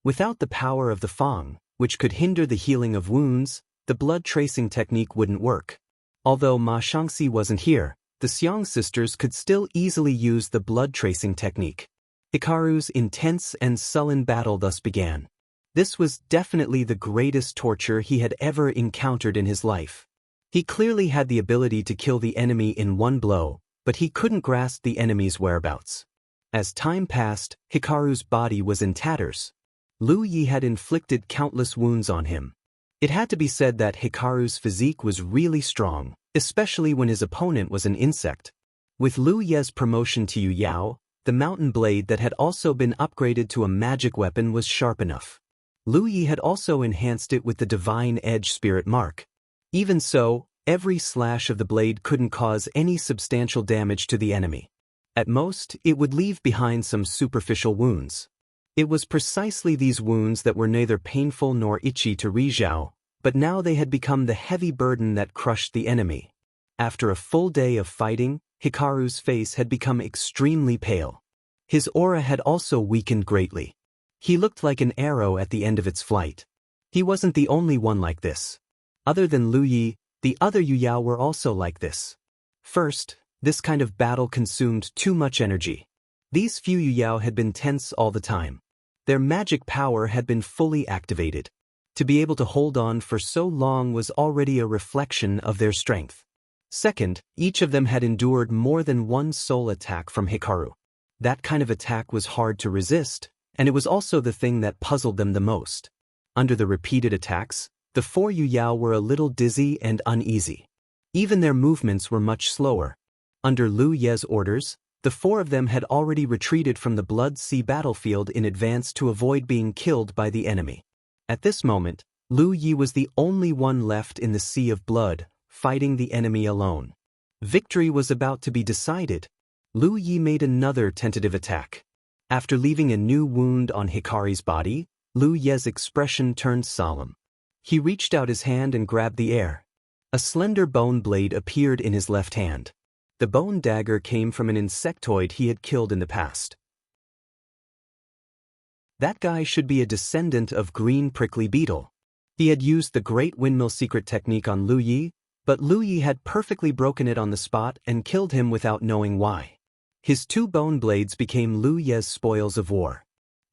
Without the power of the Fang, which could hinder the healing of wounds, the blood-tracing technique wouldn't work. Although Ma Shangxi wasn't here, the Xiang sisters could still easily use the blood-tracing technique. Hikaru's intense and sullen battle thus began. This was definitely the greatest torture he had ever encountered in his life. He clearly had the ability to kill the enemy in one blow, but he couldn't grasp the enemy's whereabouts. As time passed, Hikaru's body was in tatters. Lu Yi had inflicted countless wounds on him. It had to be said that Hikaru's physique was really strong, especially when his opponent was an insect. With Lu Ye's promotion to Yu Yao, the mountain blade that had also been upgraded to a magic weapon was sharp enough. Lu Yi had also enhanced it with the divine edge spirit mark. Even so, every slash of the blade couldn't cause any substantial damage to the enemy. At most, it would leave behind some superficial wounds. It was precisely these wounds that were neither painful nor itchy to Rizhao, but now they had become the heavy burden that crushed the enemy. After a full day of fighting, Hikaru's face had become extremely pale. His aura had also weakened greatly. He looked like an arrow at the end of its flight. He wasn't the only one like this. Other than Lu Yi, the other Yu Yao were also like this. First, this kind of battle consumed too much energy. These few Yu Yao had been tense all the time. Their magic power had been fully activated. To be able to hold on for so long was already a reflection of their strength. Second, each of them had endured more than one soul attack from Hikaru. That kind of attack was hard to resist, and it was also the thing that puzzled them the most. Under the repeated attacks, the four Yu Yao were a little dizzy and uneasy. Even their movements were much slower. Under Lu Ye's orders, the four of them had already retreated from the Blood Sea battlefield in advance to avoid being killed by the enemy. At this moment, Lu Yi was the only one left in the Sea of Blood, fighting the enemy alone. Victory was about to be decided. Lu Yi made another tentative attack. After leaving a new wound on Hikari's body, Lu Ye's expression turned solemn. He reached out his hand and grabbed the air. A slender bone blade appeared in his left hand. The bone dagger came from an insectoid he had killed in the past. That guy should be a descendant of Green Prickly Beetle. He had used the Great Windmill Secret technique on Lu Yi, but Lu Yi had perfectly broken it on the spot and killed him without knowing why. His two bone blades became Lu Ye's spoils of war.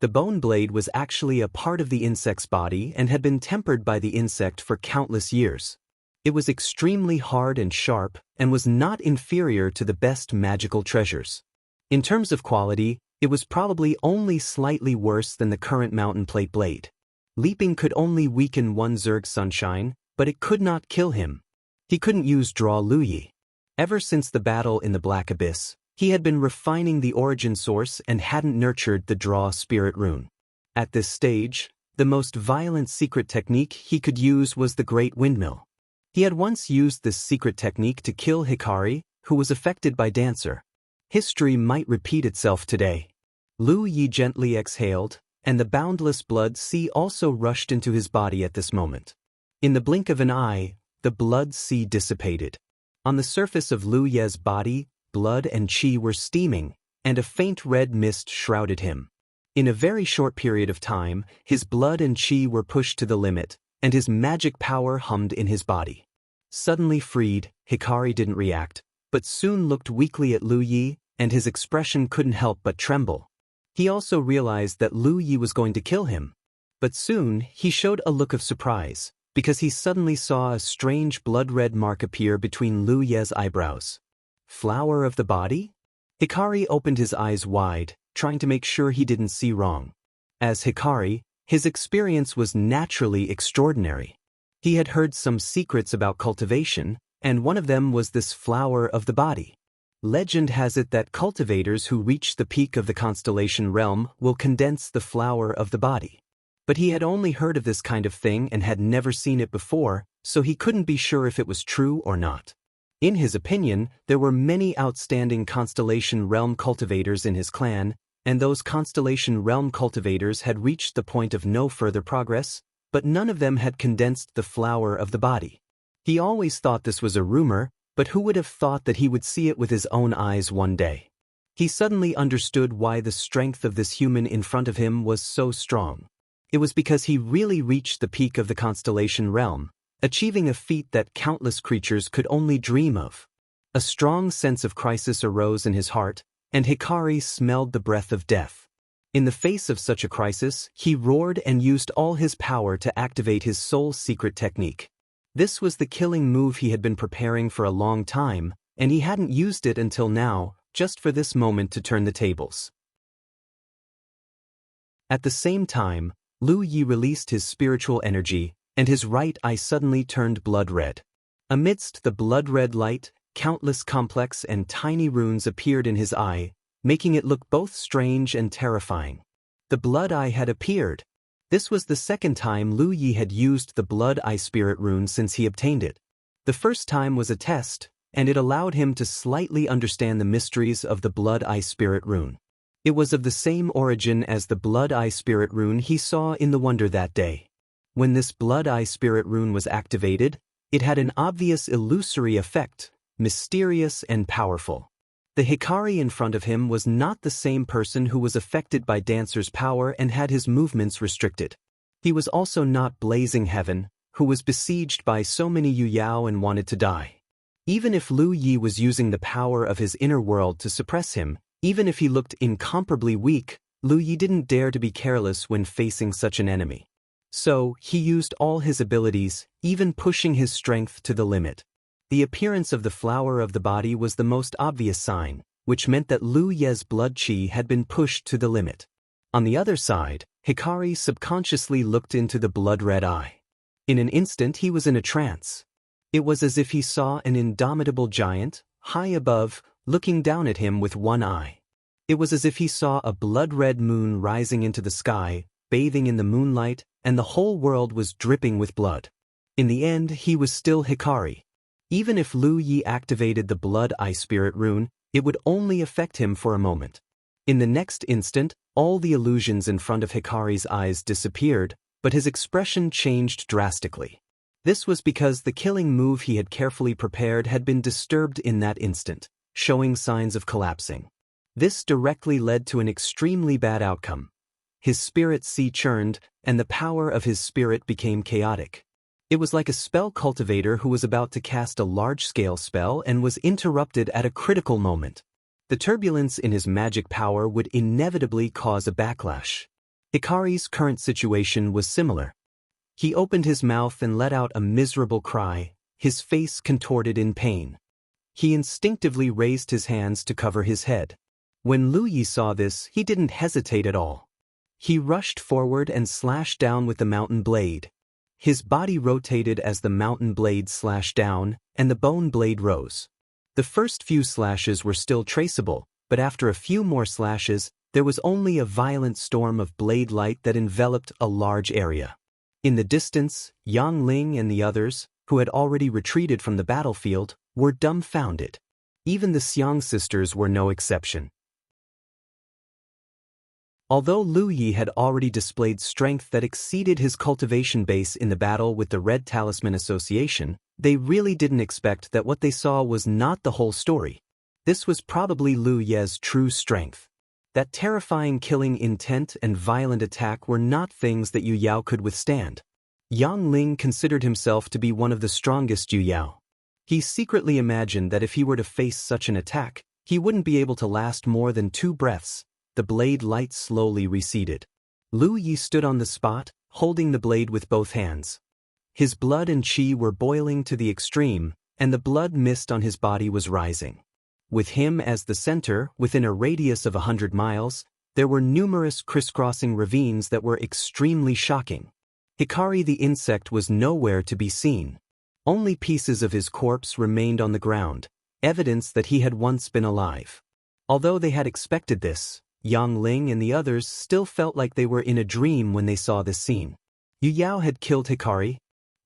The bone blade was actually a part of the insect's body and had been tempered by the insect for countless years. It was extremely hard and sharp and was not inferior to the best magical treasures. In terms of quality, it was probably only slightly worse than the current mountain plate blade. Leaping could only weaken one Zerg Sunshine, but it could not kill him. He couldn't use Draw Lu Yi. Ever since the battle in the Black Abyss, he had been refining the origin source and hadn't nurtured the Draw Spirit Rune. At this stage, the most violent secret technique he could use was the Great Windmill. He had once used this secret technique to kill Hikari, who was affected by Dancer. History might repeat itself today. Lu Yi gently exhaled, and the boundless blood sea also rushed into his body at this moment. In the blink of an eye, the blood sea dissipated. On the surface of Lu Ye's body, blood and qi were steaming, and a faint red mist shrouded him. In a very short period of time, his blood and qi were pushed to the limit, and his magic power hummed in his body. Suddenly freed, Hikari didn't react, but soon looked weakly at Lu Yi, and his expression couldn't help but tremble. He also realized that Lu Yi was going to kill him. But soon, he showed a look of surprise, because he suddenly saw a strange blood-red mark appear between Lu Ye's eyebrows. Flower of the body? Hikari opened his eyes wide, trying to make sure he didn't see wrong. As Hikari, his experience was naturally extraordinary. He had heard some secrets about cultivation, and one of them was this flower of the body. Legend has it that cultivators who reach the peak of the constellation realm will condense the flower of the body. But he had only heard of this kind of thing and had never seen it before, so he couldn't be sure if it was true or not. In his opinion, there were many outstanding constellation realm cultivators in his clan, and those constellation realm cultivators had reached the point of no further progress, but none of them had condensed the flower of the body. He always thought this was a rumor, but who would have thought that he would see it with his own eyes one day? He suddenly understood why the strength of this human in front of him was so strong. It was because he really reached the peak of the constellation realm, achieving a feat that countless creatures could only dream of. A strong sense of crisis arose in his heart, and Hikari smelled the breath of death. In the face of such a crisis, he roared and used all his power to activate his soul's secret technique. This was the killing move he had been preparing for a long time, and he hadn't used it until now, just for this moment to turn the tables. At the same time, Lu Yi released his spiritual energy, and his right eye suddenly turned blood red. Amidst the blood-red light, countless complex and tiny runes appeared in his eye, making it look both strange and terrifying. The blood eye had appeared. This was the second time Lu Yi had used the blood eye spirit rune since he obtained it. The first time was a test, and it allowed him to slightly understand the mysteries of the blood eye spirit rune. It was of the same origin as the blood eye spirit rune he saw in the wonder that day. When this blood eye spirit rune was activated, it had an obvious illusory effect, mysterious and powerful. The Hikari in front of him was not the same person who was affected by Dancer's power and had his movements restricted. He was also not Blazing Heaven, who was besieged by so many Yu Yao and wanted to die. Even if Lu Yi was using the power of his inner world to suppress him, even if he looked incomparably weak, Lu Yi didn't dare to be careless when facing such an enemy. So, he used all his abilities, even pushing his strength to the limit. The appearance of the flower of the body was the most obvious sign, which meant that Lu Ye's blood qi had been pushed to the limit. On the other side, Hikari subconsciously looked into the blood-red eye. In an instant he was in a trance. It was as if he saw an indomitable giant, high above, looking down at him with one eye. It was as if he saw a blood-red moon rising into the sky, bathing in the moonlight, and the whole world was dripping with blood. In the end, he was still Hikari. Even if Lu Yi activated the blood eye spirit rune, it would only affect him for a moment. In the next instant, all the illusions in front of Hikari's eyes disappeared, but his expression changed drastically. This was because the killing move he had carefully prepared had been disturbed in that instant, showing signs of collapsing. This directly led to an extremely bad outcome. His spirit sea churned, and the power of his spirit became chaotic. It was like a spell cultivator who was about to cast a large-scale spell and was interrupted at a critical moment. The turbulence in his magic power would inevitably cause a backlash. Hikari's current situation was similar. He opened his mouth and let out a miserable cry, his face contorted in pain. He instinctively raised his hands to cover his head. When Lu Yi saw this, he didn't hesitate at all. He rushed forward and slashed down with the mountain blade. His body rotated as the mountain blade slashed down, and the bone blade rose. The first few slashes were still traceable, but after a few more slashes, there was only a violent storm of blade light that enveloped a large area. In the distance, Yang Ling and the others, who had already retreated from the battlefield, were dumbfounded. Even the Xiang sisters were no exception. Although Lu Yi had already displayed strength that exceeded his cultivation base in the battle with the Red Talisman Association, they really didn't expect that what they saw was not the whole story. This was probably Lu Ye's true strength. That terrifying killing intent and violent attack were not things that Yu Yao could withstand. Yang Ling considered himself to be one of the strongest Yu Yao. He secretly imagined that if he were to face such an attack, he wouldn't be able to last more than 2 breaths. The blade light slowly receded. Lu Yi stood on the spot, holding the blade with both hands. His blood and qi were boiling to the extreme, and the blood mist on his body was rising. With him as the center, within a radius of 100 miles, there were numerous crisscrossing ravines that were extremely shocking. Hikari the insect was nowhere to be seen. Only pieces of his corpse remained on the ground, evidence that he had once been alive. Although they had expected this, Yang Ling and the others still felt like they were in a dream when they saw this scene. Yu Yao had killed Hikari.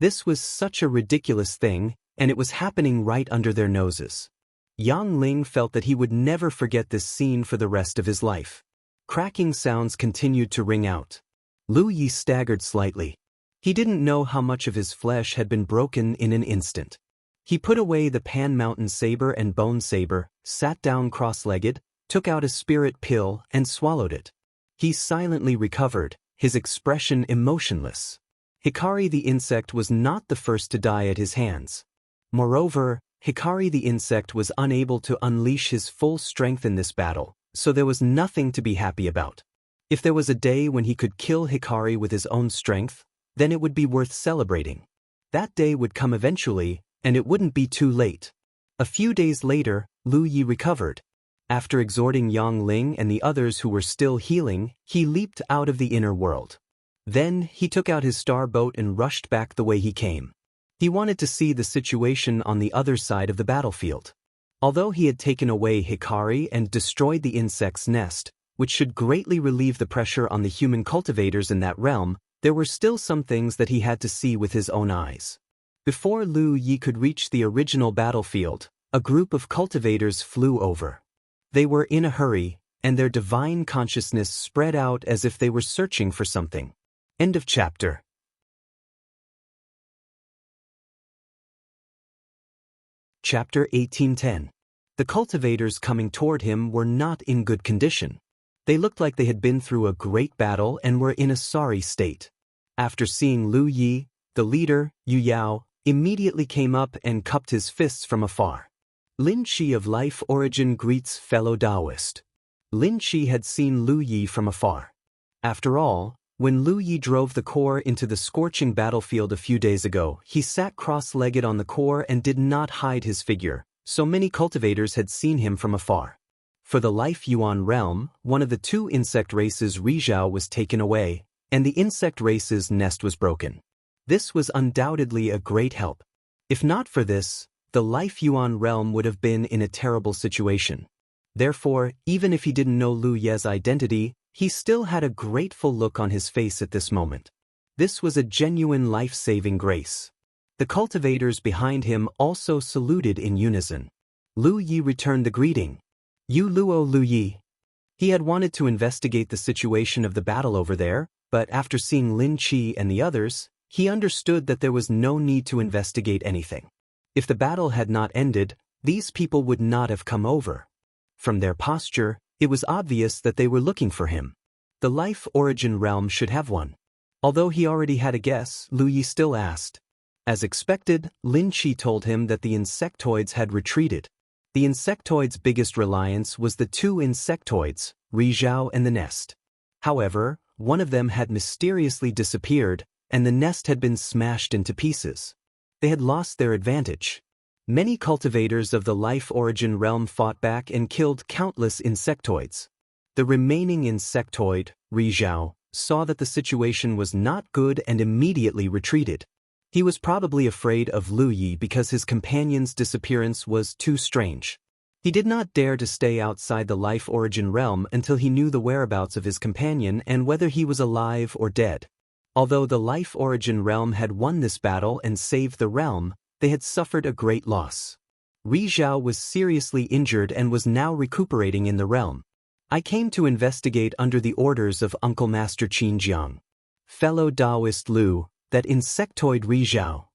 This was such a ridiculous thing, and it was happening right under their noses. Yang Ling felt that he would never forget this scene for the rest of his life. Cracking sounds continued to ring out. Lu Yi staggered slightly. He didn't know how much of his flesh had been broken in an instant. He put away the Pan Mountain saber and bone saber, sat down cross-legged, took out a spirit pill and swallowed it. He silently recovered, his expression emotionless. Hikari the insect was not the first to die at his hands. Moreover, Hikari the insect was unable to unleash his full strength in this battle, so there was nothing to be happy about. If there was a day when he could kill Hikari with his own strength, then it would be worth celebrating. That day would come eventually, and it wouldn't be too late. A few days later, Lu Yi recovered. After exhorting Yang Ling and the others who were still healing, he leaped out of the inner world. Then, he took out his star boat and rushed back the way he came. He wanted to see the situation on the other side of the battlefield. Although he had taken away Hikari and destroyed the insect's nest, which should greatly relieve the pressure on the human cultivators in that realm, there were still some things that he had to see with his own eyes. Before Lu Yi could reach the original battlefield, a group of cultivators flew over. They were in a hurry, and their divine consciousness spread out as if they were searching for something. End of chapter. Chapter 1810. The cultivators coming toward him were not in good condition. They looked like they had been through a great battle and were in a sorry state. After seeing Lu Yi, the leader, Yu Yao, immediately came up and cupped his fists from afar. Lin Chi of Life Origin greets fellow Taoist. Lin Chi had seen Lu Yi from afar. After all, when Lu Yi drove the core into the scorching battlefield a few days ago, he sat cross-legged on the core and did not hide his figure, so many cultivators had seen him from afar. For the Life Yuan realm, one of the 2 insect races Rizhao was taken away, and the insect race's nest was broken. This was undoubtedly a great help. If not for this, the Life Yuan realm would have been in a terrible situation. Therefore, even if he didn't know Lu Ye's identity, he still had a grateful look on his face at this moment. This was a genuine life-saving grace. The cultivators behind him also saluted in unison. Lu Yi returned the greeting. "Yu Luo Lu Yi." He had wanted to investigate the situation of the battle over there, but after seeing Lin Chi and the others, he understood that there was no need to investigate anything. If the battle had not ended, these people would not have come over. From their posture, it was obvious that they were looking for him. The Life Origin realm should have one. Although he already had a guess, Lu Yi still asked. As expected, Lin Chi told him that the insectoids had retreated. The insectoids' biggest reliance was the 2 insectoids, Rizhao and the nest. However, one of them had mysteriously disappeared, and the nest had been smashed into pieces. They had lost their advantage. Many cultivators of the Life Origin realm fought back and killed countless insectoids. The remaining insectoid, Rizhao, saw that the situation was not good and immediately retreated. He was probably afraid of Lu Yi because his companion's disappearance was too strange. He did not dare to stay outside the Life Origin realm until he knew the whereabouts of his companion and whether he was alive or dead. Although the Life Origin realm had won this battle and saved the realm, they had suffered a great loss. Rizhao was seriously injured and was now recuperating in the realm. I came to investigate under the orders of Uncle Master Qin Jiang. Fellow Taoist Lu, that insectoid Rizhao.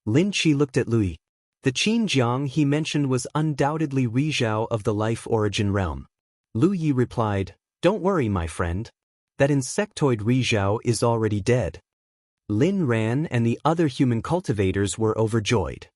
Lin Qi looked at Lui. The Qin Jiang he mentioned was undoubtedly Rizhao of the life origin realm. Lu Yi replied, "Don't worry, my friend. That insectoid Rizhao is already dead." Lin Ran and the other human cultivators were overjoyed.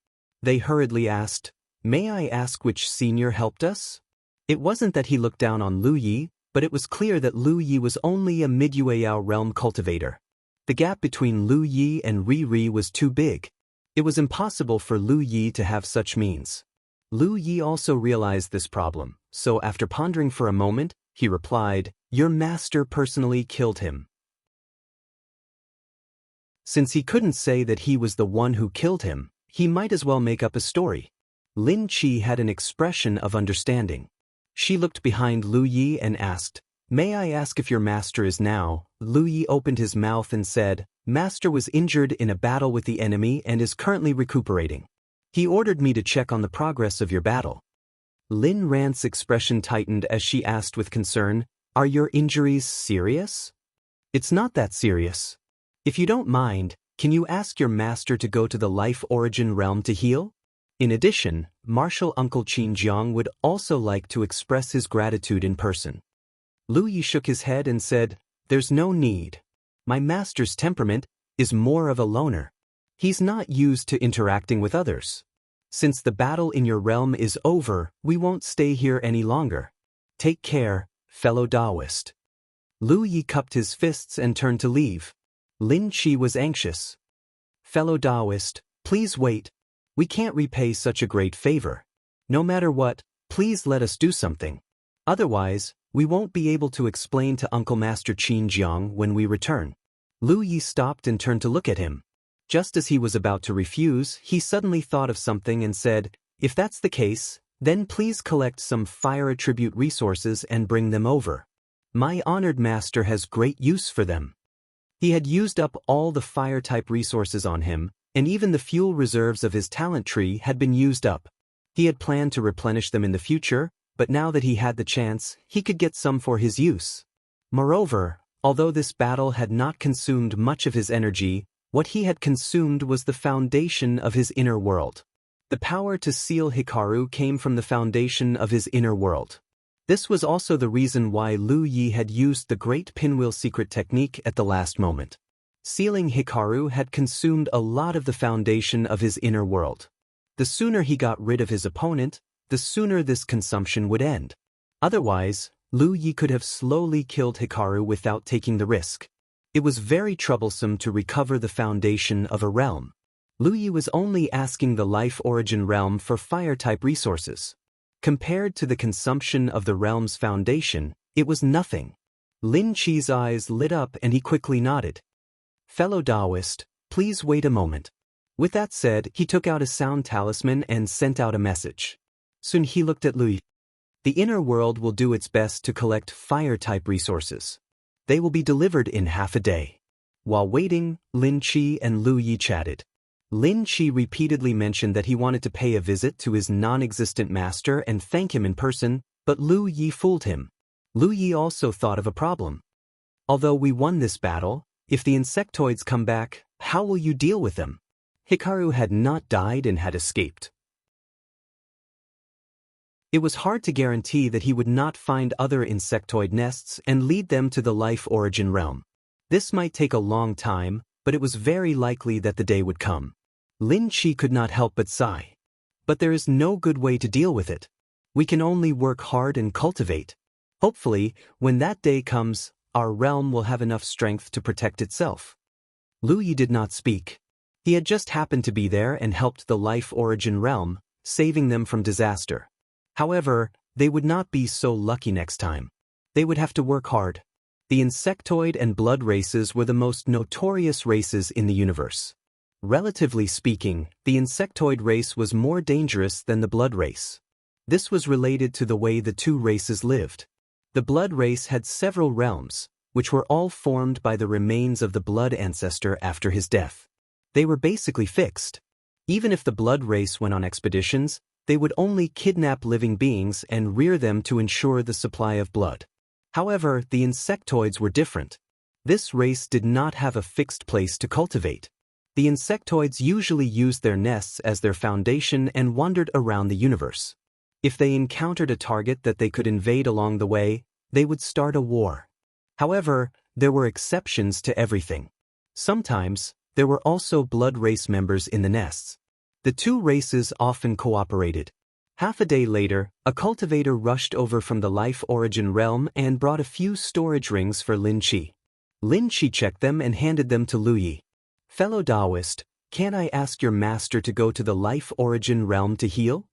They hurriedly asked, "May I ask which senior helped us?" It wasn't that he looked down on Lu Yi, but it was clear that Lu Yi was only a mid-Yueyao realm cultivator. The gap between Lu Yi and Ri was too big. It was impossible for Lu Yi to have such means. Lu Yi also realized this problem, so after pondering for a moment, he replied, "Your master personally killed him." Since he couldn't say that he was the one who killed him, he might as well make up a story. Lin Qi had an expression of understanding. She looked behind Lu Yi and asked, "May I ask if your master is now?" Lu Yi opened his mouth and said, "Master was injured in a battle with the enemy and is currently recuperating. He ordered me to check on the progress of your battle." Lin Ran's expression tightened as she asked with concern, "Are your injuries serious?" "It's not that serious. If you don't mind, can you ask your master to go to the life origin realm to heal? In addition, Martial Uncle Qin Jiang would also like to express his gratitude in person." Lu Yi shook his head and said, "There's no need. My master's temperament is more of a loner. He's not used to interacting with others. Since the battle in your realm is over, we won't stay here any longer. Take care, fellow Taoist." Lu Yi cupped his fists and turned to leave. Lin Qi was anxious. "Fellow Taoist, please wait. We can't repay such a great favor. No matter what, please let us do something. Otherwise, we won't be able to explain to Uncle Master Qin Jiang when we return." Lu Yi stopped and turned to look at him. Just as he was about to refuse, he suddenly thought of something and said, "If that's the case, then please collect some fire attribute resources and bring them over. My honored master has great use for them." He had used up all the fire-type resources on him, and even the fuel reserves of his talent tree had been used up. He had planned to replenish them in the future, but now that he had the chance, he could get some for his use. Moreover, although this battle had not consumed much of his energy, what he had consumed was the foundation of his inner world. The power to seal Hikaru came from the foundation of his inner world. This was also the reason why Lu Yi had used the Great Pinwheel Secret technique at the last moment. Sealing Hikaru had consumed a lot of the foundation of his inner world. The sooner he got rid of his opponent, the sooner this consumption would end. Otherwise, Lu Yi could have slowly killed Hikaru without taking the risk. It was very troublesome to recover the foundation of a realm. Lu Yi was only asking the life origin realm for fire-type resources. Compared to the consumption of the realm's foundation, it was nothing. Lin Qi's eyes lit up and he quickly nodded. "Fellow Taoist, please wait a moment." With that said, he took out a sound talisman and sent out a message. Soon he looked at Lu Yi. "The inner world will do its best to collect fire-type resources. They will be delivered in half a day." While waiting, Lin Qi and Lu Yi chatted. Lin Qi repeatedly mentioned that he wanted to pay a visit to his non-existent master and thank him in person, but Lu Yi fooled him. Lu Yi also thought of a problem. "Although we won this battle, if the insectoids come back, how will you deal with them?" Hikaru had not died and had escaped. It was hard to guarantee that he would not find other insectoid nests and lead them to the life origin realm. This might take a long time, but it was very likely that the day would come. Lin Qi could not help but sigh. "But there is no good way to deal with it. We can only work hard and cultivate. Hopefully, when that day comes, our realm will have enough strength to protect itself." Lu Yi did not speak. He had just happened to be there and helped the life origin realm, saving them from disaster. However, they would not be so lucky next time. They would have to work hard. The insectoid and blood races were the most notorious races in the universe. Relatively speaking, the insectoid race was more dangerous than the blood race. This was related to the way the two races lived. The blood race had several realms, which were all formed by the remains of the blood ancestor after his death. They were basically fixed. Even if the blood race went on expeditions, they would only kidnap living beings and rear them to ensure the supply of blood. However, the insectoids were different. This race did not have a fixed place to cultivate. The insectoids usually used their nests as their foundation and wandered around the universe. If they encountered a target that they could invade along the way, they would start a war. However, there were exceptions to everything. Sometimes, there were also blood race members in the nests. The two races often cooperated. Half a day later, a cultivator rushed over from the life origin realm and brought a few storage rings for Lin Chi. Lin Chi checked them and handed them to Lu Yi. "Fellow Taoist, can I ask your master to go to the life origin realm to heal?"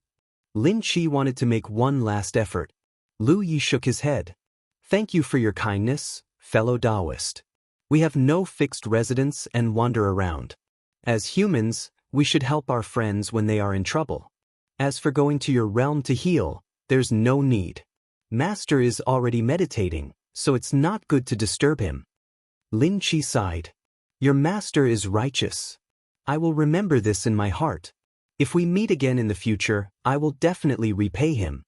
Lin Chi wanted to make one last effort. Lu Yi shook his head. "Thank you for your kindness, fellow Taoist. We have no fixed residence and wander around. As humans, we should help our friends when they are in trouble. As for going to your realm to heal, there's no need. Master is already meditating, so it's not good to disturb him." Lin Chi sighed. "Your master is righteous. I will remember this in my heart. If we meet again in the future, I will definitely repay him.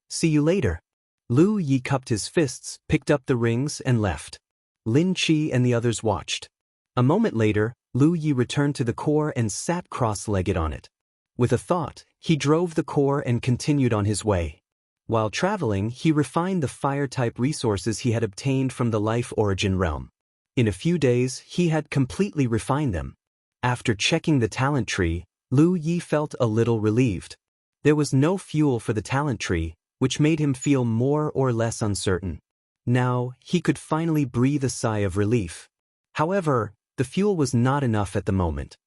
See you later." Lu Yi cupped his fists, picked up the rings, and left. Lin Chi and the others watched. A moment later, Lu Yi returned to the core and sat cross-legged on it. With a thought, he drove the core and continued on his way. While traveling, he refined the fire-type resources he had obtained from the life origin realm. In a few days, he had completely refined them. After checking the talent tree, Lu Yi felt a little relieved. There was no fuel for the talent tree, which made him feel more or less uncertain. Now, he could finally breathe a sigh of relief. However, the fuel was not enough at the moment.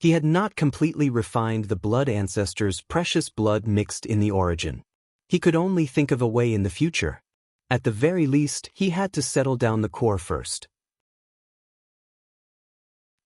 He had not completely refined the blood ancestors' precious blood mixed in the origin. He could only think of a way in the future. At the very least, he had to settle down the core first.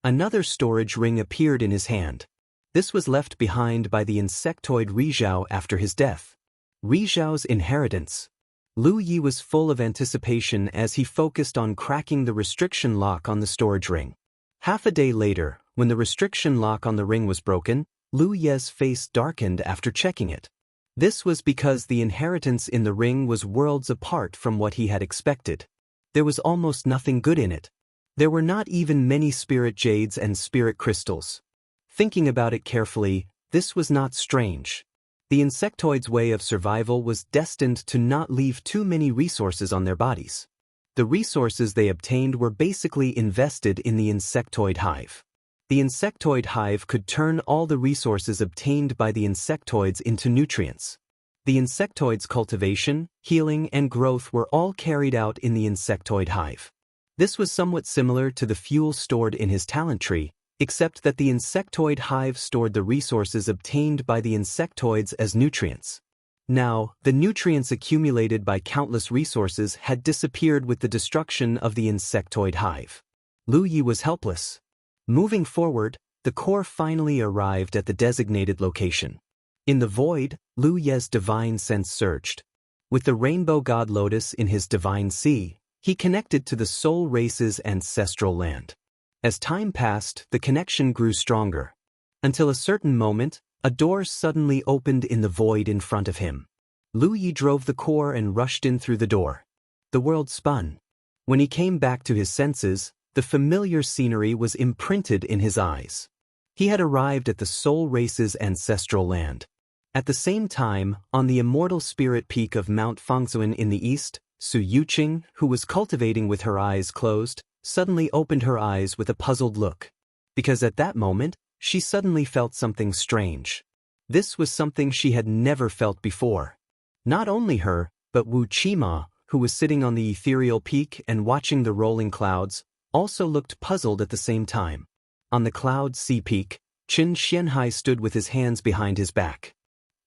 Another storage ring appeared in his hand. This was left behind by the insectoid Rizhao after his death. Rizhao's inheritance. Lu Yi was full of anticipation as he focused on cracking the restriction lock on the storage ring. Half a day later, when the restriction lock on the ring was broken, Lu Yi's face darkened after checking it. This was because the inheritance in the ring was worlds apart from what he had expected. There was almost nothing good in it. There were not even many spirit jades and spirit crystals. Thinking about it carefully, this was not strange. The insectoid's way of survival was destined to not leave too many resources on their bodies. The resources they obtained were basically invested in the insectoid hive. The insectoid hive could turn all the resources obtained by the insectoids into nutrients. The insectoid's cultivation, healing, and growth were all carried out in the insectoid hive. This was somewhat similar to the fuel stored in his talent tree, except that the insectoid hive stored the resources obtained by the insectoids as nutrients. Now, the nutrients accumulated by countless resources had disappeared with the destruction of the insectoid hive. Lu Yi was helpless. Moving forward, the core finally arrived at the designated location. In the void, Lu Yi's divine sense surged. With the rainbow god lotus in his divine sea, he connected to the soul race's ancestral land. As time passed, the connection grew stronger. Until a certain moment, a door suddenly opened in the void in front of him. Lu Yi drove the core and rushed in through the door. The world spun. When he came back to his senses, the familiar scenery was imprinted in his eyes. He had arrived at the soul race's ancestral land. At the same time, on the immortal spirit peak of Mount Fangzuan in the east, Su Yuqing, who was cultivating with her eyes closed, suddenly opened her eyes with a puzzled look. Because at that moment, she suddenly felt something strange. This was something she had never felt before. Not only her, but Wu Qima, who was sitting on the ethereal peak and watching the rolling clouds, also looked puzzled at the same time. On the cloud sea peak, Qin Xianhai stood with his hands behind his back.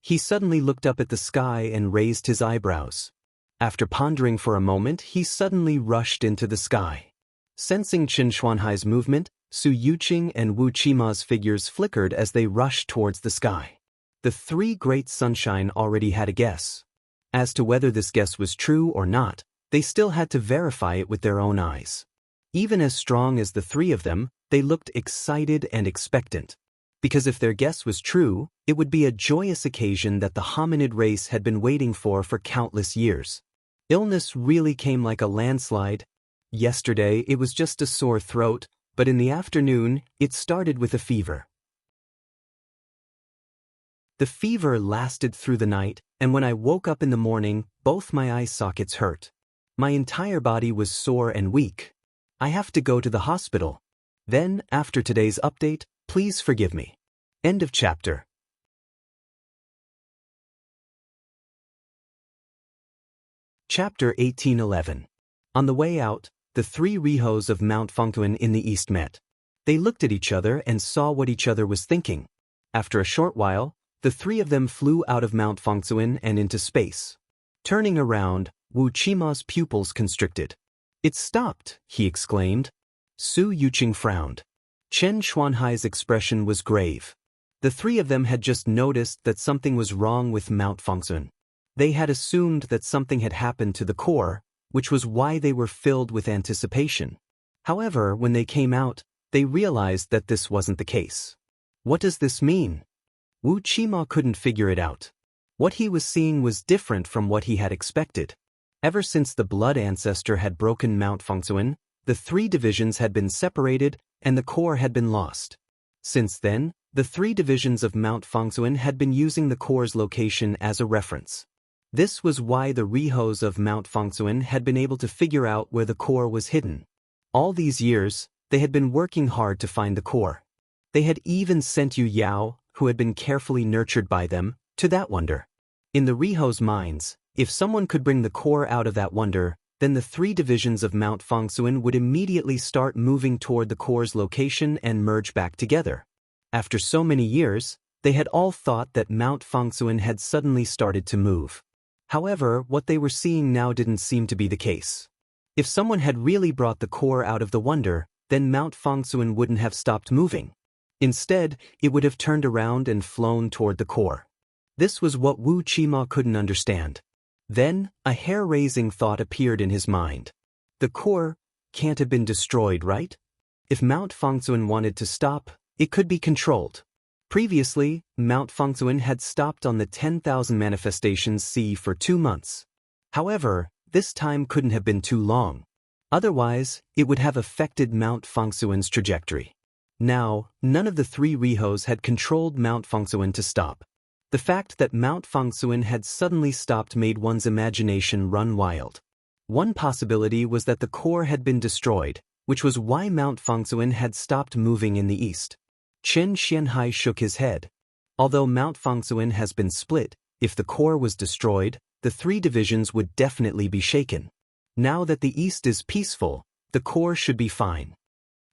He suddenly looked up at the sky and raised his eyebrows. After pondering for a moment, he suddenly rushed into the sky. Sensing Qin Xianhai's movement, Su Yuqing and Wu Qima's figures flickered as they rushed towards the sky. The three great sunshine already had a guess. As to whether this guess was true or not, they still had to verify it with their own eyes. Even as strong as the three of them, they looked excited and expectant. Because if their guess was true, it would be a joyous occasion that the hominid race had been waiting for countless years. Illness really came like a landslide. Yesterday it was just a sore throat, but in the afternoon it started with a fever. The fever lasted through the night, and when I woke up in the morning, both my eye sockets hurt. My entire body was sore and weak. I have to go to the hospital. Then, after today's update, please forgive me. End of chapter. Chapter 1811. On the way out, the three Rihos of Mount Fengtuan in the east met. They looked at each other and saw what each other was thinking. After a short while, the three of them flew out of Mount Fengtuan and into space. Turning around, Wu Qima's pupils constricted. "It stopped," he exclaimed. Su Yuqing frowned. Chen Xuanhai's expression was grave. The three of them had just noticed that something was wrong with Mount Fengtuan. They had assumed that something had happened to the core, which was why they were filled with anticipation. However, when they came out, they realized that this wasn't the case. What does this mean? Wu Qima couldn't figure it out. What he was seeing was different from what he had expected. Ever since the blood ancestor had broken Mount Fengtuan, the three divisions had been separated and the core had been lost. Since then, the three divisions of Mount Fengtuan had been using the core's location as a reference. This was why the Rihos of Mount Fengtuan had been able to figure out where the core was hidden. All these years, they had been working hard to find the core. They had even sent Yu Yao, who had been carefully nurtured by them, to that wonder. In the Rihos' minds, if someone could bring the core out of that wonder, then the three divisions of Mount Fengtuan would immediately start moving toward the core's location and merge back together. After so many years, they had all thought that Mount Fengtuan had suddenly started to move. However, what they were seeing now didn't seem to be the case. If someone had really brought the core out of the wonder, then Mount Fengtuan wouldn't have stopped moving. Instead, it would have turned around and flown toward the core. This was what Wu Qima couldn't understand. Then, a hair-raising thought appeared in his mind. The core can't have been destroyed, right? If Mount Fengtuan wanted to stop, it could be controlled. Previously, Mount Fengtuan had stopped on the 10,000 manifestations C for 2 months. However, this time couldn't have been too long. Otherwise, it would have affected Mount Fengtuan's trajectory. Now, none of the three Rihos had controlled Mount Fengtuan to stop. The fact that Mount Fengtuan had suddenly stopped made one's imagination run wild. One possibility was that the core had been destroyed, which was why Mount Fengtuan had stopped moving in the east. Chen Xianhai shook his head. Although Mount Fengtuan has been split, if the core was destroyed, the three divisions would definitely be shaken. Now that the east is peaceful, the core should be fine.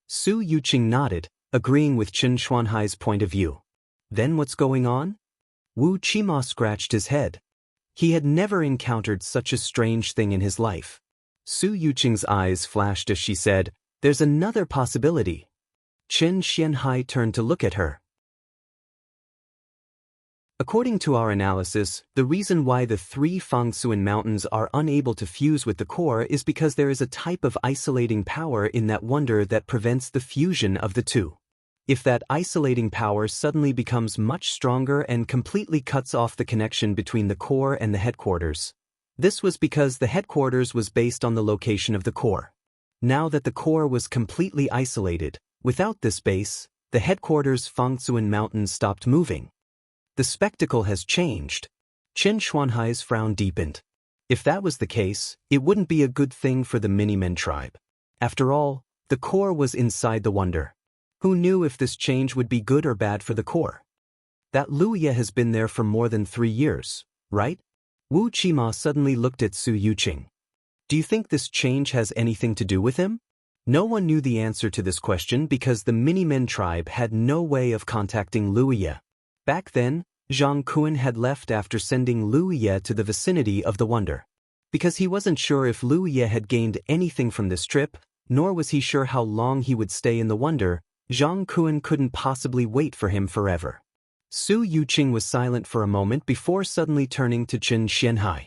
Su Yuqing nodded, agreeing with Chen Xuanhai's point of view. Then what's going on? Wu Qima scratched his head. He had never encountered such a strange thing in his life. Su Yuqing's eyes flashed as she said, "There's another possibility." Chen Xianhai turned to look at her. According to our analysis, the reason why the three Fengtuan mountains are unable to fuse with the core is because there is a type of isolating power in that wonder that prevents the fusion of the two. If that isolating power suddenly becomes much stronger and completely cuts off the connection between the core and the headquarters. This was because the headquarters was based on the location of the core. Now that the core was completely isolated, without this base, the headquarters Fengtuan mountains stopped moving. The spectacle has changed. Chen Xuanhai's frown deepened. If that was the case, it wouldn't be a good thing for the Minimen tribe. After all, the core was inside the wonder. Who knew if this change would be good or bad for the core? That Luya has been there for more than 3 years, right? Wu Qima suddenly looked at Su Yuqing. Do you think this change has anything to do with him? No one knew the answer to this question because the Minimen tribe had no way of contacting Luya. Back then, Zhang Kun had left after sending Luya to the vicinity of the wonder. Because he wasn't sure if Luya had gained anything from this trip, nor was he sure how long he would stay in the wonder, Zhang Kun couldn't possibly wait for him forever. Su Yuqing was silent for a moment before suddenly turning to Chen Xianhai.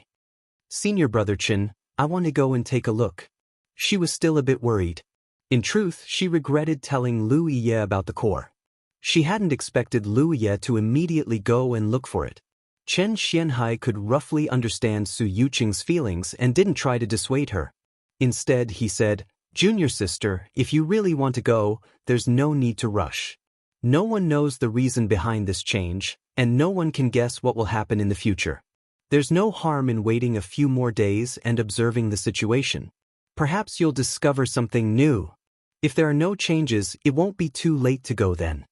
"Senior brother Chen, I want to go and take a look." She was still a bit worried. In truth, she regretted telling Luya about the core. She hadn't expected Luya to immediately go and look for it. Chen Xianhai could roughly understand Su Yuqing's feelings and didn't try to dissuade her. Instead, he said, "Junior sister, if you really want to go, there's no need to rush. No one knows the reason behind this change, and no one can guess what will happen in the future. There's no harm in waiting a few more days and observing the situation. Perhaps you'll discover something new. If there are no changes, it won't be too late to go then."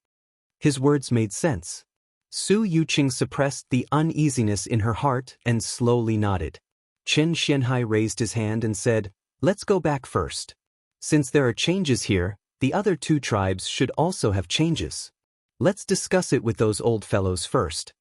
His words made sense. Su Yuqing suppressed the uneasiness in her heart and slowly nodded. Chen Xianhai raised his hand and said, "Let's go back first. Since there are changes here, the other two tribes should also have changes. Let's discuss it with those old fellows first."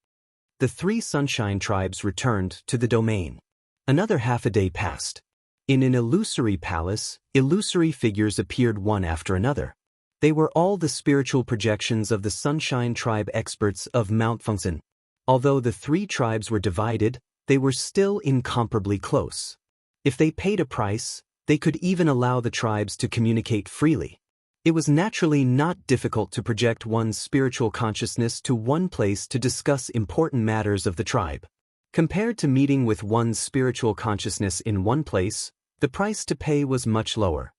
The three Sunshine tribes returned to the domain. Another half a day passed. In an illusory palace, illusory figures appeared one after another. They were all the spiritual projections of the Sunshine tribe experts of Mount Fengxin. Although the three tribes were divided, they were still incomparably close. If they paid a price, they could even allow the tribes to communicate freely. It was naturally not difficult to project one's spiritual consciousness to one place to discuss important matters of the tribe. Compared to meeting with one's spiritual consciousness in one place, the price to pay was much lower.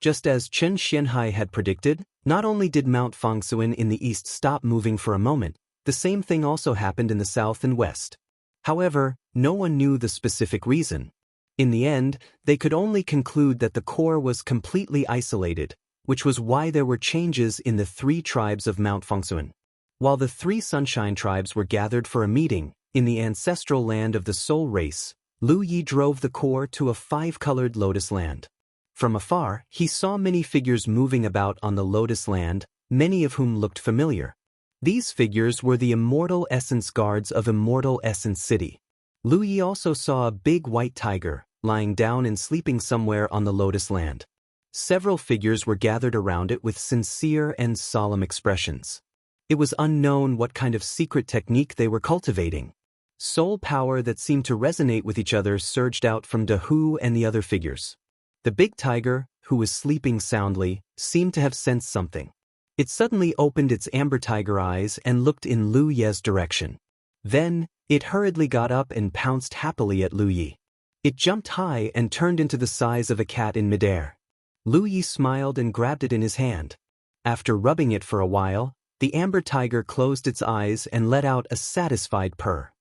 Just as Chen Xianhai had predicted, not only did Mount Fengxin in the east stop moving for a moment, the same thing also happened in the south and west. However, no one knew the specific reason. In the end, they could only conclude that the core was completely isolated, which was why there were changes in the three tribes of Mount Fengxin. While the three Sunshine tribes were gathered for a meeting, in the ancestral land of the Soul Race, Lu Yi drove the core to a five-colored lotus land. From afar, he saw many figures moving about on the lotus land, many of whom looked familiar. These figures were the Immortal Essence Guards of Immortal Essence City. Lu Yi also saw a big white tiger, lying down and sleeping somewhere on the lotus land. Several figures were gathered around it with sincere and solemn expressions. It was unknown what kind of secret technique they were cultivating. Soul power that seemed to resonate with each other surged out from De Hu and the other figures. The big tiger, who was sleeping soundly, seemed to have sensed something. It suddenly opened its amber tiger eyes and looked in Lu Ye's direction. Then, it hurriedly got up and pounced happily at Lu Yi. It jumped high and turned into the size of a cat in midair. Lu Yi smiled and grabbed it in his hand. After rubbing it for a while, the amber tiger closed its eyes and let out a satisfied purr.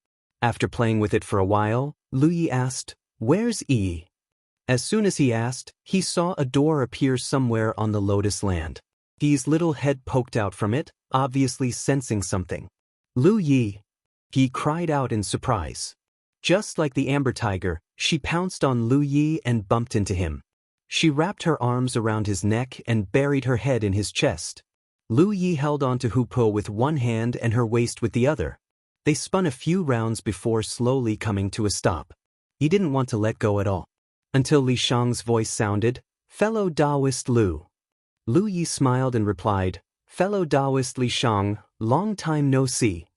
After playing with it for a while, Lu Yi asked, "Where's Yi?" As soon as he asked, he saw a door appear somewhere on the lotus land. Yi's little head poked out from it, obviously sensing something. "Lu Yi!" he cried out in surprise. Just like the amber tiger, she pounced on Lu Yi and bumped into him. She wrapped her arms around his neck and buried her head in his chest. Lu Yi held on to Hu Po with one hand and her waist with the other. They spun a few rounds before slowly coming to a stop. He didn't want to let go at all. Until Li Shang's voice sounded, "Fellow Taoist Lu." Lu Yi smiled and replied, "Fellow Taoist Li Shang, long time no see."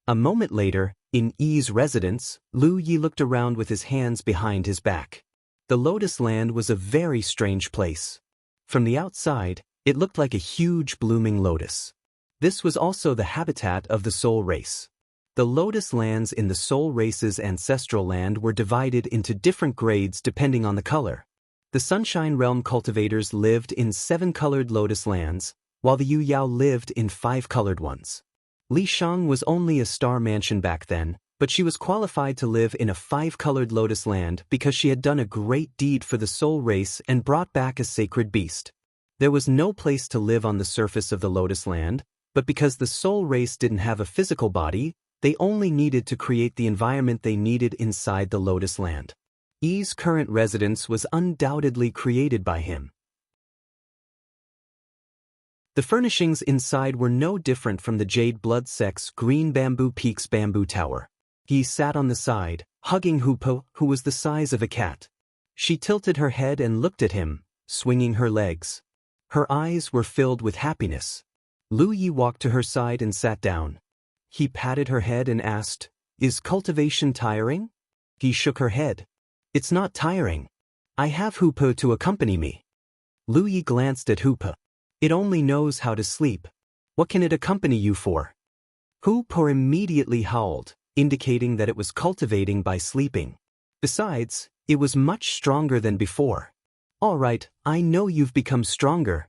A moment later, in Yi's residence, Lu Yi looked around with his hands behind his back. The lotus land was a very strange place. From the outside, it looked like a huge blooming lotus. This was also the habitat of the Soul Race. The lotus lands in the Soul Race's ancestral land were divided into different grades depending on the color. The Sunshine Realm cultivators lived in 7-colored lotus lands, while the Yu Yao lived in 5-colored ones. Li Shang was only a star mansion back then, but she was qualified to live in a 5-colored lotus land because she had done a great deed for the Soul Race and brought back a sacred beast. There was no place to live on the surface of the lotus land, but because the Soul Race didn't have a physical body, they only needed to create the environment they needed inside the lotus land. Yi's current residence was undoubtedly created by him. The furnishings inside were no different from the Jade Blood Sect's Green Bamboo Peaks bamboo tower. He sat on the side, hugging Hu Po, who was the size of a cat. She tilted her head and looked at him, swinging her legs. Her eyes were filled with happiness. Lu Yi walked to her side and sat down. He patted her head and asked, "Is cultivation tiring?" He shook her head. "It's not tiring. I have Hu Po to accompany me." Lu Yi glanced at Hu Po. "It only knows how to sleep. What can it accompany you for?" Hu Po immediately howled, indicating that it was cultivating by sleeping. Besides, it was much stronger than before. All right, I know you've become stronger.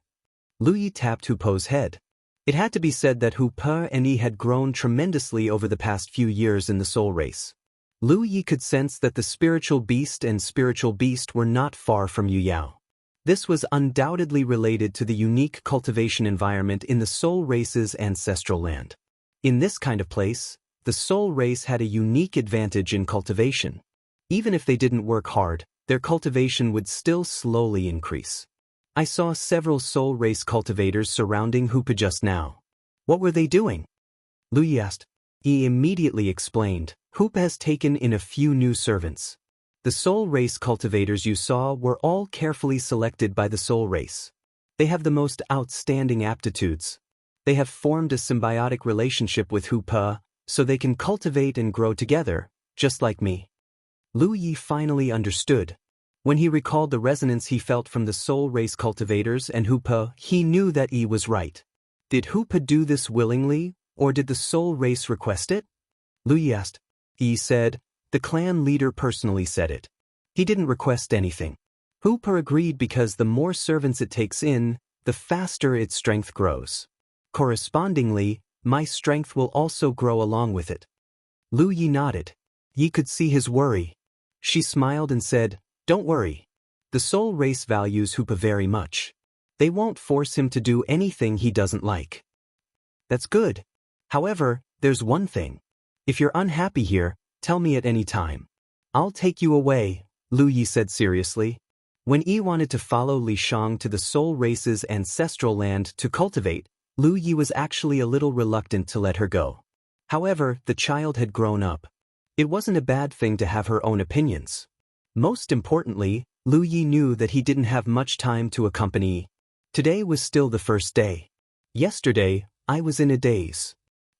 Lu Yi tapped Hu Po's head. It had to be said that Hu Po and Yi had grown tremendously over the past few years in the soul race. Lu Yi could sense that the spiritual beast and spiritual beast were not far from Yu Yao. This was undoubtedly related to the unique cultivation environment in the soul race's ancestral land. In this kind of place, the soul race had a unique advantage in cultivation. Even if they didn't work hard, their cultivation would still slowly increase. I saw several soul race cultivators surrounding Hu Po just now. What were they doing? Lu Yi asked. He immediately explained, Hu Po has taken in a few new servants. The soul race cultivators you saw were all carefully selected by the soul race. They have the most outstanding aptitudes. They have formed a symbiotic relationship with Hu Po, so they can cultivate and grow together, just like me. Lu Yi finally understood. When he recalled the resonance he felt from the soul race cultivators and Hu Po, he knew that Yi was right. Did Hu Po do this willingly, or did the soul race request it? Lu Yi asked. Yi said, the clan leader personally said it. He didn't request anything. Hu Po agreed because the more servants it takes in, the faster its strength grows. Correspondingly, my strength will also grow along with it. Lu Yi nodded. Yi could see his worry. She smiled and said, don't worry. The soul race values Hu Po very much. They won't force him to do anything he doesn't like. That's good. However, there's one thing. If you're unhappy here, tell me at any time. I'll take you away, Lu Yi said seriously. When Yi wanted to follow Li Shang to the soul race's ancestral land to cultivate, Lu Yi was actually a little reluctant to let her go. However, the child had grown up. It wasn't a bad thing to have her own opinions. Most importantly, Lu Yi knew that he didn't have much time to accompany. Today was still the first day. Yesterday, I was in a daze.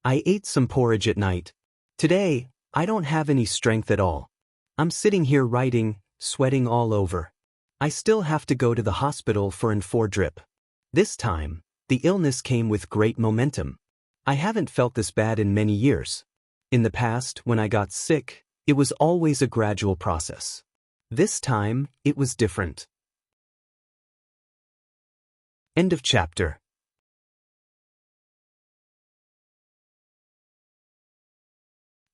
I ate some porridge at night. Today, I don't have any strength at all. I'm sitting here writing, sweating all over. I still have to go to the hospital for an 4 drip. This time, the illness came with great momentum. I haven't felt this bad in many years. In the past, when I got sick, it was always a gradual process. This time, it was different. End of chapter.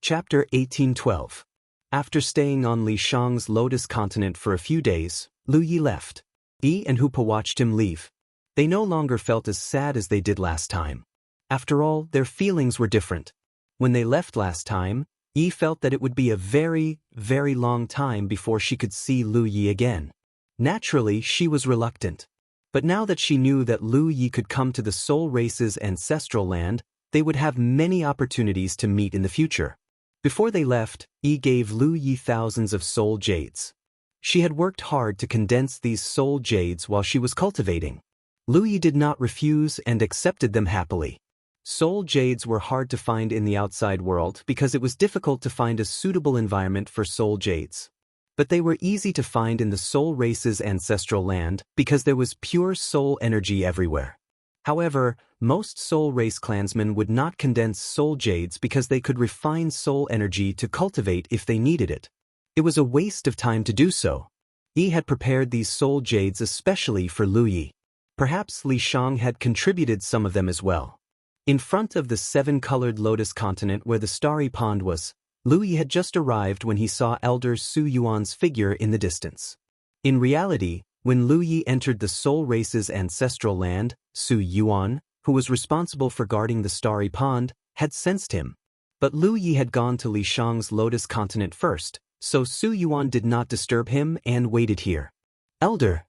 Chapter 1812. After staying on Li Shang's lotus continent for a few days, Lu Yi left. Yi and Hu Po watched him leave. They no longer felt as sad as they did last time. After all, their feelings were different. When they left last time, Yi felt that it would be a very, very long time before she could see Lu Yi again. Naturally, she was reluctant. But now that she knew that Lu Yi could come to the soul race's ancestral land, they would have many opportunities to meet in the future. Before they left, Yi gave Lu Yi thousands of soul jades. She had worked hard to condense these soul jades while she was cultivating. Lu Yi did not refuse and accepted them happily. Soul jades were hard to find in the outside world because it was difficult to find a suitable environment for soul jades. But they were easy to find in the soul race's ancestral land because there was pure soul energy everywhere. However, most soul race clansmen would not condense soul jades because they could refine soul energy to cultivate if they needed it. It was a waste of time to do so. Yi had prepared these soul jades especially for Lu Yi. Perhaps Li Shang had contributed some of them as well. In front of the 7-colored lotus continent where the starry pond was, Lu Yi had just arrived when he saw Elder Su Yuan's figure in the distance. In reality, when Lu Yi entered the soul race's ancestral land, Su Yuan, who was responsible for guarding the starry pond, had sensed him. But Lu Yi had gone to Li Shang's lotus continent first, so Su Yuan did not disturb him and waited here. Elder!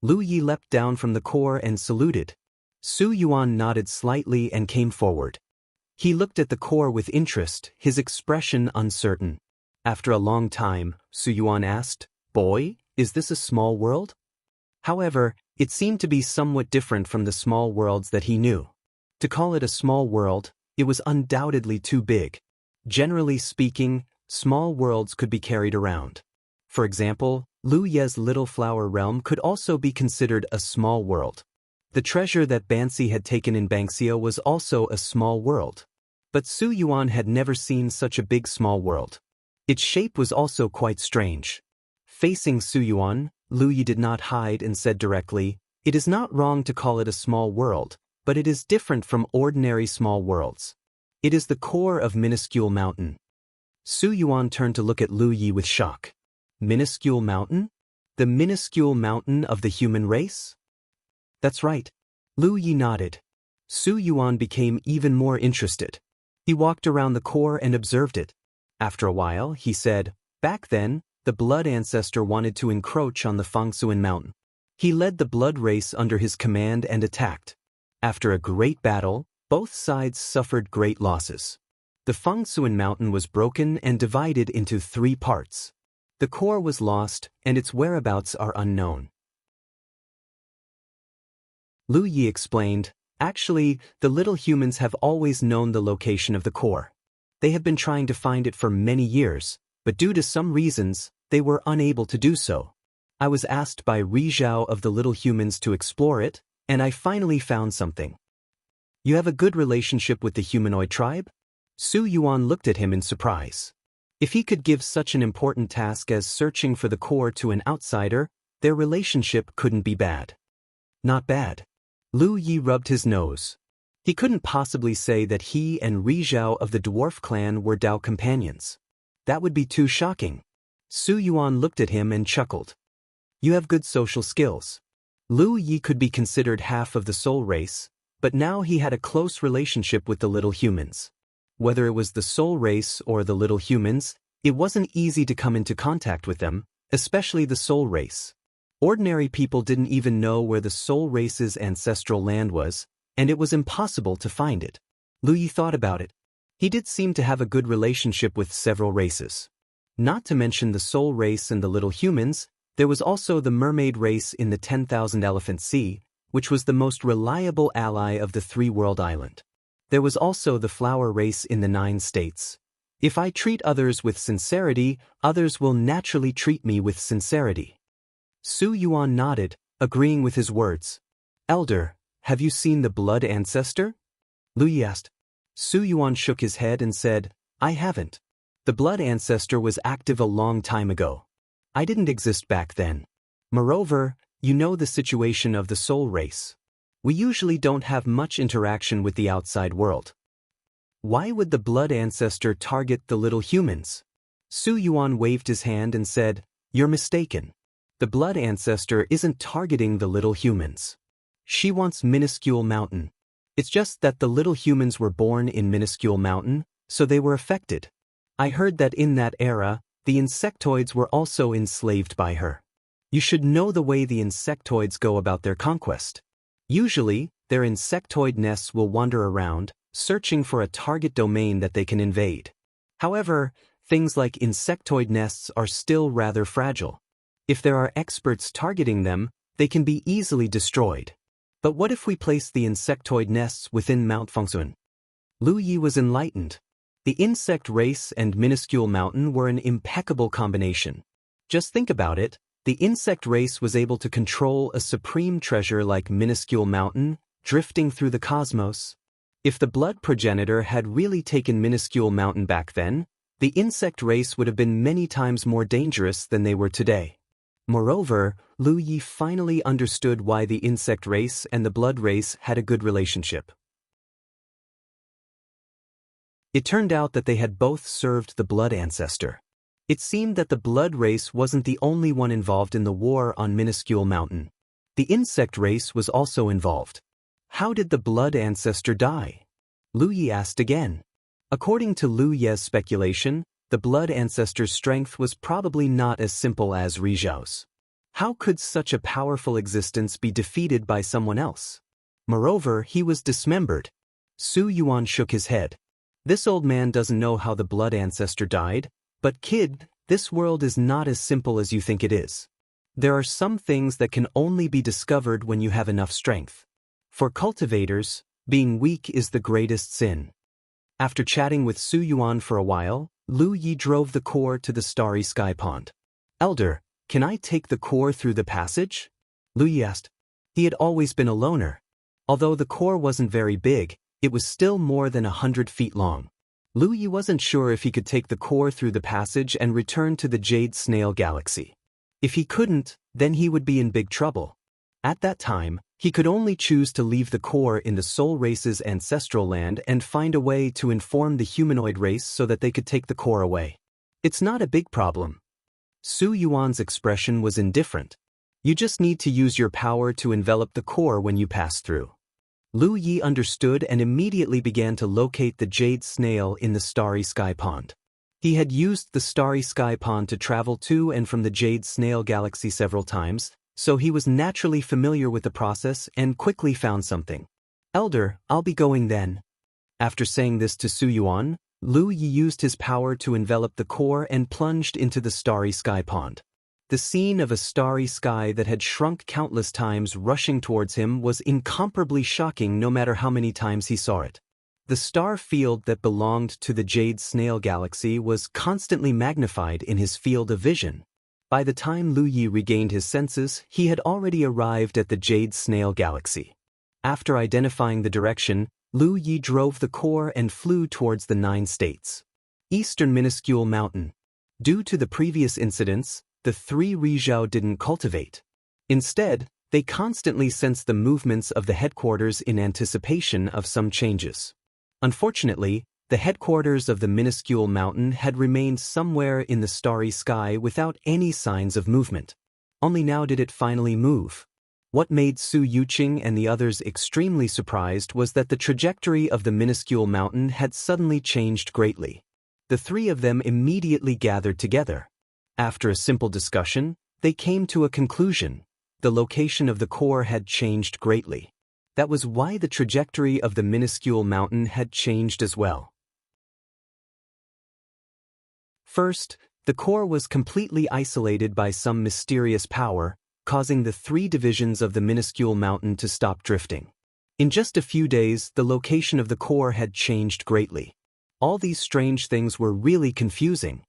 Lu Yi leapt down from the core and saluted. Su Yuan nodded slightly and came forward. He looked at the core with interest, his expression uncertain. After a long time, Su Yuan asked, "Boy, is this a small world?" However, it seemed to be somewhat different from the small worlds that he knew. To call it a small world, it was undoubtedly too big. Generally speaking, small worlds could be carried around. For example, Lu Ye's Little Flower Realm could also be considered a small world. The treasure that Bansi had taken in Banksia was also a small world. But Su Yuan had never seen such a big small world. Its shape was also quite strange. Facing Su Yuan, Lu Yi did not hide and said directly, "It is not wrong to call it a small world, but it is different from ordinary small worlds. It is the core of minuscule mountain." Su Yuan turned to look at Lu Yi with shock. Minuscule mountain? The minuscule mountain of the human race? That's right. Lu Yi nodded. Su Yuan became even more interested. He walked around the core and observed it. After a while, he said, "Back then, the blood ancestor wanted to encroach on the Fangsuan mountain. He led the blood race under his command and attacked. After a great battle, both sides suffered great losses. The Fangsuan mountain was broken and divided into 3 parts. The core was lost, and its whereabouts are unknown." Lu Yi explained, "Actually, the little humans have always known the location of the core. They have been trying to find it for many years, but due to some reasons, they were unable to do so. I was asked by Rizhao of the little humans to explore it, and I finally found something." "You have a good relationship with the humanoid tribe?" Su Yuan looked at him in surprise. If he could give such an important task as searching for the core to an outsider, their relationship couldn't be bad. "Not bad." Lu Yi rubbed his nose. He couldn't possibly say that he and Rizhao of the dwarf clan were Dao companions. That would be too shocking. Su Yuan looked at him and chuckled. "You have good social skills." Lu Yi could be considered half of the soul race, but now he had a close relationship with the little humans. Whether it was the soul race or the little humans, it wasn't easy to come into contact with them, especially the soul race. Ordinary people didn't even know where the soul race's ancestral land was, and it was impossible to find it. Lu Yi thought about it. He did seem to have a good relationship with several races. Not to mention the soul race and the little humans, there was also the mermaid race in the 10,000 Elephant Sea, which was the most reliable ally of the 3-world island. There was also the flower race in the 9 states. If I treat others with sincerity, others will naturally treat me with sincerity. Su Yuan nodded, agreeing with his words. "Elder, have you seen the blood ancestor?" Lu Yi asked. Su Yuan shook his head and said, "I haven't. The blood ancestor was active a long time ago. I didn't exist back then. Moreover, you know the situation of the soul race. We usually don't have much interaction with the outside world. Why would the blood ancestor target the little humans?" Su Yuan waved his hand and said, "You're mistaken. The blood ancestor isn't targeting the little humans. She wants minuscule mountain. It's just that the little humans were born in minuscule mountain, so they were affected. I heard that in that era, the insectoids were also enslaved by her. You should know the way the insectoids go about their conquest. Usually, their insectoid nests will wander around, searching for a target domain that they can invade. However, things like insectoid nests are still rather fragile. If there are experts targeting them, they can be easily destroyed. But what if we place the insectoid nests within Mount Fangsuan?" Lu Yi was enlightened. The insect race and minuscule mountain were an impeccable combination. Just think about it. The insect race was able to control a supreme treasure like minuscule mountain, drifting through the cosmos. If the blood progenitor had really taken minuscule mountain back then, the insect race would have been many times more dangerous than they were today. Moreover, Lu Yi finally understood why the insect race and the blood race had a good relationship. It turned out that they had both served the blood ancestor. It seemed that the blood race wasn't the only one involved in the war on Minuscule Mountain. The insect race was also involved. How did the blood ancestor die? Lu Yi asked again. According to Lu Ye's speculation, the blood ancestor's strength was probably not as simple as Rizhao's. How could such a powerful existence be defeated by someone else? Moreover, he was dismembered. Su Yuan shook his head. This old man doesn't know how the blood ancestor died, but kid, this world is not as simple as you think it is. There are some things that can only be discovered when you have enough strength. For cultivators, being weak is the greatest sin. After chatting with Su Yuan for a while, Lu Yi drove the core to the starry sky pond. Elder, can I take the core through the passage? Lu Yi asked. He had always been a loner. Although the core wasn't very big, It was still more than 100 feet long. Lu Yi wasn't sure if he could take the core through the passage and return to the Jade Snail Galaxy. If he couldn't, then he would be in big trouble. At that time, he could only choose to leave the core in the Soul Race's ancestral land and find a way to inform the humanoid race so that they could take the core away. It's not a big problem. Su Yuan's expression was indifferent. You just need to use your power to envelop the core when you pass through. Lu Yi understood and immediately began to locate the jade snail in the Starry Sky Pond. He had used the Starry Sky Pond to travel to and from the Jade Snail Galaxy several times, so he was naturally familiar with the process and quickly found something. Elder, I'll be going then. After saying this to Su Yuan, Lu Yi used his power to envelop the core and plunged into the Starry Sky Pond. The scene of a starry sky that had shrunk countless times rushing towards him was incomparably shocking no matter how many times he saw it. The star field that belonged to the Jade Snail Galaxy was constantly magnified in his field of vision. By the time Lu Yi regained his senses, he had already arrived at the Jade Snail Galaxy. After identifying the direction, Lu Yi drove the core and flew towards the 9 states. Eastern Minuscule Mountain. Due to the previous incidents, the 3 Rizhao didn't cultivate. Instead, they constantly sensed the movements of the headquarters in anticipation of some changes. Unfortunately, the headquarters of the minuscule mountain had remained somewhere in the starry sky without any signs of movement. Only now did it finally move. What made Su Yuqing and the others extremely surprised was that the trajectory of the minuscule mountain had suddenly changed greatly. The 3 of them immediately gathered together. After a simple discussion, they came to a conclusion. The location of the core had changed greatly. That was why the trajectory of the minuscule mountain had changed as well. First, the core was completely isolated by some mysterious power, causing the 3 divisions of the minuscule mountain to stop drifting. In just a few days, the location of the core had changed greatly. All these strange things were really confusing.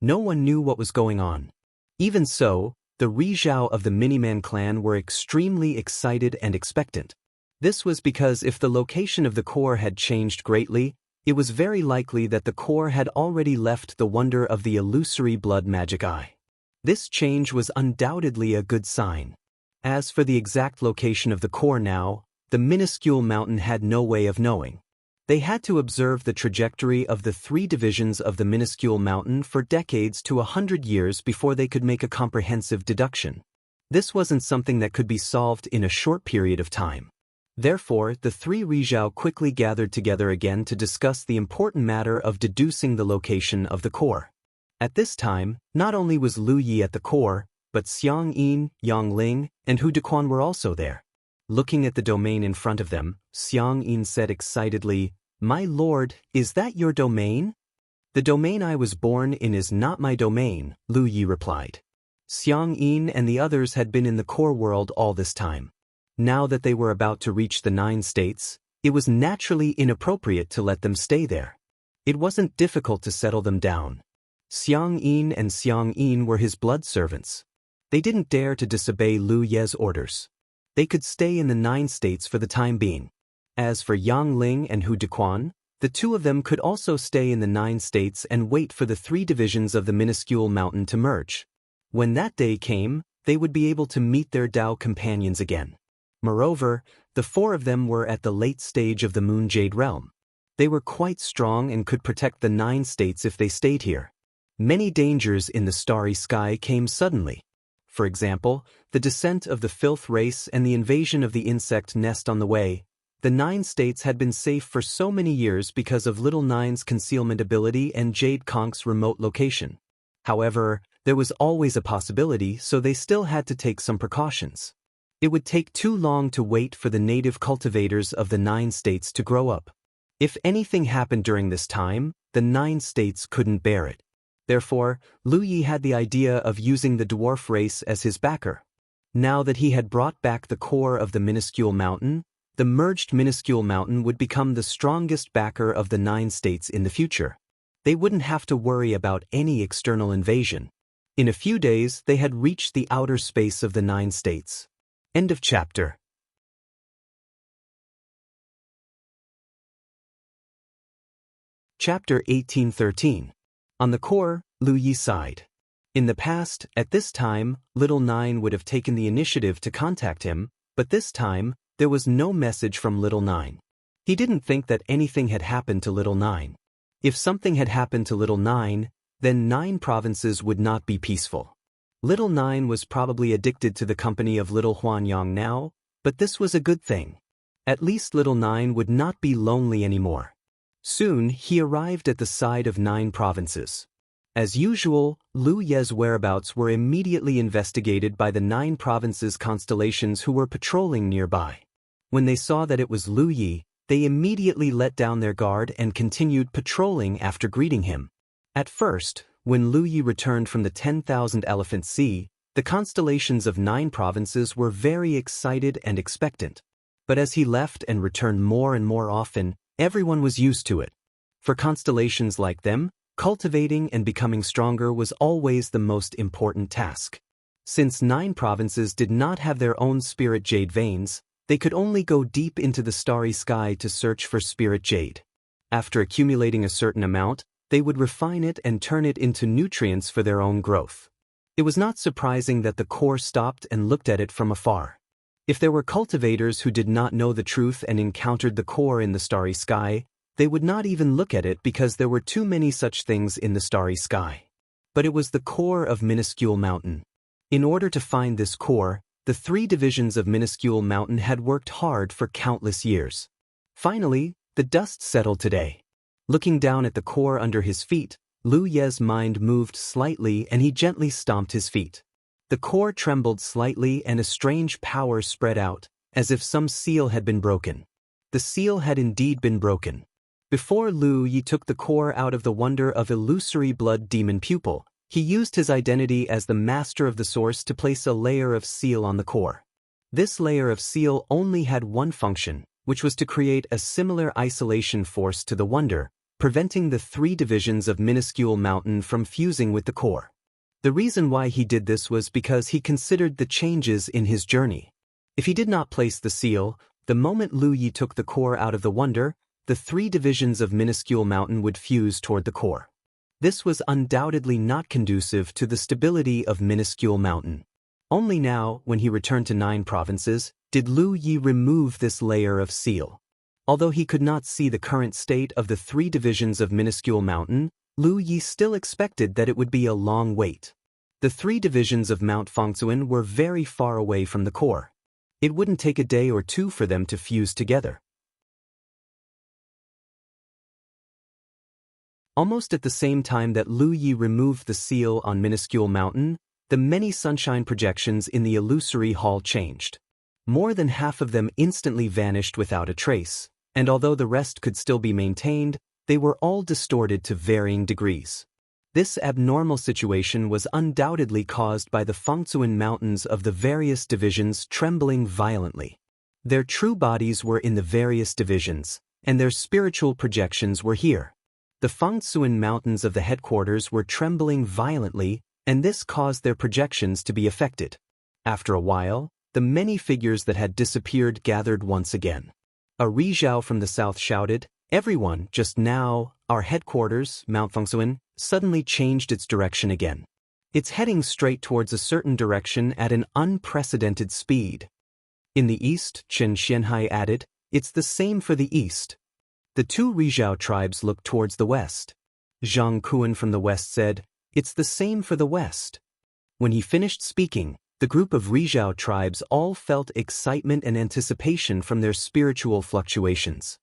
No one knew what was going on. Even so, the Rizhao of the Miniman clan were extremely excited and expectant. This was because if the location of the core had changed greatly, it was very likely that the core had already left the wonder of the illusory blood magic eye. This change was undoubtedly a good sign. As for the exact location of the core now, the minuscule mountain had no way of knowing. They had to observe the trajectory of the 3 divisions of the minuscule mountain for decades to 100 years before they could make a comprehensive deduction. This wasn't something that could be solved in a short period of time. Therefore, the 3 Rizhao quickly gathered together again to discuss the important matter of deducing the location of the core. At this time, not only was Lu Yi at the core, but Xiang Yin, Yang Ling, and Hu Dequan were also there. Looking at the domain in front of them, Xiang Yin said excitedly, "My lord, is that your domain?" "The domain I was born in is not my domain," Lu Yi replied. Xiang Yin and the others had been in the core world all this time. Now that they were about to reach the 9 states, it was naturally inappropriate to let them stay there. It wasn't difficult to settle them down. Xiang Yin and Xiang Yin were his blood servants. They didn't dare to disobey Lu Ye's orders. They could stay in the 9 states for the time being. As for Yang Ling and Hu Dequan, the 2 of them could also stay in the 9 states and wait for the 3 divisions of the minuscule mountain to merge. When that day came, they would be able to meet their Dao companions again. Moreover, the 4 of them were at the late stage of the Moon Jade realm. They were quite strong and could protect the 9 states if they stayed here. Many dangers in the starry sky came suddenly. For example, the descent of the filth race and the invasion of the insect nest on the way. The 9 states had been safe for so many years because of Little Nine's concealment ability and Jade Conk's remote location. However, there was always a possibility, so they still had to take some precautions. It would take too long to wait for the native cultivators of the 9 states to grow up. If anything happened during this time, the 9 states couldn't bear it. Therefore, Lu Yi had the idea of using the dwarf race as his backer. Now that he had brought back the core of the minuscule mountain, the merged minuscule mountain would become the strongest backer of the 9 states in the future. They wouldn't have to worry about any external invasion. In a few days, they had reached the outer space of the 9 states. End of chapter. Chapter 1813. On the core, Lu Yi sighed. In the past, at this time, Little Nine would have taken the initiative to contact him, but this time, there was no message from Little Nine. He didn't think that anything had happened to Little Nine. If something had happened to Little Nine, then 9 provinces would not be peaceful. Little Nine was probably addicted to the company of Little Huanyang now, but this was a good thing. At least Little Nine would not be lonely anymore. Soon, he arrived at the side of 9 provinces. As usual, Lu Ye's whereabouts were immediately investigated by the 9 provinces' constellations who were patrolling nearby. When they saw that it was Lu Yi, they immediately let down their guard and continued patrolling after greeting him. At first, when Lu Yi returned from the 10,000 Elephant Sea, the constellations of 9 provinces were very excited and expectant. But as he left and returned more and more often, everyone was used to it. For constellations like them, cultivating and becoming stronger was always the most important task. Since 9 provinces did not have their own spirit jade veins, they could only go deep into the starry sky to search for spirit jade. After accumulating a certain amount, they would refine it and turn it into nutrients for their own growth. It was not surprising that the core stopped and looked at it from afar. If there were cultivators who did not know the truth and encountered the core in the starry sky, they would not even look at it because there were too many such things in the starry sky. But it was the core of Minuscule Mountain. In order to find this core, the 3 divisions of Minuscule Mountain had worked hard for countless years. Finally, the dust settled today. Looking down at the core under his feet, Lu Ye's mind moved slightly and he gently stomped his feet. The core trembled slightly and a strange power spread out, as if some seal had been broken. The seal had indeed been broken. Before Lu Yi took the core out of the wonder of illusory blood demon pupil, he used his identity as the master of the source to place a layer of seal on the core. This layer of seal only had one function, which was to create a similar isolation force to the wonder, preventing the 3 divisions of Minuscule Mountain from fusing with the core. The reason why he did this was because he considered the changes in his journey. If he did not place the seal, the moment Lu Yi took the core out of the wonder, the 3 divisions of Minuscule Mountain would fuse toward the core. This was undoubtedly not conducive to the stability of Minuscule Mountain. Only now, when he returned to 9 provinces, did Lu Yi remove this layer of seal. Although he could not see the current state of the 3 divisions of Minuscule Mountain, Lu Yi still expected that it would be a long wait. The 3 divisions of Mount Fengzuan were very far away from the core. It wouldn't take a day or 2 for them to fuse together. Almost at the same time that Lu Yi removed the seal on Minuscule Mountain, the many sunshine projections in the illusory hall changed. More than half of them instantly vanished without a trace, and although the rest could still be maintained, they were all distorted to varying degrees. This abnormal situation was undoubtedly caused by the Fengzuan mountains of the various divisions trembling violently. Their true bodies were in the various divisions, and their spiritual projections were here. The Fengzuan mountains of the headquarters were trembling violently, and this caused their projections to be affected. After a while, the many figures that had disappeared gathered once again. A Rizhao from the south shouted, "Everyone, just now, our headquarters, Mount Fengzuan, suddenly changed its direction again. It's heading straight towards a certain direction at an unprecedented speed." In the east, Chen Xianhai added, "It's the same for the east." The 2 Rizhao tribes looked towards the west. Zhang Kuan from the west said, "It's the same for the west." When he finished speaking, the group of Rizhao tribes all felt excitement and anticipation from their spiritual fluctuations.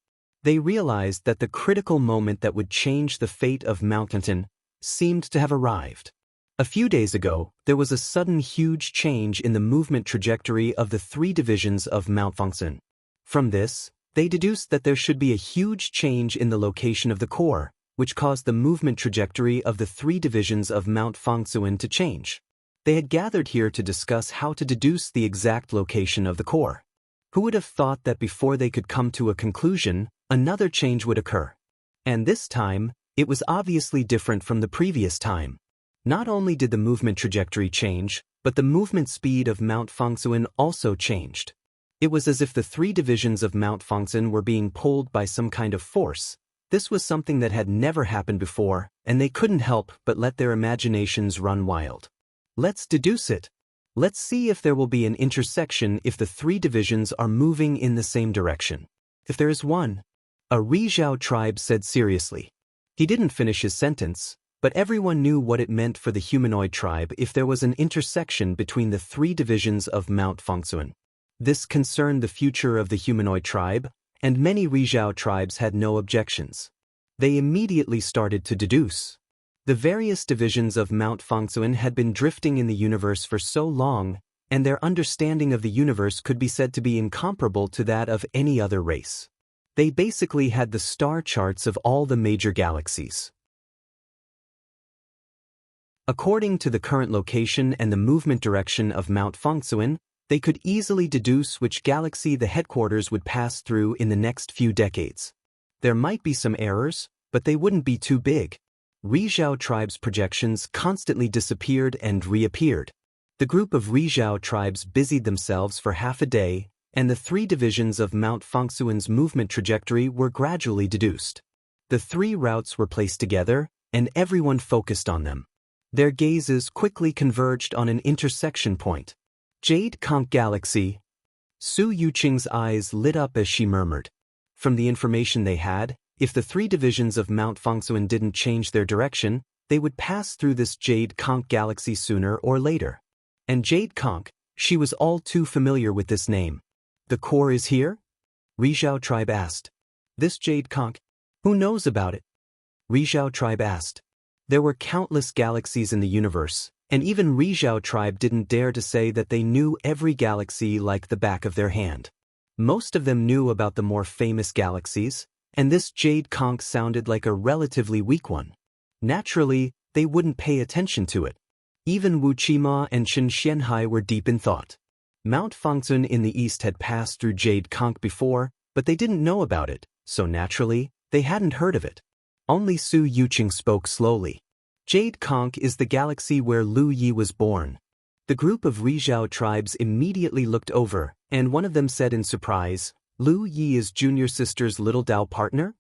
They realized that the critical moment that would change the fate of Mount Fengzuan seemed to have arrived. A few days ago, there was a sudden huge change in the movement trajectory of the 3 divisions of Mount Fengzuan. From this, they deduced that there should be a huge change in the location of the core, which caused the movement trajectory of the 3 divisions of Mount Fengzuan to change. They had gathered here to discuss how to deduce the exact location of the core. Who would have thought that before they could come to a conclusion, another change would occur? And this time, it was obviously different from the previous time. Not only did the movement trajectory change, but the movement speed of Mount Fengzuan also changed. It was as if the 3 divisions of Mount Fengzuan were being pulled by some kind of force, This was something that had never happened before, and they couldn't help but let their imaginations run wild. Let's deduce it. Let's see if there will be an intersection if the three divisions are moving in the same direction. If there is one, a Rizhao tribe said seriously. He didn't finish his sentence, but everyone knew what it meant for the humanoid tribe if there was an intersection between the three divisions of Mount Fengsuan. This concerned the future of the humanoid tribe, and many Rizhao tribes had no objections. They immediately started to deduce. The various divisions of Mount Fengsuan had been drifting in the universe for so long, and their understanding of the universe could be said to be incomparable to that of any other race. They basically had the star charts of all the major galaxies. According to the current location and the movement direction of Mount Fengsuan, they could easily deduce which galaxy the headquarters would pass through in the next few decades. There might be some errors, but they wouldn't be too big. Rizhao tribe's projections constantly disappeared and reappeared. The group of Rizhao tribes busied themselves for half a day, and the three divisions of Mount Fengsuan's movement trajectory were gradually deduced. The three routes were placed together, and everyone focused on them. Their gazes quickly converged on an intersection point. Jade Conch Galaxy. Su Yuqing's eyes lit up as she murmured. From the information they had, if the three divisions of Mount Fengsuan didn't change their direction, they would pass through this Jade Conch Galaxy sooner or later. And Jade Conch, she was all too familiar with this name. The core is here? Rizhao tribe asked. This Jade Conch? Who knows about it? Rizhao tribe asked. There were countless galaxies in the universe, and even Rizhao tribe didn't dare to say that they knew every galaxy like the back of their hand. Most of them knew about the more famous galaxies, and this Jade Conch sounded like a relatively weak one. Naturally, they wouldn't pay attention to it. Even Wu Qima and Chen Xianhai were deep in thought. Mount Fengsuan in the east had passed through Jade Conch before, but they didn't know about it, so naturally, they hadn't heard of it. Only Su Yuqing spoke slowly. Jade Conch is the galaxy where Lu Yi was born. The group of Rizhao tribes immediately looked over, and one of them said in surprise, Lu Yi is junior sister's little Dao partner?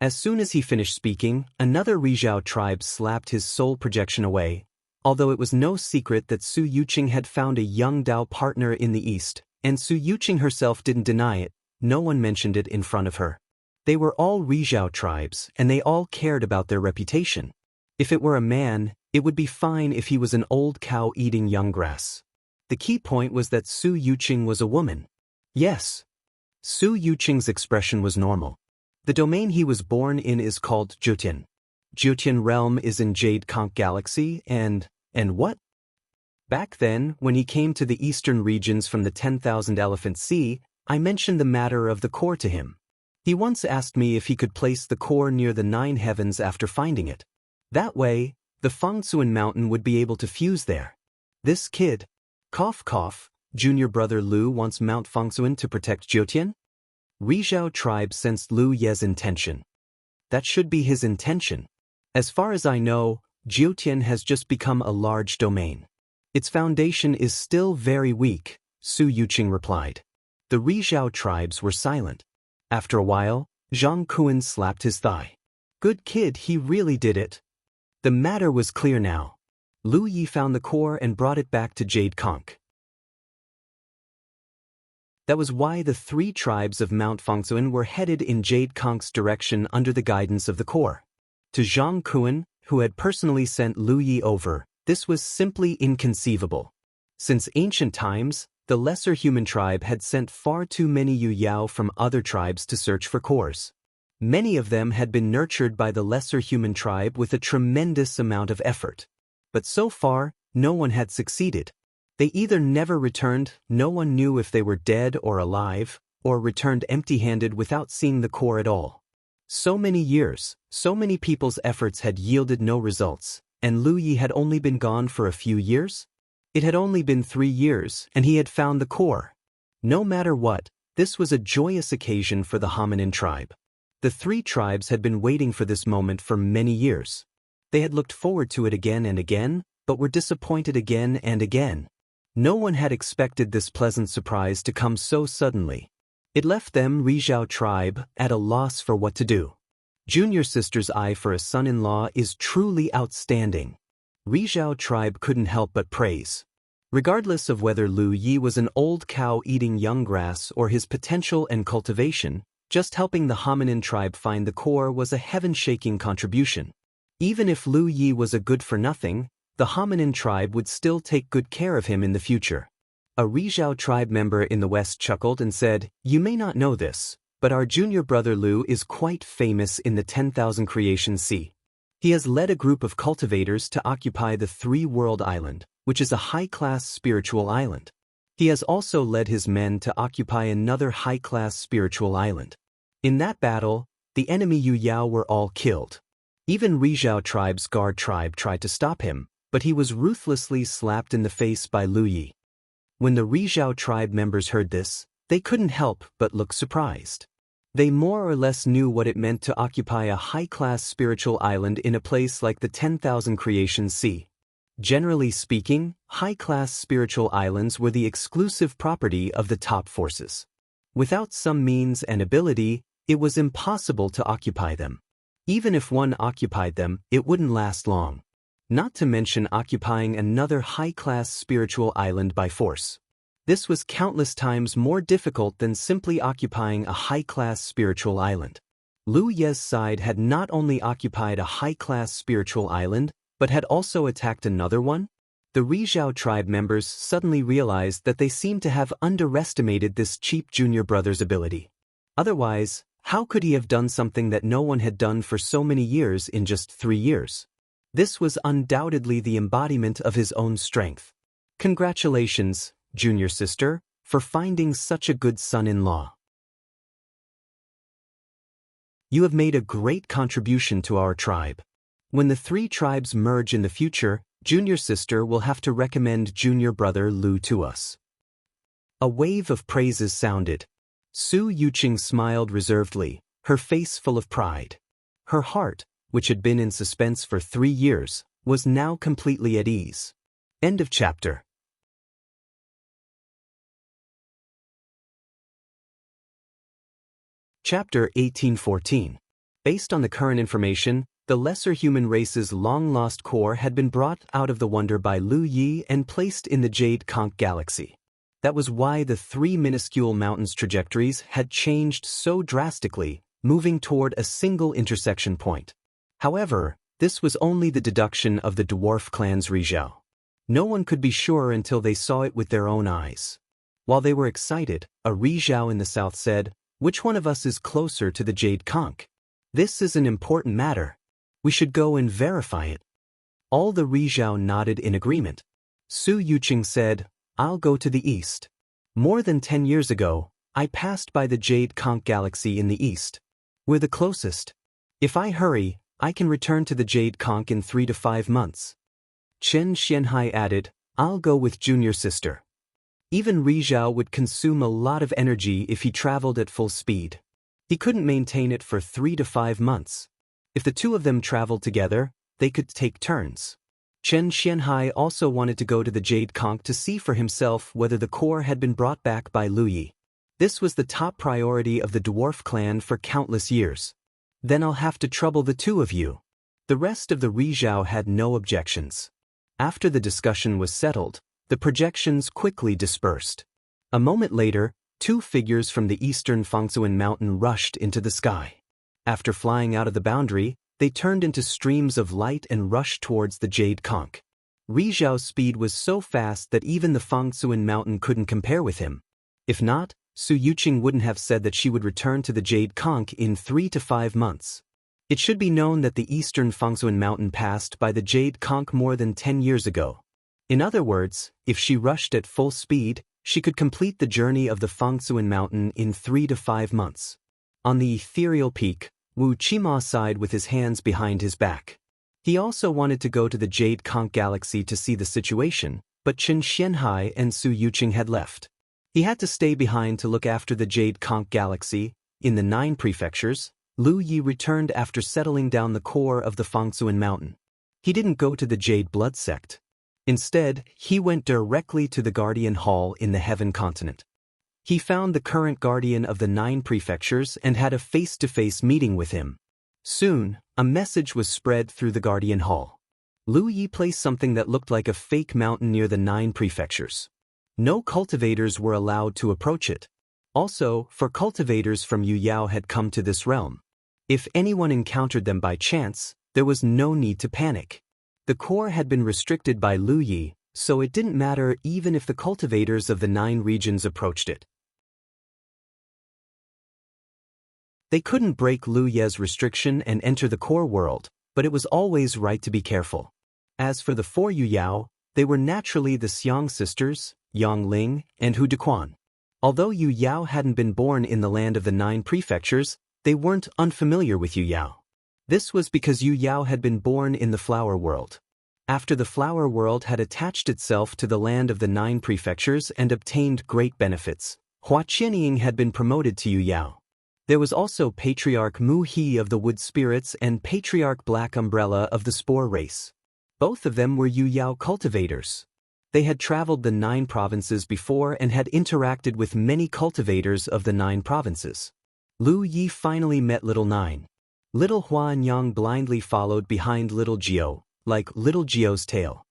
As soon as he finished speaking, another Rizhao tribe slapped his soul projection away. Although it was no secret that Su Yuqing had found a young Dao partner in the east, and Su Yuqing herself didn't deny it, no one mentioned it in front of her. They were all Rizhao tribes, and they all cared about their reputation. If it were a man, it would be fine if he was an old cow eating young grass. The key point was that Su Yuqing was a woman. Yes. Su Yuqing's expression was normal. The domain he was born in is called Jutian. Jutian realm is in Jade Conch Galaxy, and what? Back then, when he came to the eastern regions from the 10,000 Elephant Sea, I mentioned the matter of the core to him. He once asked me if he could place the core near the 9 heavens after finding it. That way, the Fengsuan mountain would be able to fuse there. This kid, cough cough, junior brother Lu wants Mount Fengsuan to protect Jutian? Rizhao tribe sensed Lu Ye's intention. That should be his intention. As far as I know, Jutian has just become a large domain. Its foundation is still very weak, Su Yuqing replied. The Rizhao tribes were silent. After a while, Zhang Kuan slapped his thigh. Good kid, he really did it. The matter was clear now. Lu Yi found the core and brought it back to Jade Conch. That was why the 3 tribes of Mount Fengsuan were headed in Jade Conch's direction under the guidance of the core. To Zhang Kuan, who had personally sent Lu Yi over, this was simply inconceivable. Since ancient times, the lesser human tribe had sent far too many Yu Yao from other tribes to search for cores. Many of them had been nurtured by the lesser human tribe with a tremendous amount of effort. But so far, no one had succeeded. They either never returned, no one knew if they were dead or alive, or returned empty-handed without seeing the core at all. So many years, so many people's efforts had yielded no results, and Lu Yi had only been gone for a few years? It had only been 3 years, and he had found the core. No matter what, this was a joyous occasion for the hominin tribe. The 3 tribes had been waiting for this moment for many years. They had looked forward to it again and again, but were disappointed again and again. No one had expected this pleasant surprise to come so suddenly. It left them, Rizhao tribe, at a loss for what to do. Junior sister's eye for a son-in-law is truly outstanding. Rizhao tribe couldn't help but praise. Regardless of whether Lu Yi was an old cow eating young grass or his potential and cultivation, just helping the hominin tribe find the core was a heaven-shaking contribution. Even if Lu Yi was a good-for-nothing, the hominin tribe would still take good care of him in the future. A Rizhao tribe member in the west chuckled and said, "You may not know this, but our junior brother Lu is quite famous in the 10,000 Creation Sea. He has led a group of cultivators to occupy the Three-World Island, which is a high-class spiritual island. He has also led his men to occupy another high-class spiritual island. In that battle, the enemy Yu Yao were all killed. Even Rizhao tribe's guard tribe tried to stop him, but he was ruthlessly slapped in the face by Lu Yi." When the Rizhao tribe members heard this, they couldn't help but look surprised. They more or less knew what it meant to occupy a high-class spiritual island in a place like the 10,000 Creation Sea. Generally speaking, high-class spiritual islands were the exclusive property of the top forces. Without some means and ability, it was impossible to occupy them. Even if one occupied them, it wouldn't last long. Not to mention occupying another high-class spiritual island by force. This was countless times more difficult than simply occupying a high-class spiritual island. Lu Ye's side had not only occupied a high-class spiritual island, but had also attacked another one. The Rizhao tribe members suddenly realized that they seemed to have underestimated this cheap junior brother's ability. Otherwise, how could he have done something that no one had done for so many years in just 3 years? This was undoubtedly the embodiment of his own strength. Congratulations, junior sister, for finding such a good son-in-law. You have made a great contribution to our tribe. When the 3 tribes merge in the future, junior sister will have to recommend junior brother Lu to us." A wave of praises sounded. Su Yuqing smiled reservedly, her face full of pride. Her heart, which had been in suspense for 3 years, was now completely at ease. End of chapter. Chapter 1814. Based on the current information, the lesser human race's long-lost core had been brought out of the wonder by Lu Yi and placed in the Jade Conch galaxy. That was why the 3 minuscule mountains' trajectories had changed so drastically, moving toward a single intersection point. However, this was only the deduction of the dwarf clan's Rizhao. No one could be sure until they saw it with their own eyes. While they were excited, a Rizhao in the south said, "Which one of us is closer to the Jade Conch? This is an important matter. We should go and verify it." All the Rizhao nodded in agreement. Su Yuqing said, "I'll go to the east. More than 10 years ago, I passed by the Jade Conch galaxy in the east. We're the closest. If I hurry, I can return to the Jade Conch in 3 to 5 months." Chen Xianhai added, "I'll go with junior sister." Even Rizhao would consume a lot of energy if he traveled at full speed. He couldn't maintain it for 3 to 5 months. If the two of them traveled together, they could take turns. Chen Xianhai also wanted to go to the Jade Conch to see for himself whether the core had been brought back by Lu Yi. This was the top priority of the dwarf clan for countless years. "Then I'll have to trouble the two of you." The rest of the Rizhao had no objections. After the discussion was settled, the projections quickly dispersed. A moment later, 2 figures from the eastern Fangsuan mountain rushed into the sky. After flying out of the boundary, they turned into streams of light and rushed towards the Jade Conch. Rizhao's speed was so fast that even the Fangsuan mountain couldn't compare with him. If not, Su Yuqing wouldn't have said that she would return to the Jade Conch in 3 to 5 months. It should be known that the eastern Fangsuan mountain passed by the Jade Conch more than 10 years ago. In other words, if she rushed at full speed, she could complete the journey of the Fangsuan mountain in 3 to 5 months. On the ethereal peak, Wu Qima sighed with his hands behind his back. He also wanted to go to the Jade Conch galaxy to see the situation, but Chen Xianhai and Su Yuqing had left. He had to stay behind to look after the Jade Conch galaxy. In the 9 prefectures, Lu Yi returned after settling down the core of the Fangsuan mountain. He didn't go to the Jade Blood sect. Instead, he went directly to the Guardian Hall in the Heaven continent. He found the current guardian of the 9 prefectures and had a face-to-face meeting with him. Soon, a message was spread through the Guardian Hall. Lu Yi placed something that looked like a fake mountain near the 9 prefectures. No cultivators were allowed to approach it. Also, for cultivators from Yu Yao had come to this realm. If anyone encountered them by chance, there was no need to panic. The core had been restricted by Lu Yi, so it didn't matter even if the cultivators of the 9 regions approached it. They couldn't break Lu Ye's restriction and enter the core world, but it was always right to be careful. As for the 4 Yu Yao, they were naturally the Xiang sisters, Yang Ling, and Hu Dequan. Although Yu Yao hadn't been born in the land of the 9 prefectures, they weren't unfamiliar with Yu Yao. This was because Yu Yao had been born in the flower world. After the flower world had attached itself to the land of the 9 prefectures and obtained great benefits, Hua Qianying had been promoted to Yu Yao. There was also Patriarch Mu He of the Wood Spirits and Patriarch Black Umbrella of the Spore race. Both of them were Yu Yao cultivators. They had traveled the 9 provinces before and had interacted with many cultivators of the 9 provinces. Lu Yi finally met Little 9. Little Huan Yang blindly followed behind Little Jiao, like Little Jiao's tail.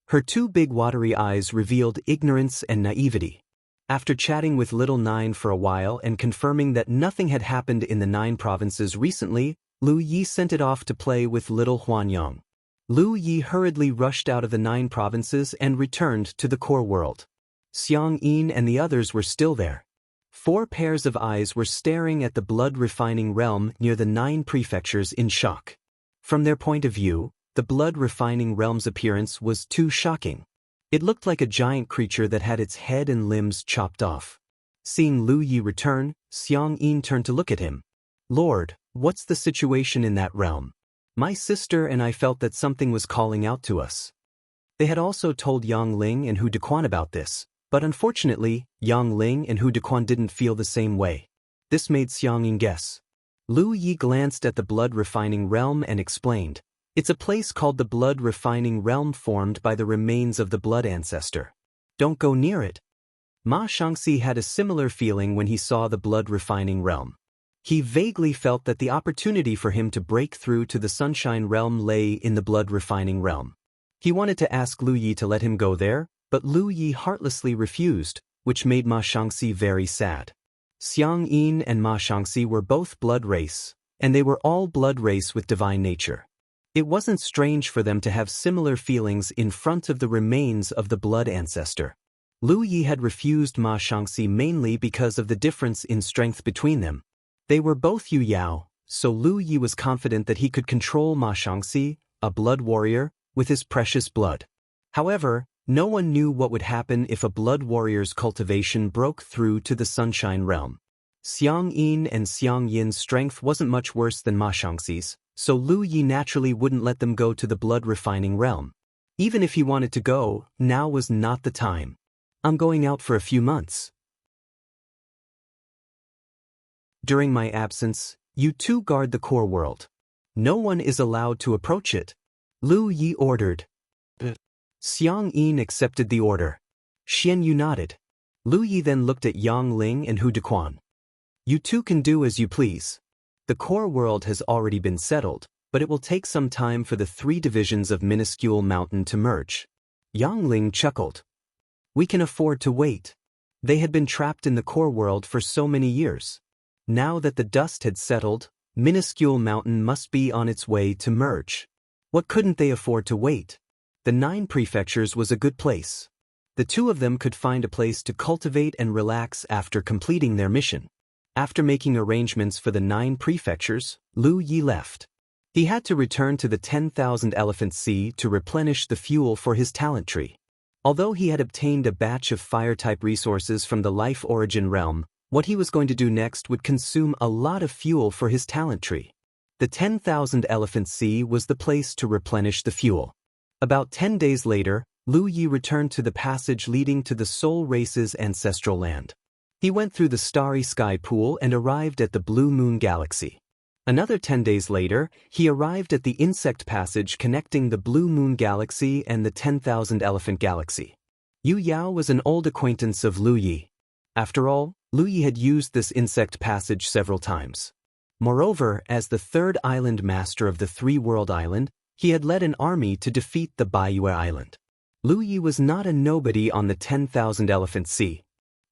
Her 2 big watery eyes revealed ignorance and naivety. After chatting with Little 9 for a while and confirming that nothing had happened in the 9 provinces recently, Lu Yi sent it off to play with Little Huan Yang. Lu Yi hurriedly rushed out of the 9 provinces and returned to the core world. Xiang Yin and the others were still there. 4 pairs of eyes were staring at the blood-refining realm near the 9 prefectures in shock. From their point of view, the blood-refining realm's appearance was too shocking. It looked like a giant creature that had its head and limbs chopped off. Seeing Lu Yi return, Xiang Yin turned to look at him. "Lord, what's the situation in that realm? My sister and I felt that something was calling out to us." They had also told Yang Ling and Hu Dequan about this, but unfortunately, Yang Ling and Hu Dequan didn't feel the same way. This made Xiang Yin guess. Lu Yi glanced at the blood-refining realm and explained, "It's a place called the blood-refining realm formed by the remains of the blood ancestor. Don't go near it." Ma Shangxi had a similar feeling when he saw the blood-refining realm. He vaguely felt that the opportunity for him to break through to the sunshine realm lay in the blood-refining realm. He wanted to ask Lu Yi to let him go there, but Lu Yi heartlessly refused, which made Ma Shangxi very sad. Xiang Yin and Ma Shangxi were both blood race, and they were all blood race with divine nature. It wasn't strange for them to have similar feelings in front of the remains of the blood ancestor. Lu Yi had refused Ma Shangxi mainly because of the difference in strength between them. They were both Yu Yao, so Lu Yi was confident that he could control Ma Shangxi, a blood warrior, with his precious blood. However, no one knew what would happen if a blood warrior's cultivation broke through to the sunshine realm. Xiang Yin and Xiang Yin's strength wasn't much worse than Ma Shangxi's, so Lu Yi naturally wouldn't let them go to the blood-refining realm. Even if he wanted to go, now was not the time. "I'm going out for a few months. During my absence, you 2 guard the core world. No one is allowed to approach it," Lu Yi ordered. Xiang Yin accepted the order. Xian Yu nodded. Lu Yi then looked at Yang Ling and Hu Dequan. "You 2 can do as you please. The core world has already been settled, but it will take some time for the 3 divisions of minuscule mountain to merge." Yang Ling chuckled. "We can afford to wait." They had been trapped in the core world for so many years. Now that the dust had settled, minuscule mountain must be on its way to merge. What couldn't they afford to wait? The 9 prefectures was a good place. The 2 of them could find a place to cultivate and relax after completing their mission. After making arrangements for the 9 prefectures, Lu Yi left. He had to return to the 10,000 Elephant Sea to replenish the fuel for his talent tree. Although he had obtained a batch of fire-type resources from the life origin realm, what he was going to do next would consume a lot of fuel for his talent tree. The 10,000 Elephant Sea was the place to replenish the fuel. About 10 days later, Lu Yi returned to the passage leading to the Soul Race's ancestral land. He went through the Starry Sky Pool and arrived at the Blue Moon Galaxy. Another 10 days later, he arrived at the Insect Passage connecting the Blue Moon Galaxy and the 10,000 Elephant Galaxy. Yu Yao was an old acquaintance of Lu Yi. After all, Lu Yi had used this Insect Passage several times. Moreover, as the third island master of the three-world island, he had led an army to defeat the Baiyu Island. Lu Yi was not a nobody on the 10,000 Elephant Sea.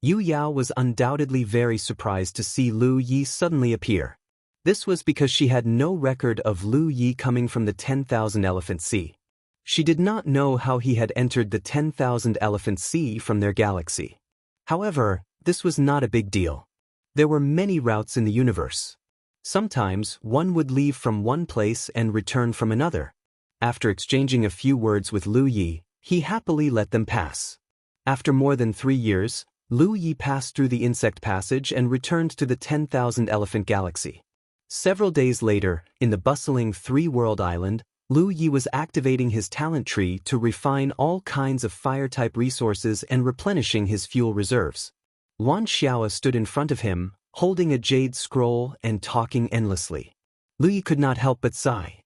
Yu Yao was undoubtedly very surprised to see Lu Yi suddenly appear. This was because she had no record of Lu Yi coming from the 10,000 Elephant Sea. She did not know how he had entered the 10,000 Elephant Sea from their galaxy. However, this was not a big deal. There were many routes in the universe. Sometimes, one would leave from one place and return from another. After exchanging a few words with Lu Yi, he happily let them pass. After more than 3 years, Lu Yi passed through the insect passage and returned to the 10,000 Elephant Galaxy. Several days later, in the bustling three-world island, Lu Yi was activating his talent tree to refine all kinds of fire-type resources and replenishing his fuel reserves. Luan Xiao stood in front of him, holding a jade scroll and talking endlessly. Lu Yi could not help but sigh.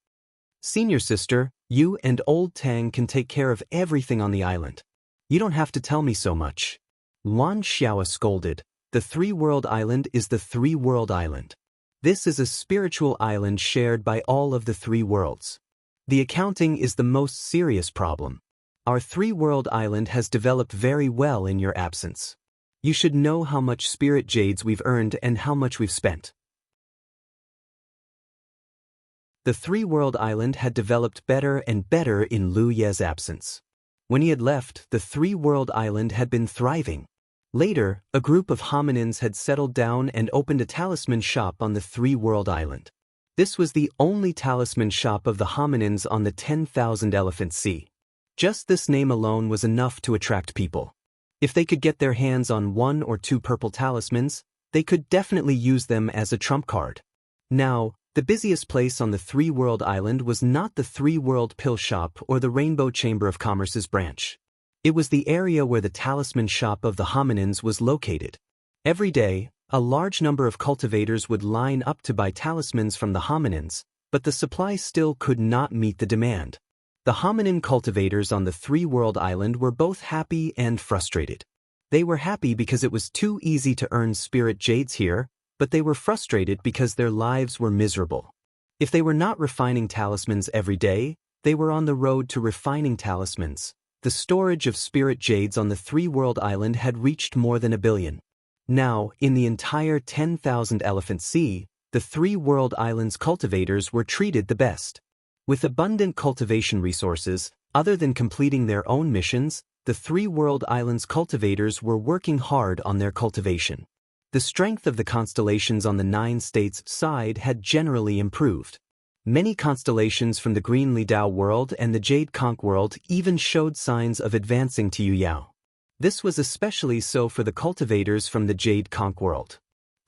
"Senior sister, you and old Tang can take care of everything on the island. You don't have to tell me so much." Luan Xiao scolded. "The three-world island is the three-world island. This is a spiritual island shared by all of the three worlds. The accounting is the most serious problem. Our three-world island has developed very well in your absence. You should know how much spirit jades we've earned and how much we've spent." The three-world island had developed better and better in Lu Ye's absence. When he had left, the three-world island had been thriving. Later, a group of hominins had settled down and opened a talisman shop on the three-world island. This was the only talisman shop of the hominins on the 10,000 Elephant Sea. Just this name alone was enough to attract people. If they could get their hands on 1 or 2 purple talismans, they could definitely use them as a trump card. Now, the busiest place on the three-world island was not the three-world pill shop or the Rainbow Chamber of Commerce's branch. It was the area where the talisman shop of the hominins was located. Every day, a large number of cultivators would line up to buy talismans from the hominins, but the supply still could not meet the demand. The hominin cultivators on the three-world island were both happy and frustrated. They were happy because it was too easy to earn spirit jades here, but they were frustrated because their lives were miserable. If they were not refining talismans every day, they were on the road to refining talismans. The storage of spirit jades on the three-world island had reached more than 1 billion. Now, in the entire 10,000 Elephant Sea, the three-world island's cultivators were treated the best. With abundant cultivation resources, other than completing their own missions, the three-world island's cultivators were working hard on their cultivation. The strength of the constellations on the 9 states side had generally improved. Many constellations from the Green Li Dao world and the Jade Conch world even showed signs of advancing to Yu Yao. This was especially so for the cultivators from the Jade Conch world.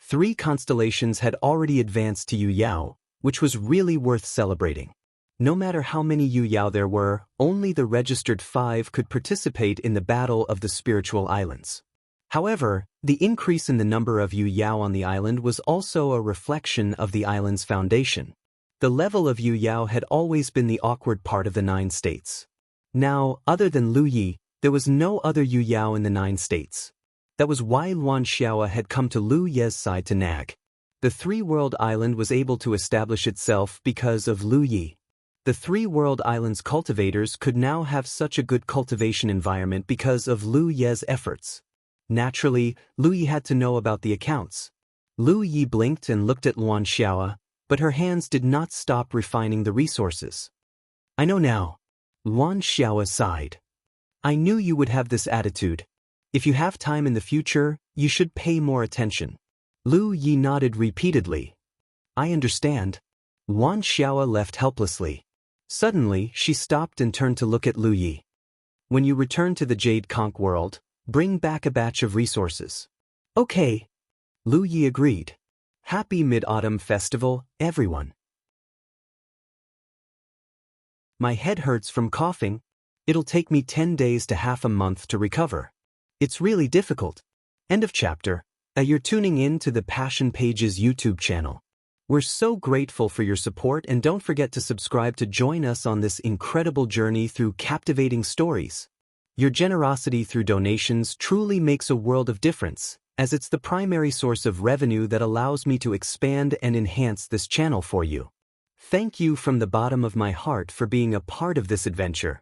3 constellations had already advanced to Yu Yao, which was really worth celebrating. No matter how many Yu Yao there were, only the registered 5 could participate in the Battle of the Spiritual Islands. However, the increase in the number of Yu Yao on the island was also a reflection of the island's foundation. The level of Yu Yao had always been the awkward part of the 9 states. Now, other than Lu Yi, there was no other Yu Yao in the 9 states. That was why Luan Xiao had come to Lu Ye's side to nag. The three-world island was able to establish itself because of Lu Yi. The three-world island's cultivators could now have such a good cultivation environment because of Lu Ye's efforts. Naturally, Lu Yi had to know about the accounts. Lu Yi blinked and looked at Luan Xiao, but her hands did not stop refining the resources. "I know now." Luan Xiao sighed. "I knew you would have this attitude. If you have time in the future, you should pay more attention." Lu Yi nodded repeatedly. "I understand." Luan Xiao left helplessly. Suddenly, she stopped and turned to look at Lu Yi. "When you return to the Jade Conch world, bring back a batch of resources." "Okay." Lu Yi agreed. Happy Mid-Autumn Festival, everyone. My head hurts from coughing. It'll take me 10 days to half a month to recover. It's really difficult. End of chapter. You're tuning in to the Passion Pages YouTube channel. We're so grateful for your support, and don't forget to subscribe to join us on this incredible journey through captivating stories. Your generosity through donations truly makes a world of difference, as it's the primary source of revenue that allows me to expand and enhance this channel for you. Thank you from the bottom of my heart for being a part of this adventure.